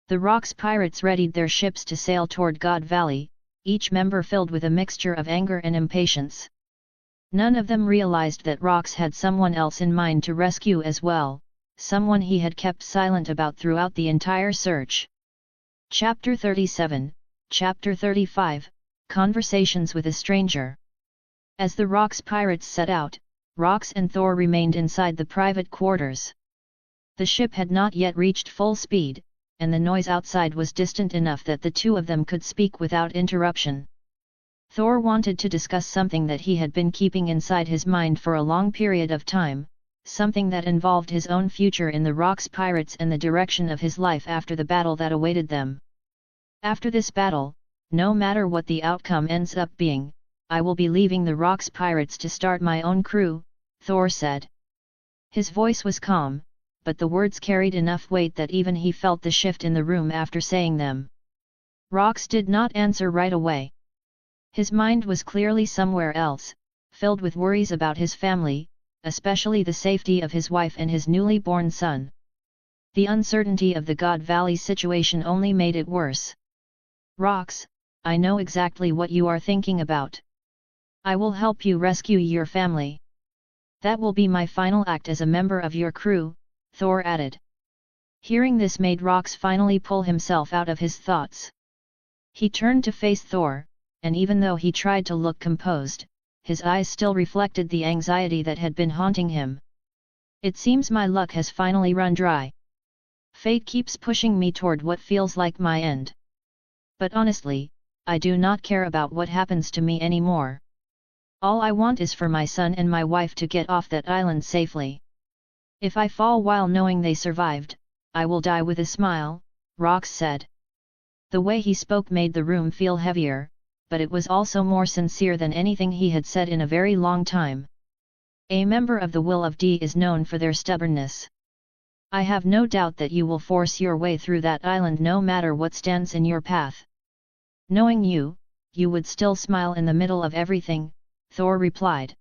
The Rox pirates readied their ships to sail toward God Valley, each member filled with a mixture of anger and impatience. None of them realized that Rox had someone else in mind to rescue as well, someone he had kept silent about throughout the entire search. Chapter 37, Chapter 35, Conversations with a Stranger. As the Rox pirates set out, Rox and Thor remained inside the private quarters. The ship had not yet reached full speed, and the noise outside was distant enough that the two of them could speak without interruption. Thor wanted to discuss something that he had been keeping inside his mind for a long period of time, something that involved his own future in the Rox pirates and the direction of his life after the battle that awaited them. After this battle, no matter what the outcome ends up being, I will be leaving the Rox pirates to start my own crew, Thor said. His voice was calm, but the words carried enough weight that even he felt the shift in the room after saying them. Rox did not answer right away. His mind was clearly somewhere else, filled with worries about his family, especially the safety of his wife and his newly born son. The uncertainty of the God Valley situation only made it worse. Rox, I know exactly what you are thinking about. I will help you rescue your family. That will be my final act as a member of your crew, Thor added. Hearing this made Rox finally pull himself out of his thoughts. He turned to face Thor, and even though he tried to look composed, his eyes still reflected the anxiety that had been haunting him. It seems my luck has finally run dry. Fate keeps pushing me toward what feels like my end. But honestly, I do not care about what happens to me anymore. All I want is for my son and my wife to get off that island safely. If I fall while knowing they survived, I will die with a smile, Rox said. The way he spoke made the room feel heavier, but it was also more sincere than anything he had said in a very long time. A member of the Will of D is known for their stubbornness. I have no doubt that you will force your way through that island no matter what stands in your path. Knowing you, you would still smile in the middle of everything, Thor replied.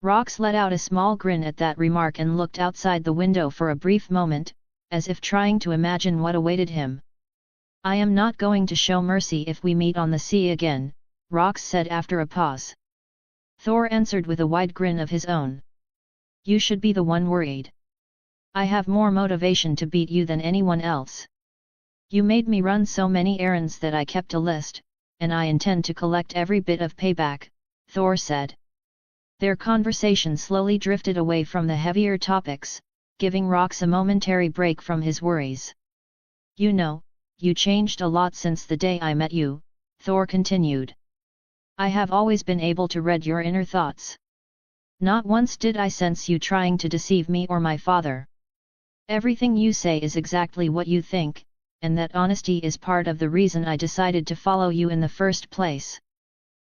Rox let out a small grin at that remark and looked outside the window for a brief moment, as if trying to imagine what awaited him. I am not going to show mercy if we meet on the sea again, Rox said after a pause. Thor answered with a wide grin of his own. You should be the one worried. I have more motivation to beat you than anyone else. You made me run so many errands that I kept a list, and I intend to collect every bit of payback, Thor said. Their conversation slowly drifted away from the heavier topics, giving Rox a momentary break from his worries. You know, you changed a lot since the day I met you, Thor continued. I have always been able to read your inner thoughts. Not once did I sense you trying to deceive me or my father. Everything you say is exactly what you think, and that honesty is part of the reason I decided to follow you in the first place.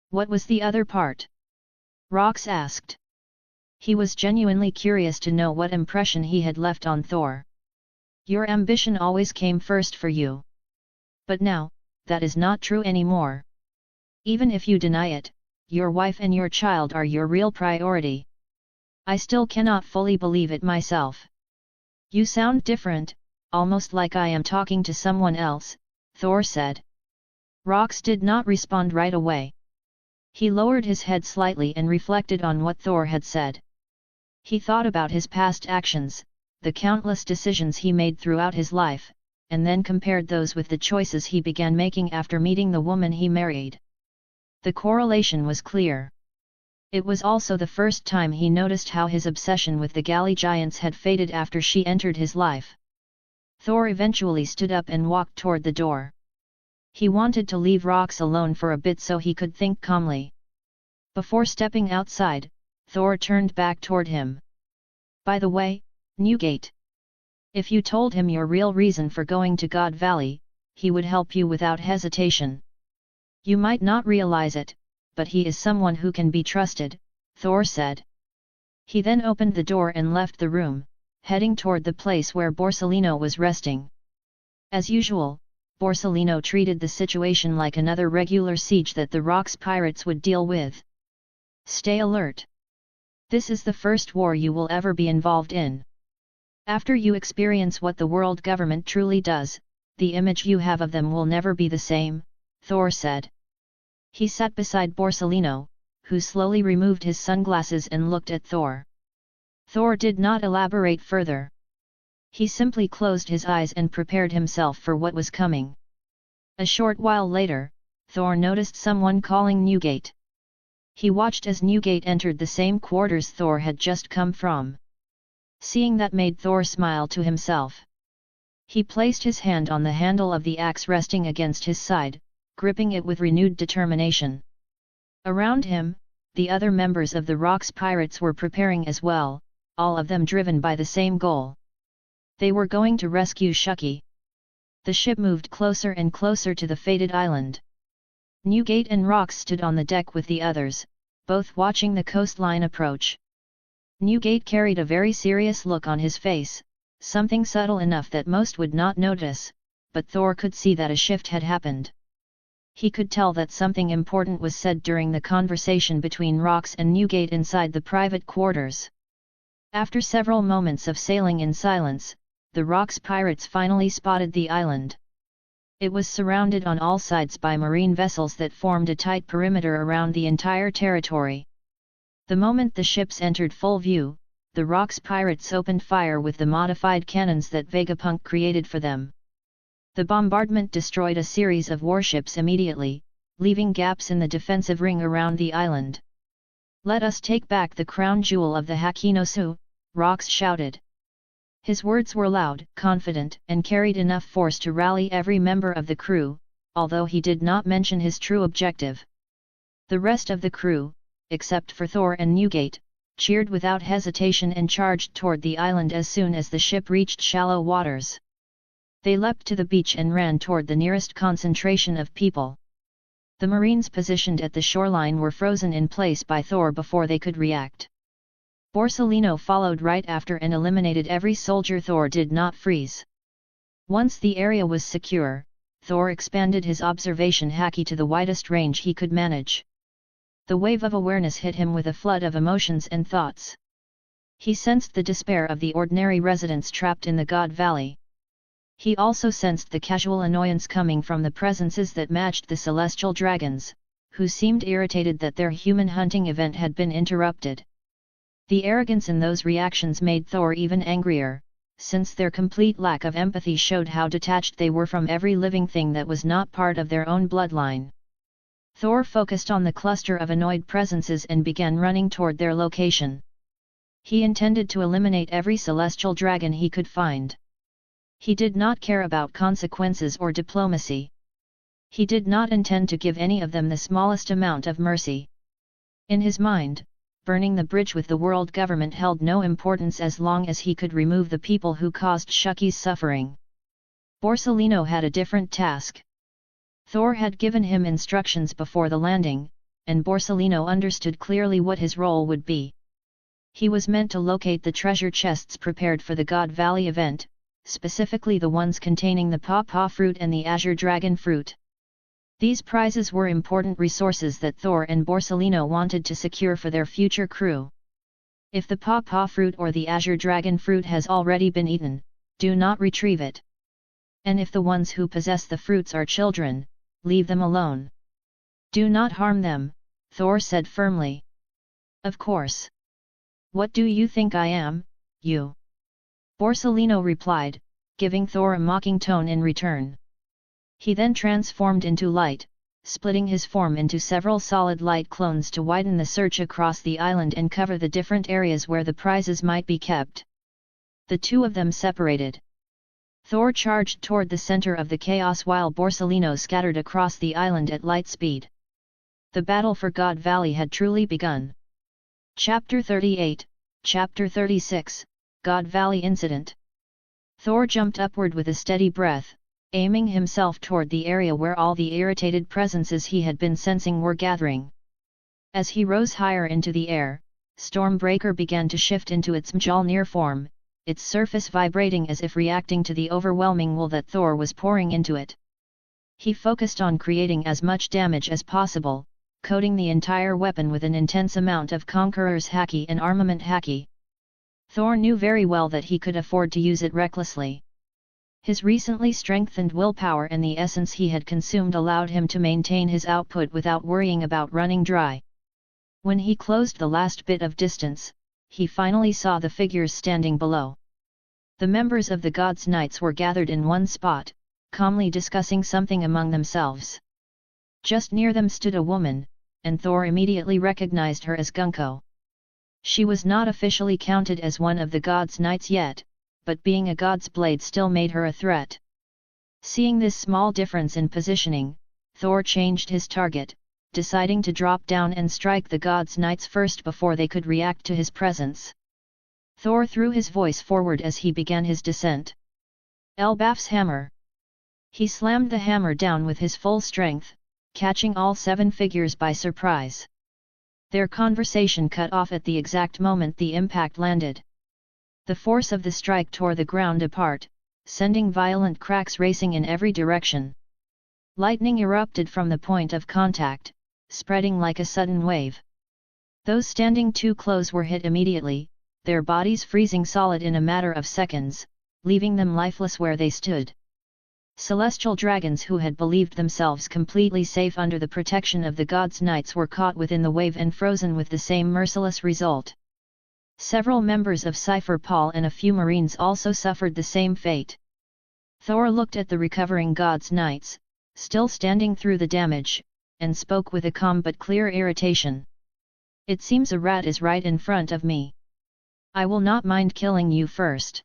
What was the other part? Rox asked. He was genuinely curious to know what impression he had left on Thor. Your ambition always came first for you. But now, that is not true anymore. Even if you deny it, your wife and your child are your real priority. I still cannot fully believe it myself. You sound different, almost like I am talking to someone else, Thor said. Rox did not respond right away. He lowered his head slightly and reflected on what Thor had said. He thought about his past actions, the countless decisions he made throughout his life, and then compared those with the choices he began making after meeting the woman he married. The correlation was clear. It was also the first time he noticed how his obsession with the galley giants had faded after she entered his life. Thor eventually stood up and walked toward the door. He wanted to leave Rox alone for a bit so he could think calmly. Before stepping outside, Thor turned back toward him. By the way, Newgate. If you told him your real reason for going to God Valley, he would help you without hesitation. You might not realize it, but he is someone who can be trusted, Thor said. He then opened the door and left the room, heading toward the place where Borsellino was resting. As usual, Borsellino treated the situation like another regular siege that the Rocks pirates would deal with. Stay alert. This is the first war you will ever be involved in. After you experience what the world government truly does, the image you have of them will never be the same, Thor said. He sat beside Borsellino, who slowly removed his sunglasses and looked at Thor. Thor did not elaborate further. He simply closed his eyes and prepared himself for what was coming. A short while later, Thor noticed someone calling Newgate. He watched as Newgate entered the same quarters Thor had just come from. Seeing that made Thor smile to himself. He placed his hand on the handle of the axe resting against his side, gripping it with renewed determination. Around him, the other members of the Rocks pirates were preparing as well, all of them driven by the same goal. They were going to rescue Shuki. The ship moved closer and closer to the fated island. Newgate and Rocks stood on the deck with the others, both watching the coastline approach. Newgate carried a very serious look on his face, something subtle enough that most would not notice, but Thor could see that a shift had happened. He could tell that something important was said during the conversation between Rocks and Newgate inside the private quarters. After several moments of sailing in silence, the Rocks pirates finally spotted the island. It was surrounded on all sides by marine vessels that formed a tight perimeter around the entire territory. The moment the ships entered full view, the Rocks pirates opened fire with the modified cannons that Vegapunk created for them. The bombardment destroyed a series of warships immediately, leaving gaps in the defensive ring around the island. "Let us take back the crown jewel of the Hakinosu," Rocks shouted. His words were loud, confident, and carried enough force to rally every member of the crew, although he did not mention his true objective. The rest of the crew, except for Thor and Newgate, cheered without hesitation and charged toward the island as soon as the ship reached shallow waters. They leapt to the beach and ran toward the nearest concentration of people. The Marines positioned at the shoreline were frozen in place by Thor before they could react. Borsellino followed right after and eliminated every soldier Thor did not freeze. Once the area was secure, Thor expanded his observation haki to the widest range he could manage. The wave of awareness hit him with a flood of emotions and thoughts. He sensed the despair of the ordinary residents trapped in the God Valley. He also sensed the casual annoyance coming from the presences that matched the celestial dragons, who seemed irritated that their human hunting event had been interrupted. The arrogance in those reactions made Thor even angrier, since their complete lack of empathy showed how detached they were from every living thing that was not part of their own bloodline. Thor focused on the cluster of annoyed presences and began running toward their location. He intended to eliminate every celestial dragon he could find. He did not care about consequences or diplomacy. He did not intend to give any of them the smallest amount of mercy. In his mind, burning the bridge with the world government held no importance as long as he could remove the people who caused Shuki's suffering. Borsellino had a different task. Thor had given him instructions before the landing, and Borsellino understood clearly what his role would be. He was meant to locate the treasure chests prepared for the God Valley event, specifically the ones containing the Paw fruit and the Azure Dragon fruit. These prizes were important resources that Thor and Borsellino wanted to secure for their future crew. If the Paw fruit or the Azure Dragon fruit has already been eaten, do not retrieve it. And if the ones who possess the fruits are children, leave them alone. Do not harm them, Thor said firmly. Of course. What do you think I am, you? Borsellino replied, giving Thor a mocking tone in return. He then transformed into light, splitting his form into several solid light clones to widen the search across the island and cover the different areas where the prizes might be kept. The two of them separated. Thor charged toward the center of the chaos while Borsellino scattered across the island at light speed. The battle for God Valley had truly begun. Chapter 38, Chapter 36, God Valley Incident. Thor jumped upward with a steady breath, aiming himself toward the area where all the irritated presences he had been sensing were gathering. As he rose higher into the air, Stormbreaker began to shift into its Mjolnir form, its surface vibrating as if reacting to the overwhelming will that Thor was pouring into it. He focused on creating as much damage as possible, coating the entire weapon with an intense amount of Conqueror's Haki and Armament Haki. Thor knew very well that he could afford to use it recklessly. His recently strengthened willpower and the essence he had consumed allowed him to maintain his output without worrying about running dry. When he closed the last bit of distance, he finally saw the figures standing below. The members of the Gods' Knights were gathered in one spot, calmly discussing something among themselves. Just near them stood a woman, and Thor immediately recognized her as Gunko. She was not officially counted as one of the Gods' Knights yet, but being a God's Blade still made her a threat. Seeing this small difference in positioning, Thor changed his target, deciding to drop down and strike the Gods' Knights first before they could react to his presence. Thor threw his voice forward as he began his descent. Elbaf's hammer. He slammed the hammer down with his full strength, catching all 7 figures by surprise. Their conversation cut off at the exact moment the impact landed. The force of the strike tore the ground apart, sending violent cracks racing in every direction. Lightning erupted from the point of contact, spreading like a sudden wave. Those standing too close were hit immediately, their bodies freezing solid in a matter of seconds, leaving them lifeless where they stood. Celestial dragons who had believed themselves completely safe under the protection of the Gods' Knights were caught within the wave and frozen with the same merciless result. Several members of Cypher Paul and a few Marines also suffered the same fate. Thor looked at the recovering Gods' Knights, still standing through the damage, and spoke with a calm but clear irritation. "It seems a rat is right in front of me. I will not mind killing you first."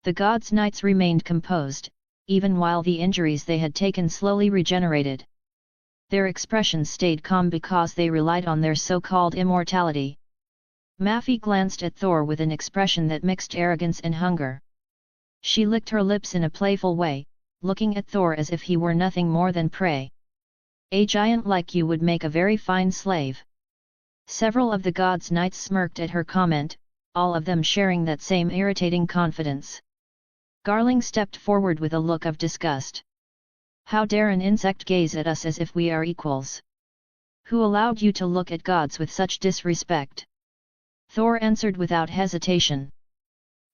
The Gods' Knights remained composed, even while the injuries they had taken slowly regenerated. Their expressions stayed calm because they relied on their so-called immortality. Mafi glanced at Thor with an expression that mixed arrogance and hunger. She licked her lips in a playful way, looking at Thor as if he were nothing more than prey. "A giant like you would make a very fine slave." Several of the Gods' Knights smirked at her comment, all of them sharing that same irritating confidence. Garling stepped forward with a look of disgust. "How dare an insect gaze at us as if we are equals? Who allowed you to look at gods with such disrespect?" Thor answered without hesitation.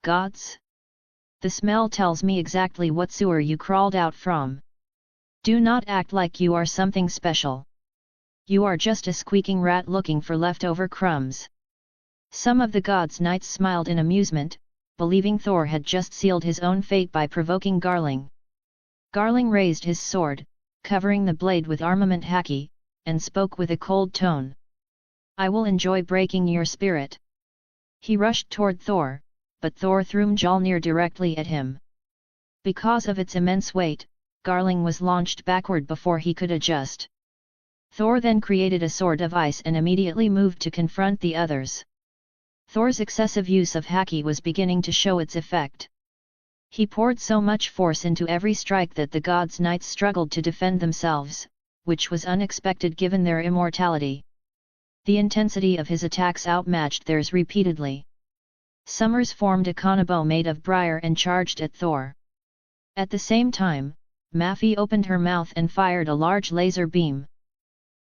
"Gods? The smell tells me exactly what sewer you crawled out from. Do not act like you are something special. You are just a squeaking rat looking for leftover crumbs." Some of the Gods' Knights smiled in amusement, believing Thor had just sealed his own fate by provoking Garling. Garling raised his sword, covering the blade with armament Haki, and spoke with a cold tone. "I will enjoy breaking your spirit." He rushed toward Thor, but Thor threw Mjolnir directly at him. Because of its immense weight, Garling was launched backward before he could adjust. Thor then created a sword of ice and immediately moved to confront the others. Thor's excessive use of Haki was beginning to show its effect. He poured so much force into every strike that the Gods' Knights struggled to defend themselves, which was unexpected given their immortality. The intensity of his attacks outmatched theirs repeatedly. Summers formed a Konobo made of briar and charged at Thor. At the same time, Mafi opened her mouth and fired a large laser beam.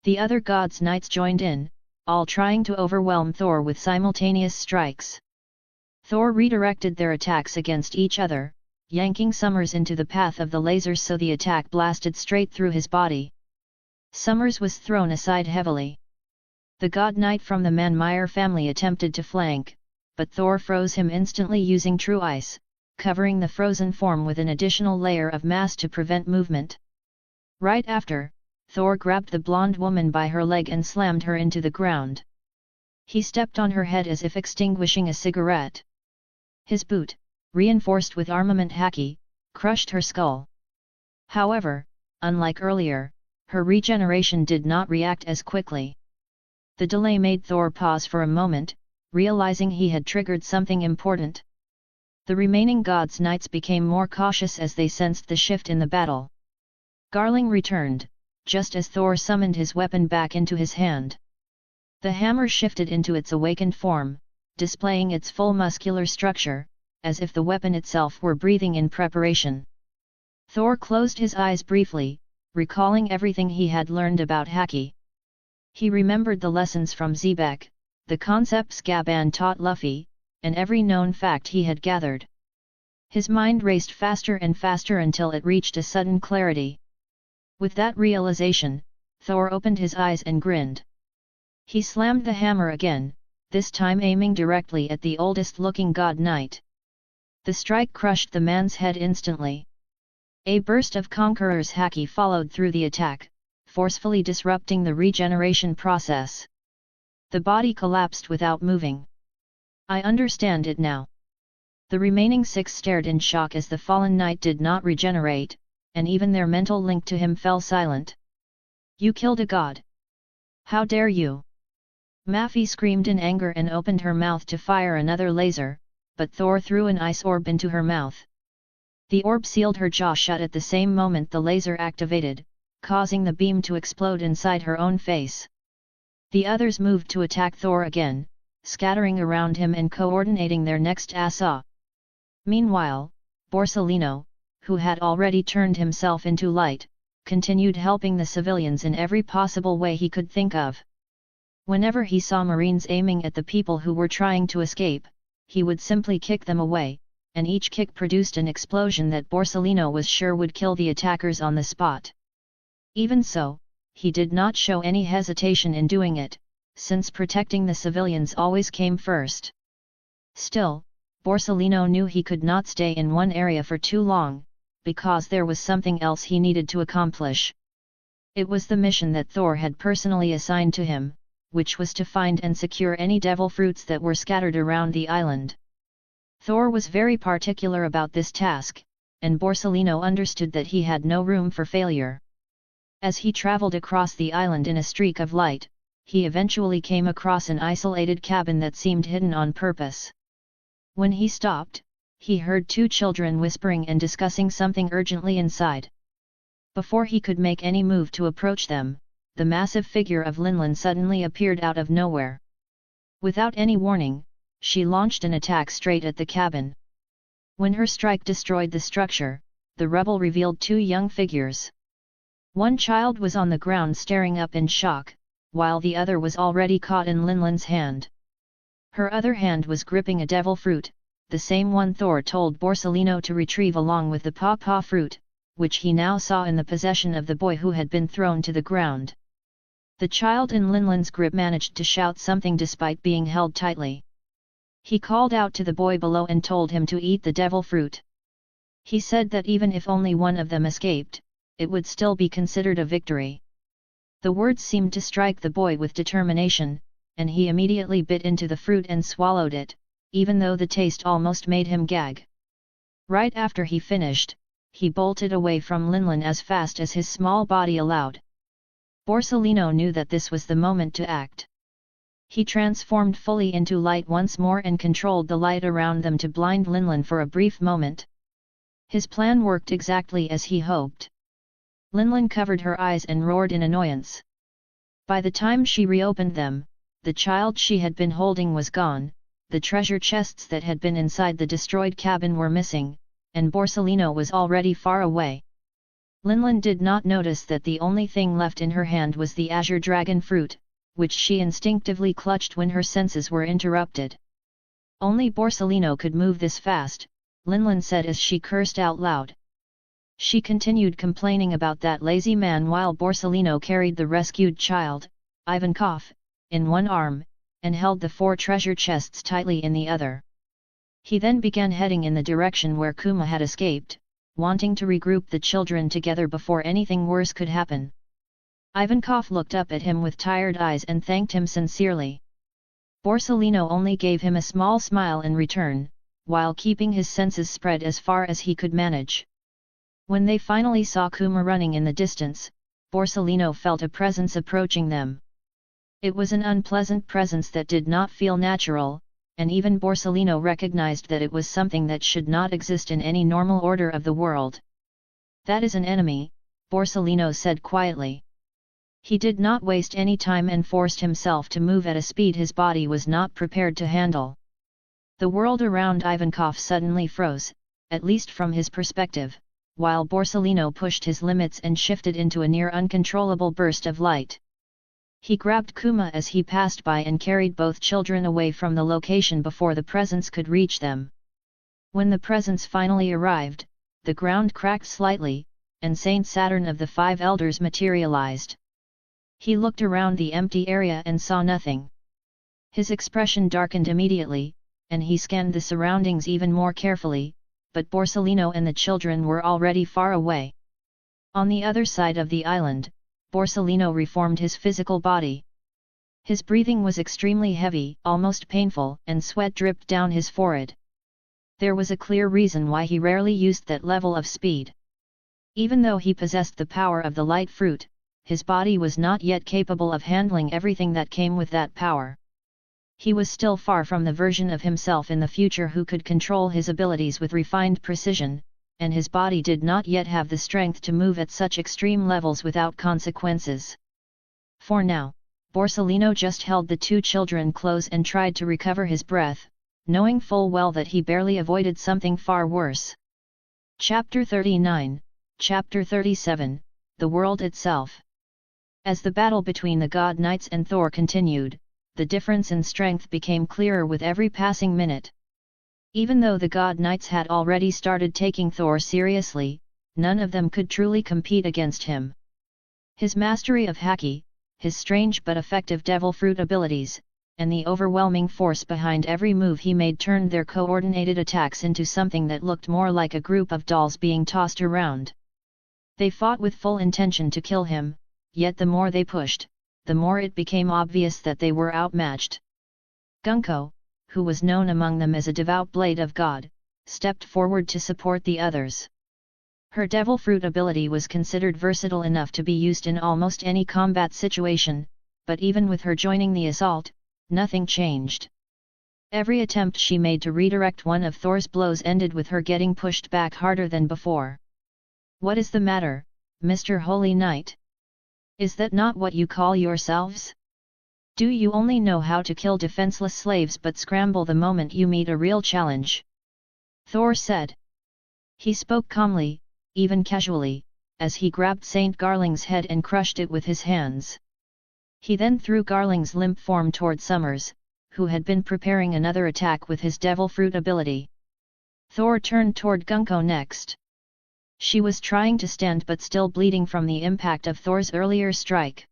The other Gods' Knights joined in, all trying to overwhelm Thor with simultaneous strikes. Thor redirected their attacks against each other, yanking Summers into the path of the lasers so the attack blasted straight through his body. Summers was thrown aside heavily. The God Knight from the Manmeyer family attempted to flank, but Thor froze him instantly using True Ice, covering the frozen form with an additional layer of mass to prevent movement. Right after, Thor grabbed the blonde woman by her leg and slammed her into the ground. He stepped on her head as if extinguishing a cigarette. His boot, reinforced with armament Haki, crushed her skull. However, unlike earlier, her regeneration did not react as quickly. The delay made Thor pause for a moment, realizing he had triggered something important. The remaining Gods' Knights became more cautious as they sensed the shift in the battle. Garling returned, just as Thor summoned his weapon back into his hand. The hammer shifted into its awakened form, displaying its full muscular structure, as if the weapon itself were breathing in preparation. Thor closed his eyes briefly, recalling everything he had learned about Haki. He remembered the lessons from Xebec, the concepts Gaban taught Luffy, and every known fact he had gathered. His mind raced faster and faster until it reached a sudden clarity. With that realization, Thor opened his eyes and grinned. He slammed the hammer again, this time aiming directly at the oldest-looking god knight. The strike crushed the man's head instantly. A burst of Conqueror's Haki followed through the attack, forcefully disrupting the regeneration process. The body collapsed without moving. I understand it now. The remaining 6 stared in shock as the fallen knight did not regenerate, and even their mental link to him fell silent. You killed a god! How dare you! Maffei screamed in anger and opened her mouth to fire another laser, but Thor threw an ice orb into her mouth. The orb sealed her jaw shut at the same moment the laser activated, causing the beam to explode inside her own face. The others moved to attack Thor again, scattering around him and coordinating their next assault. Meanwhile, Borsalino, who had already turned himself into light, continued helping the civilians in every possible way he could think of. Whenever he saw Marines aiming at the people who were trying to escape, he would simply kick them away, and each kick produced an explosion that Borsalino was sure would kill the attackers on the spot. Even so, he did not show any hesitation in doing it, since protecting the civilians always came first. Still, Borsalino knew he could not stay in one area for too long, because there was something else he needed to accomplish. It was the mission that Thor had personally assigned to him, which was to find and secure any devil fruits that were scattered around the island. Thor was very particular about this task, and Borsalino understood that he had no room for failure. As he traveled across the island in a streak of light, he eventually came across an isolated cabin that seemed hidden on purpose. When he stopped, he heard 2 children whispering and discussing something urgently inside. Before he could make any move to approach them, the massive figure of Linlin suddenly appeared out of nowhere. Without any warning, she launched an attack straight at the cabin. When her strike destroyed the structure, the rebel revealed 2 young figures. One child was on the ground staring up in shock, while the other was already caught in Linlin's hand. Her other hand was gripping a devil fruit, the same one Thor told Borsalino to retrieve along with the paw fruit, which he now saw in the possession of the boy who had been thrown to the ground. The child in Linlin's grip managed to shout something despite being held tightly. He called out to the boy below and told him to eat the devil fruit. He said that even if only one of them escaped, it would still be considered a victory. The words seemed to strike the boy with determination, and he immediately bit into the fruit and swallowed it, even though the taste almost made him gag. Right after he finished, he bolted away from Linlin as fast as his small body allowed. Borsalino knew that this was the moment to act. He transformed fully into light once more and controlled the light around them to blind Linlin for a brief moment. His plan worked exactly as he hoped. Linlin covered her eyes and roared in annoyance. By the time she reopened them, the child she had been holding was gone, the treasure chests that had been inside the destroyed cabin were missing, and Borsalino was already far away. Linlin did not notice that the only thing left in her hand was the azure dragon fruit, which she instinctively clutched when her senses were interrupted. Only Borsalino could move this fast, Linlin said as she cursed out loud. She continued complaining about that lazy man while Borsalino carried the rescued child, Ivankov, in one arm, and held the 4 treasure chests tightly in the other. He then began heading in the direction where Kuma had escaped, wanting to regroup the children together before anything worse could happen. Ivankov looked up at him with tired eyes and thanked him sincerely. Borsalino only gave him a small smile in return, while keeping his senses spread as far as he could manage. When they finally saw Kuma running in the distance, Borsalino felt a presence approaching them. It was an unpleasant presence that did not feel natural, and even Borsalino recognized that it was something that should not exist in any normal order of the world. That is an enemy, Borsalino said quietly. He did not waste any time and forced himself to move at a speed his body was not prepared to handle. The world around Ivankov suddenly froze, at least from his perspective, while Borsellino pushed his limits and shifted into a near uncontrollable burst of light. He grabbed Kuma as he passed by and carried both children away from the location before the presence could reach them. When the presence finally arrived, the ground cracked slightly, and Saint Saturn of the Five Elders materialized. He looked around the empty area and saw nothing. His expression darkened immediately, and he scanned the surroundings even more carefully, but Borsellino and the children were already far away. On the other side of the island, Borsellino reformed his physical body. His breathing was extremely heavy, almost painful, and sweat dripped down his forehead. There was a clear reason why he rarely used that level of speed. Even though he possessed the power of the light fruit, his body was not yet capable of handling everything that came with that power. He was still far from the version of himself in the future who could control his abilities with refined precision, and his body did not yet have the strength to move at such extreme levels without consequences. For now, Borsellino just held the two children close and tried to recover his breath, knowing full well that he barely avoided something far worse. Chapter 39, Chapter 37, The World Itself. As the battle between the God Knights and Thor continued, the difference in strength became clearer with every passing minute. Even though the God Knights had already started taking Thor seriously, none of them could truly compete against him. His mastery of Haki, his strange but effective devil fruit abilities, and the overwhelming force behind every move he made turned their coordinated attacks into something that looked more like a group of dolls being tossed around. They fought with full intention to kill him, yet the more they pushed, the more it became obvious that they were outmatched. Gunko, who was known among them as a devout blade of God, stepped forward to support the others. Her devil fruit ability was considered versatile enough to be used in almost any combat situation, but even with her joining the assault, nothing changed. Every attempt she made to redirect one of Thor's blows ended with her getting pushed back harder than before. "What is the matter, Mr. Holy Knight? Is that not what you call yourselves? Do you only know how to kill defenseless slaves but scramble the moment you meet a real challenge?" Thor said. He spoke calmly, even casually, as he grabbed Saint Garling's head and crushed it with his hands. He then threw Garling's limp form toward Summers, who had been preparing another attack with his devil fruit ability. Thor turned toward Gunko next. She was trying to stand but still bleeding from the impact of Thor's earlier strike.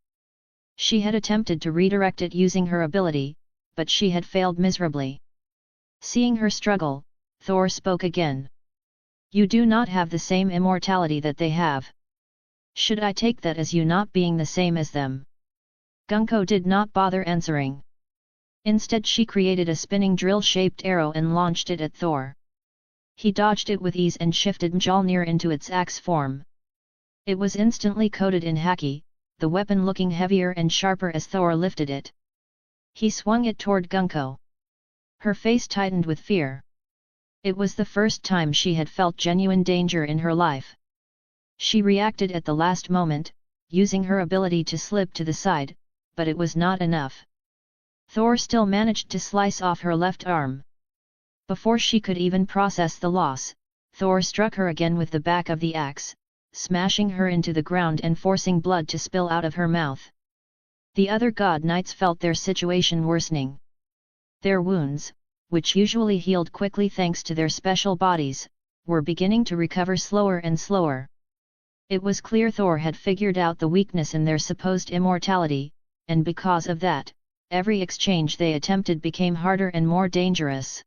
She had attempted to redirect it using her ability, but she had failed miserably. Seeing her struggle, Thor spoke again. "You do not have the same immortality that they have. Should I take that as you not being the same as them?" Gunko did not bother answering. Instead she created a spinning drill-shaped arrow and launched it at Thor. He dodged it with ease and shifted Mjolnir into its axe form. It was instantly coated in Haki, the weapon looking heavier and sharper as Thor lifted it. He swung it toward Gunko. Her face tightened with fear. It was the first time she had felt genuine danger in her life. She reacted at the last moment, using her ability to slip to the side, but it was not enough. Thor still managed to slice off her left arm. Before she could even process the loss, Thor struck her again with the back of the axe, smashing her into the ground and forcing blood to spill out of her mouth. The other God Knights felt their situation worsening. Their wounds, which usually healed quickly thanks to their special bodies, were beginning to recover slower and slower. It was clear Thor had figured out the weakness in their supposed immortality, and because of that, every exchange they attempted became harder and more dangerous.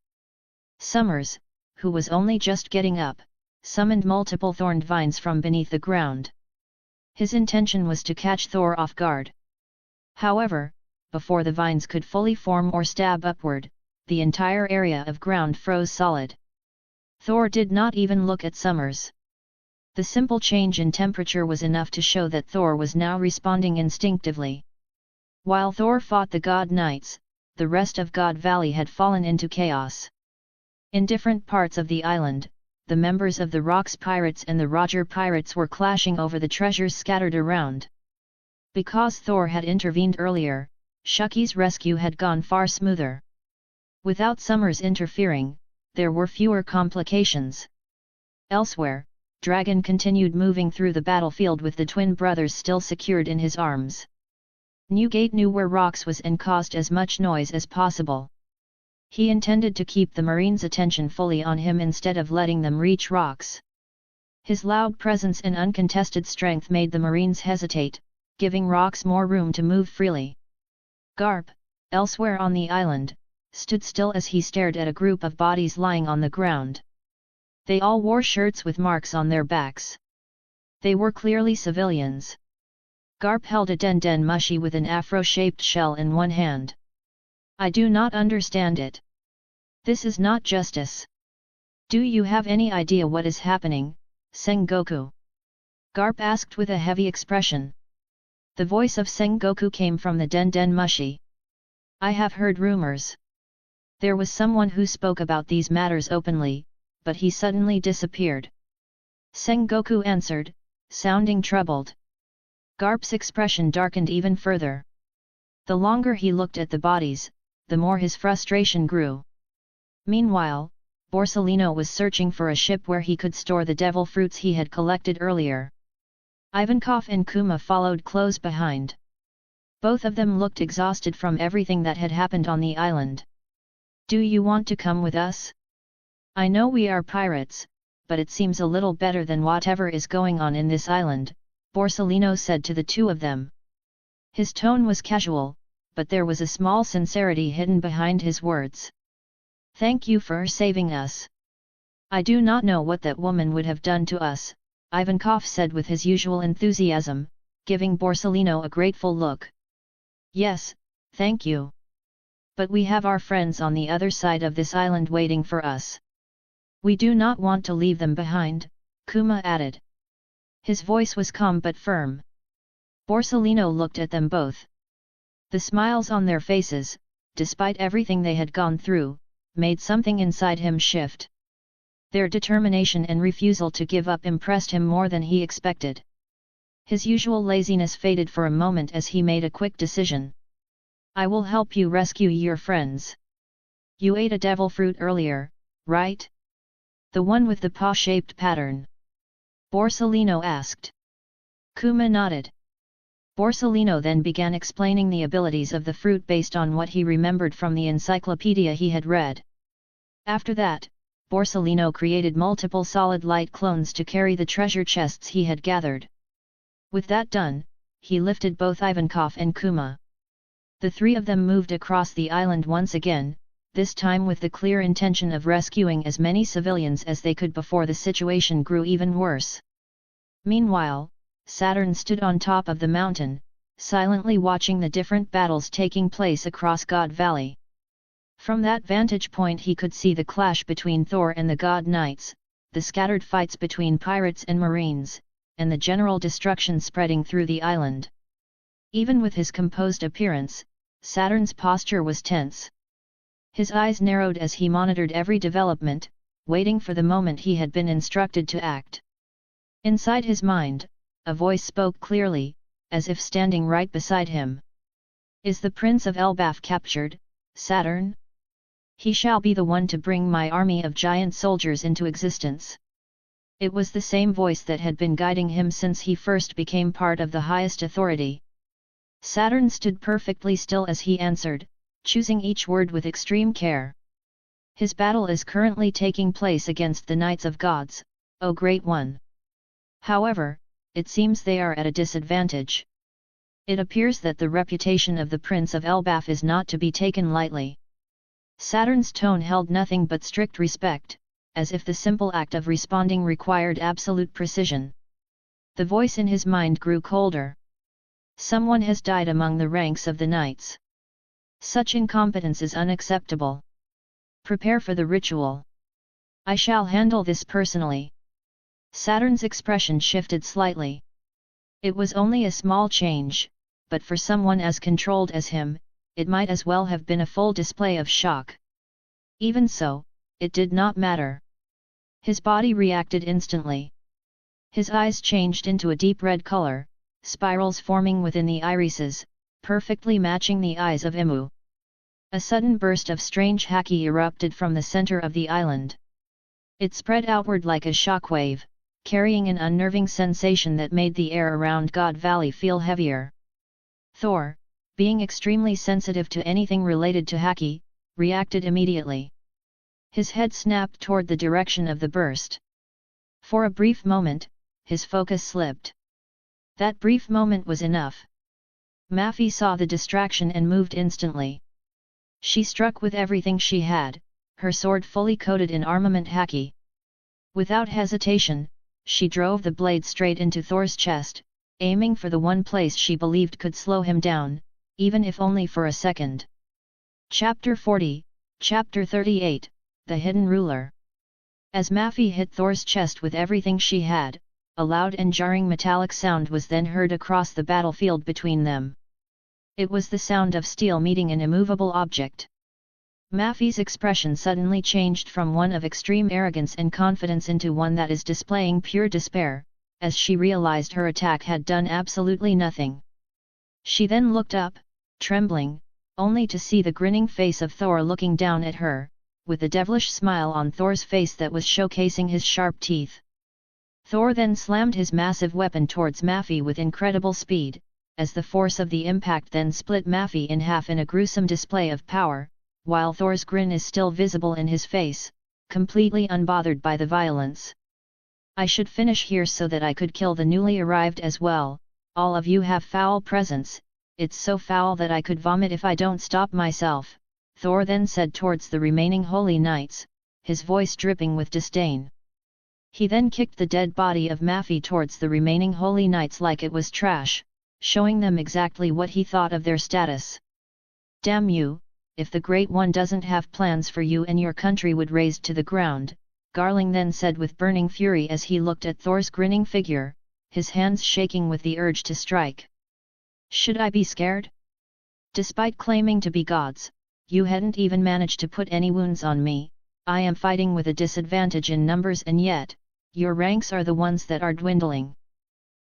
Summers, who was only just getting up, summoned multiple thorned vines from beneath the ground. His intention was to catch Thor off guard. However, before the vines could fully form or stab upward, the entire area of ground froze solid. Thor did not even look at Summers. The simple change in temperature was enough to show that Thor was now responding instinctively. While Thor fought the God Knights, the rest of God Valley had fallen into chaos. In different parts of the island, the members of the Rocks Pirates and the Roger Pirates were clashing over the treasures scattered around. Because Thor had intervened earlier, Shuki's rescue had gone far smoother. Without Summers interfering, there were fewer complications. Elsewhere, Dragon continued moving through the battlefield with the twin brothers still secured in his arms. Newgate knew where Rox was and caused as much noise as possible. He intended to keep the Marines' attention fully on him instead of letting them reach Rox. His loud presence and uncontested strength made the Marines hesitate, giving Rox more room to move freely. Garp, elsewhere on the island, stood still as he stared at a group of bodies lying on the ground. They all wore shirts with marks on their backs. They were clearly civilians. Garp held a den mushy with an afro-shaped shell in one hand. I do not understand it. This is not justice. Do you have any idea what is happening, Sengoku? Garp asked with a heavy expression. The voice of Sengoku came from the den mushy. I have heard rumors. There was someone who spoke about these matters openly, but he suddenly disappeared. Sengoku answered, sounding troubled. Garp's expression darkened even further. The longer he looked at the bodies, the more his frustration grew. Meanwhile, Borsellino was searching for a ship where he could store the devil fruits he had collected earlier. Ivankov and Kuma followed close behind. Both of them looked exhausted from everything that had happened on the island. Do you want to come with us? I know we are pirates, but it seems a little better than whatever is going on in this island, Borsellino said to the two of them. His tone was casual, but there was a small sincerity hidden behind his words. Thank you for saving us. I do not know what that woman would have done to us, Ivankov said with his usual enthusiasm, giving Borsellino a grateful look. Yes, thank you. But we have our friends on the other side of this island waiting for us. We do not want to leave them behind, Kuma added. His voice was calm but firm. Borsellino looked at them both. The smiles on their faces, despite everything they had gone through, made something inside him shift. Their determination and refusal to give up impressed him more than he expected. His usual laziness faded for a moment as he made a quick decision. I will help you rescue your friends. You ate a devil fruit earlier, right? The one with the paw-shaped pattern? Borsellino asked. Kuma nodded. Borsellino then began explaining the abilities of the fruit based on what he remembered from the encyclopedia he had read. After that, Borsellino created multiple solid light clones to carry the treasure chests he had gathered. With that done, he lifted both Ivankov and Kuma. The three of them moved across the island once again, this time with the clear intention of rescuing as many civilians as they could before the situation grew even worse. Meanwhile, Saturn stood on top of the mountain, silently watching the different battles taking place across God Valley. From that vantage point he could see the clash between Thor and the God Knights, the scattered fights between pirates and marines, and the general destruction spreading through the island. Even with his composed appearance, Saturn's posture was tense. His eyes narrowed as he monitored every development, waiting for the moment he had been instructed to act. Inside his mind, a voice spoke clearly, as if standing right beside him. Is the Prince of Elbaf captured, Saturn? He shall be the one to bring my army of giant soldiers into existence. It was the same voice that had been guiding him since he first became part of the highest authority. Saturn stood perfectly still as he answered, choosing each word with extreme care. His battle is currently taking place against the Knights of Gods, O Great One. However, it seems they are at a disadvantage. It appears that the reputation of the Prince of Elbaf is not to be taken lightly. Saturn's tone held nothing but strict respect, as if the simple act of responding required absolute precision. The voice in his mind grew colder. Someone has died among the ranks of the knights. Such incompetence is unacceptable. Prepare for the ritual. I shall handle this personally. Saturn's expression shifted slightly. It was only a small change, but for someone as controlled as him, it might as well have been a full display of shock. Even so, it did not matter. His body reacted instantly. His eyes changed into a deep red color, spirals forming within the irises, perfectly matching the eyes of Imu. A sudden burst of strange haki erupted from the center of the island. It spread outward like a shockwave, carrying an unnerving sensation that made the air around God Valley feel heavier. Thor, being extremely sensitive to anything related to haki, reacted immediately. His head snapped toward the direction of the burst. For a brief moment, his focus slipped. That brief moment was enough. Mafi saw the distraction and moved instantly. She struck with everything she had, her sword fully coated in armament haki. Without hesitation, she drove the blade straight into Thor's chest, aiming for the one place she believed could slow him down, even if only for a second. Chapter 40, Chapter 38, The Hidden Ruler. As Mafi hit Thor's chest with everything she had, a loud and jarring metallic sound was then heard across the battlefield between them. It was the sound of steel meeting an immovable object. Mafi's expression suddenly changed from one of extreme arrogance and confidence into one that is displaying pure despair, as she realized her attack had done absolutely nothing. She then looked up, trembling, only to see the grinning face of Thor looking down at her, with a devilish smile on Thor's face that was showcasing his sharp teeth. Thor then slammed his massive weapon towards Mafi with incredible speed, as the force of the impact then split Mafi in half in a gruesome display of power, while Thor's grin is still visible in his face, completely unbothered by the violence. I should finish here so that I could kill the newly arrived as well. All of you have foul presence, it's so foul that I could vomit if I don't stop myself, Thor then said towards the remaining holy knights, his voice dripping with disdain. He then kicked the dead body of Mafi towards the remaining holy knights like it was trash, showing them exactly what he thought of their status. Damn you, if the Great One doesn't have plans for you and your country would razed to the ground, Garling then said with burning fury as he looked at Thor's grinning figure, his hands shaking with the urge to strike. Should I be scared? Despite claiming to be gods, you hadn't even managed to put any wounds on me. I am fighting with a disadvantage in numbers and yet, your ranks are the ones that are dwindling.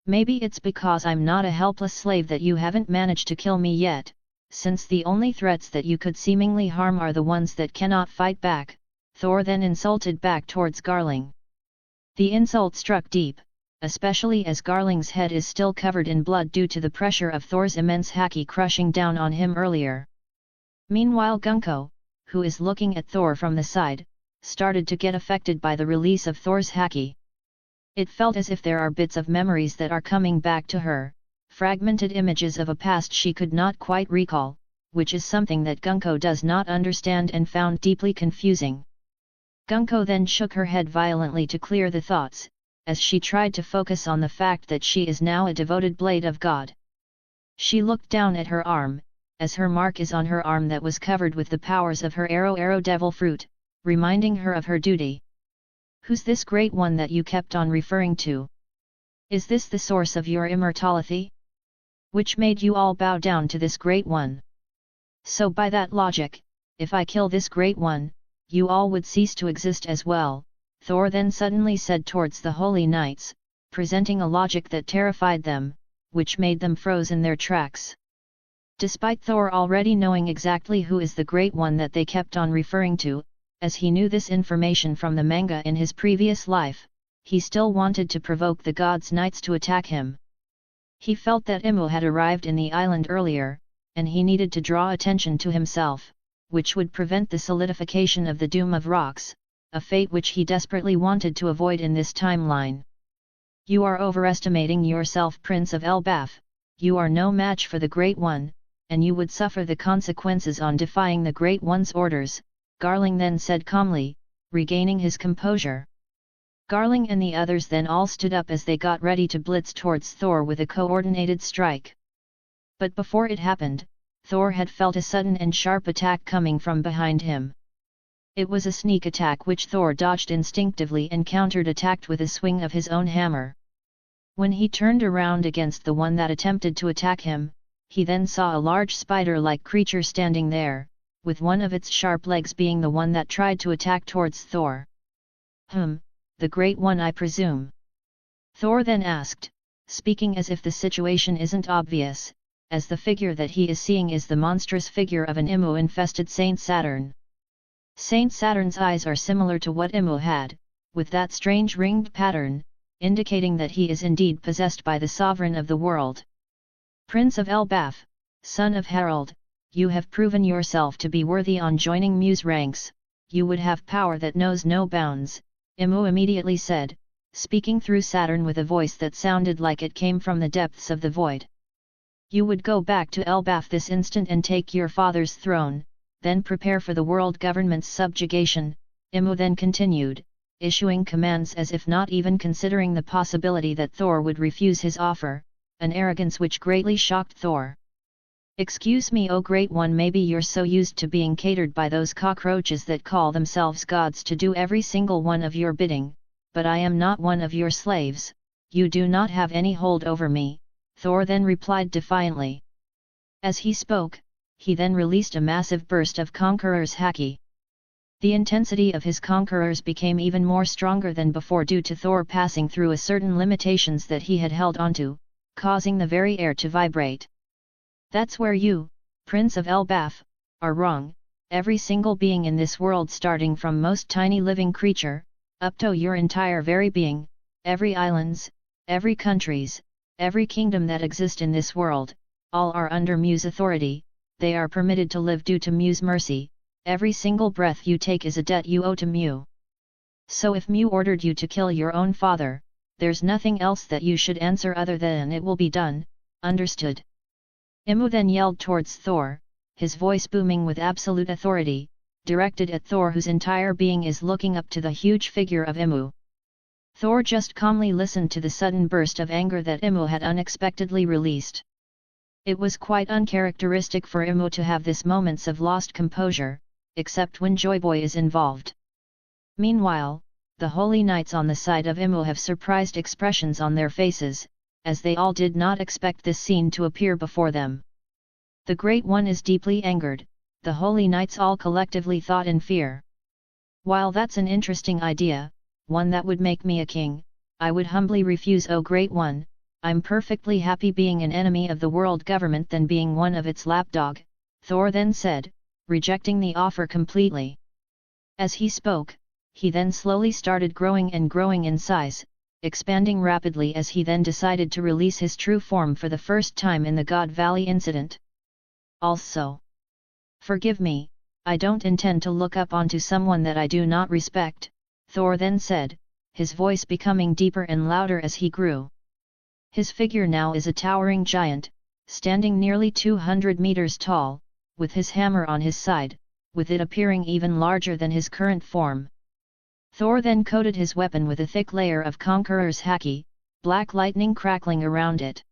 Maybe it's because I'm not a helpless slave that you haven't managed to kill me yet, since the only threats that you could seemingly harm are the ones that cannot fight back, Thor then insulted back towards Garling. The insult struck deep, especially as Garling's head is still covered in blood due to the pressure of Thor's immense haki crushing down on him earlier. Meanwhile Gunko, who is looking at Thor from the side, started to get affected by the release of Thor's haki. It felt as if there are bits of memories that are coming back to her, fragmented images of a past she could not quite recall, which is something that Gunko does not understand and found deeply confusing. Gunko then shook her head violently to clear the thoughts, as she tried to focus on the fact that she is now a devoted blade of God. She looked down at her arm, as her mark is on her arm that was covered with the powers of her arrow devil fruit, reminding her of her duty. Who's this Great One that you kept on referring to? Is this the source of your immortality? Which made you all bow down to this Great One? So by that logic, if I kill this Great One, you all would cease to exist as well, Thor then suddenly said towards the holy knights, presenting a logic that terrified them, which made them froze in their tracks. Despite Thor already knowing exactly who is the Great One that they kept on referring to, as he knew this information from the manga in his previous life, he still wanted to provoke the gods' knights to attack him. He felt that Imu had arrived in the island earlier, and he needed to draw attention to himself, which would prevent the solidification of the doom of rocks, a fate which he desperately wanted to avoid in this timeline. You are overestimating yourself, Prince of Elbaf, you are no match for the Great One, and you would suffer the consequences on defying the Great One's orders, Garling then said calmly, regaining his composure. Garling and the others then all stood up as they got ready to blitz towards Thor with a coordinated strike. But before it happened, Thor had felt a sudden and sharp attack coming from behind him. It was a sneak attack which Thor dodged instinctively and countered-attacked with a swing of his own hammer. When he turned around against the one that attempted to attack him, he then saw a large spider-like creature standing there, with one of its sharp legs being the one that tried to attack towards Thor. The Great One, I presume? Thor then asked, speaking as if the situation isn't obvious, as the figure that he is seeing is the monstrous figure of an Imu-infested Saint Saturn. Saint Saturn's eyes are similar to what Imu had, with that strange ringed pattern, indicating that he is indeed possessed by the sovereign of the world. Prince of Elbaf, son of Harald, you have proven yourself to be worthy on joining Mu's ranks, you would have power that knows no bounds, Imu immediately said, speaking through Saturn with a voice that sounded like it came from the depths of the void. You would go back to Elbaf this instant and take your father's throne, then prepare for the world government's subjugation, Imu then continued, issuing commands as if not even considering the possibility that Thor would refuse his offer, an arrogance which greatly shocked Thor. Excuse me, O Great One, maybe you're so used to being catered by those cockroaches that call themselves gods to do every single one of your bidding, but I am not one of your slaves, you do not have any hold over me, Thor then replied defiantly. As he spoke, he then released a massive burst of Conqueror's Haki. The intensity of his Conquerors became even more stronger than before due to Thor passing through a certain limitations that he had held onto, causing the very air to vibrate. That's where you, Prince of Elbaf, are wrong. Every single being in this world, starting from most tiny living creature, up to your entire very being, every islands, every countries, every kingdom that exist in this world, all are under Mu's authority, they are permitted to live due to Mu's mercy, every single breath you take is a debt you owe to Mu. So if Mu ordered you to kill your own father, there's nothing else that you should answer other than it will be done, understood? Imu then yelled towards Thor, his voice booming with absolute authority, directed at Thor, whose entire being is looking up to the huge figure of Imu. Thor just calmly listened to the sudden burst of anger that Imu had unexpectedly released. It was quite uncharacteristic for Imu to have this moments of lost composure, except when Joyboy is involved. Meanwhile, the holy knights on the side of Imu have surprised expressions on their faces, as they all did not expect this scene to appear before them. The Great One is deeply angered, the holy knights all collectively thought in fear. While that's an interesting idea, one that would make me a king, I would humbly refuse, O Great One. I'm perfectly happy being an enemy of the world government than being one of its lapdog, Thor then said, rejecting the offer completely. As he spoke, he then slowly started growing and growing in size, expanding rapidly as he then decided to release his true form for the first time in the God Valley incident. Also, forgive me, I don't intend to look up onto someone that I do not respect, Thor then said, his voice becoming deeper and louder as he grew. His figure now is a towering giant, standing nearly 200 meters tall, with his hammer on his side, with it appearing even larger than his current form. Thor then coated his weapon with a thick layer of Conqueror's Haki, black lightning crackling around it.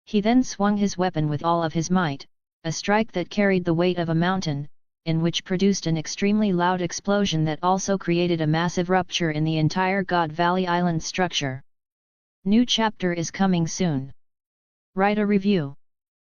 He then swung his weapon with all of his might, a strike that carried the weight of a mountain, in which produced an extremely loud explosion that also created a massive rupture in the entire God Valley Island structure. New chapter is coming soon. Write a review.